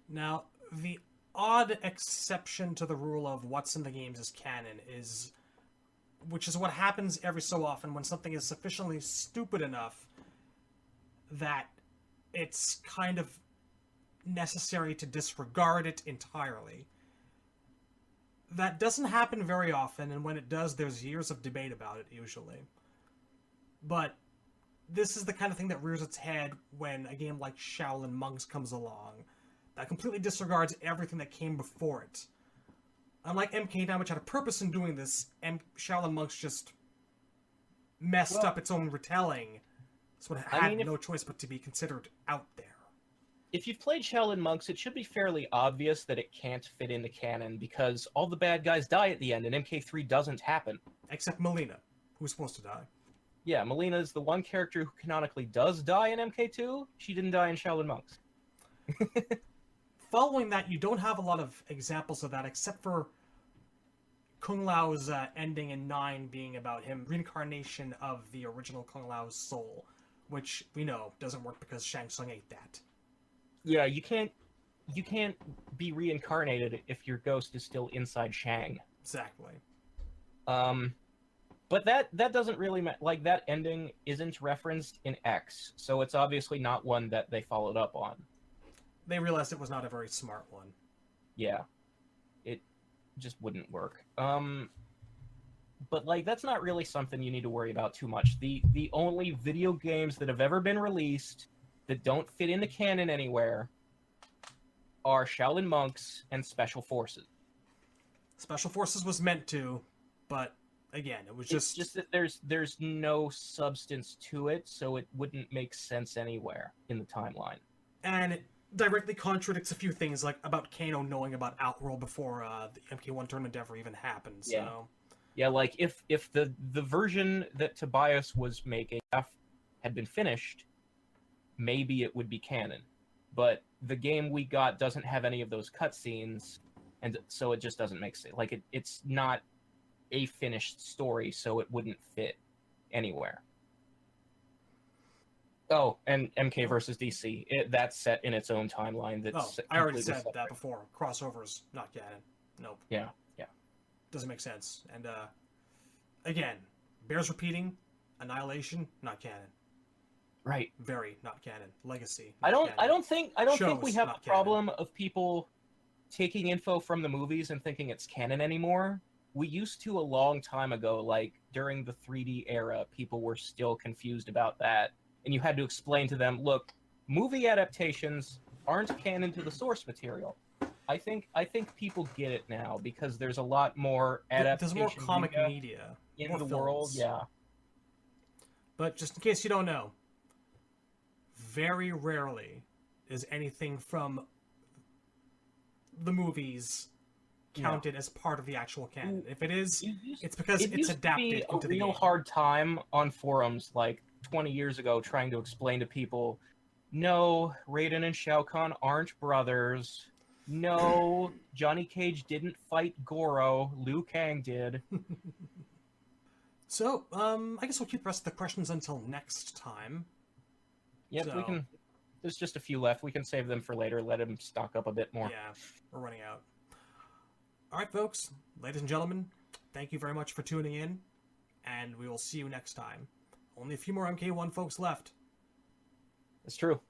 Now, the odd exception to the rule of what's in the games is canon is, which is what happens every so often when something is sufficiently stupid enough that it's kind of necessary to disregard it entirely. That doesn't happen very often, and when it does, there's years of debate about it, usually. But this is the kind of thing that rears its head when a game like Shaolin Monks comes along, that completely disregards everything that came before it. Unlike MK9, which had a purpose in doing this, and Shaolin Monks just messed up its own retelling, so it had no choice but to be considered out there. If you've played Shaolin Monks, it should be fairly obvious that it can't fit into canon, because all the bad guys die at the end, and MK3 doesn't happen. Except Melina. who's supposed to die. Yeah, Melina is the one character who canonically does die in MK2. She didn't die in Shaolin Monks. Following that, you don't have a lot of examples of that, except for Kung Lao's ending in 9 being about him reincarnation of the original Kung Lao's soul, which we know doesn't work because Shang Tsung ate that. Yeah, you can't be reincarnated if your ghost is still inside Shang. Exactly. But that doesn't really like that ending isn't referenced in X, so it's obviously not one that they followed up on. They realized it was not a very smart one. Yeah, it just wouldn't work. But like that's not really something you need to worry about too much. The only video games that have ever been released that don't fit into canon anywhere are Shaolin Monks and Special Forces. Special Forces was meant to, but again, it was It's just that there's no substance to it, so it wouldn't make sense anywhere in the timeline. And it directly contradicts a few things, like about Kano knowing about Outworld before the MK1 tournament ever even happened. So. Yeah. Yeah, like if the version that Tobias was making had been finished, maybe it would be canon. But the game we got doesn't have any of those cutscenes, and so it just doesn't make sense. Like it's not a finished story, so it wouldn't fit anywhere. Oh, and MK versus DC, that's set in its own timeline. That's I already said separate. that before. Crossovers, not canon. Nope. Yeah. Doesn't make sense. And again, bears repeating. Annihilation, not canon. Right. Very not canon. Legacy. I don't think we Shows, have not a problem of people taking info from the movies and thinking it's canon anymore. We used to a long time ago, like during the 3D era, people were still confused about that, and you had to explain to them, look, movie adaptations aren't canon to the source material. I think people get it now because there's a lot more adaptation. There's more comic media in more the films. world, yeah. But just in case you don't know, very rarely is anything from the movies counted as part of the actual canon. If it is, it's because it's adapted into into the game. It used to be a real hard time on forums like 20 years ago trying to explain to people, no, Raiden and Shao Kahn aren't brothers. No, Johnny Cage didn't fight Goro. Liu Kang did. So, I guess we'll keep the rest of the questions until next time. Yep, So- we can. There's just a few left. We can save them for later. Let them stock up a bit more. Yeah, we're running out. All right, folks, ladies and gentlemen, thank you very much for tuning in, and we will see you next time. Only a few more MK1 folks left. It's true.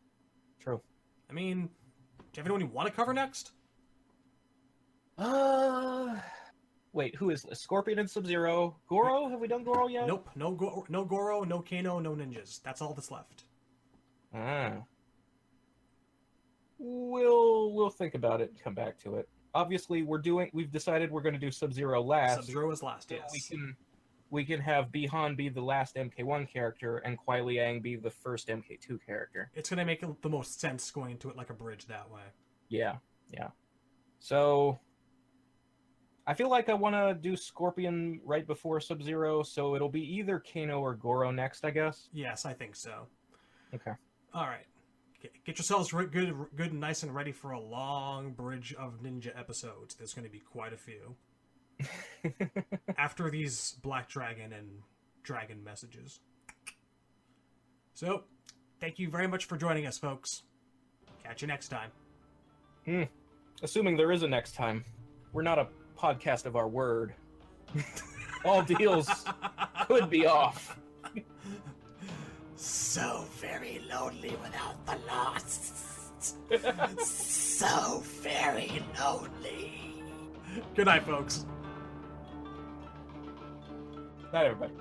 True. I mean, do you have anyone you want to cover next? Wait, who is this? Scorpion and Sub-Zero? Goro? Have we done Goro yet? Nope, no Goro, no Kano, no ninjas. That's all that's left. We'll think about it and come back to it. Obviously, we've decided we're going to do Sub-Zero last. Sub-Zero is last, So yes. we can have Bi-Han be the last MK1 character and Kuai Liang be the first MK2 character. It's going to make the most sense going into it like a bridge that way. Yeah. So I feel like I want to do Scorpion right before Sub-Zero, so it'll be either Kano or Goro next, I guess. Yes, I think so. Okay. All right. Get yourselves good and nice and ready for a long bridge of ninja episodes. There's going to be quite a few. After these Black Dragon and Dragon messages. So, thank you very much for joining us, folks. Catch you next time. Assuming there is a next time. We're not a podcast of our word. All deals could be off. So very lonely without the lost. So very lonely. Good night, folks. Night, everybody.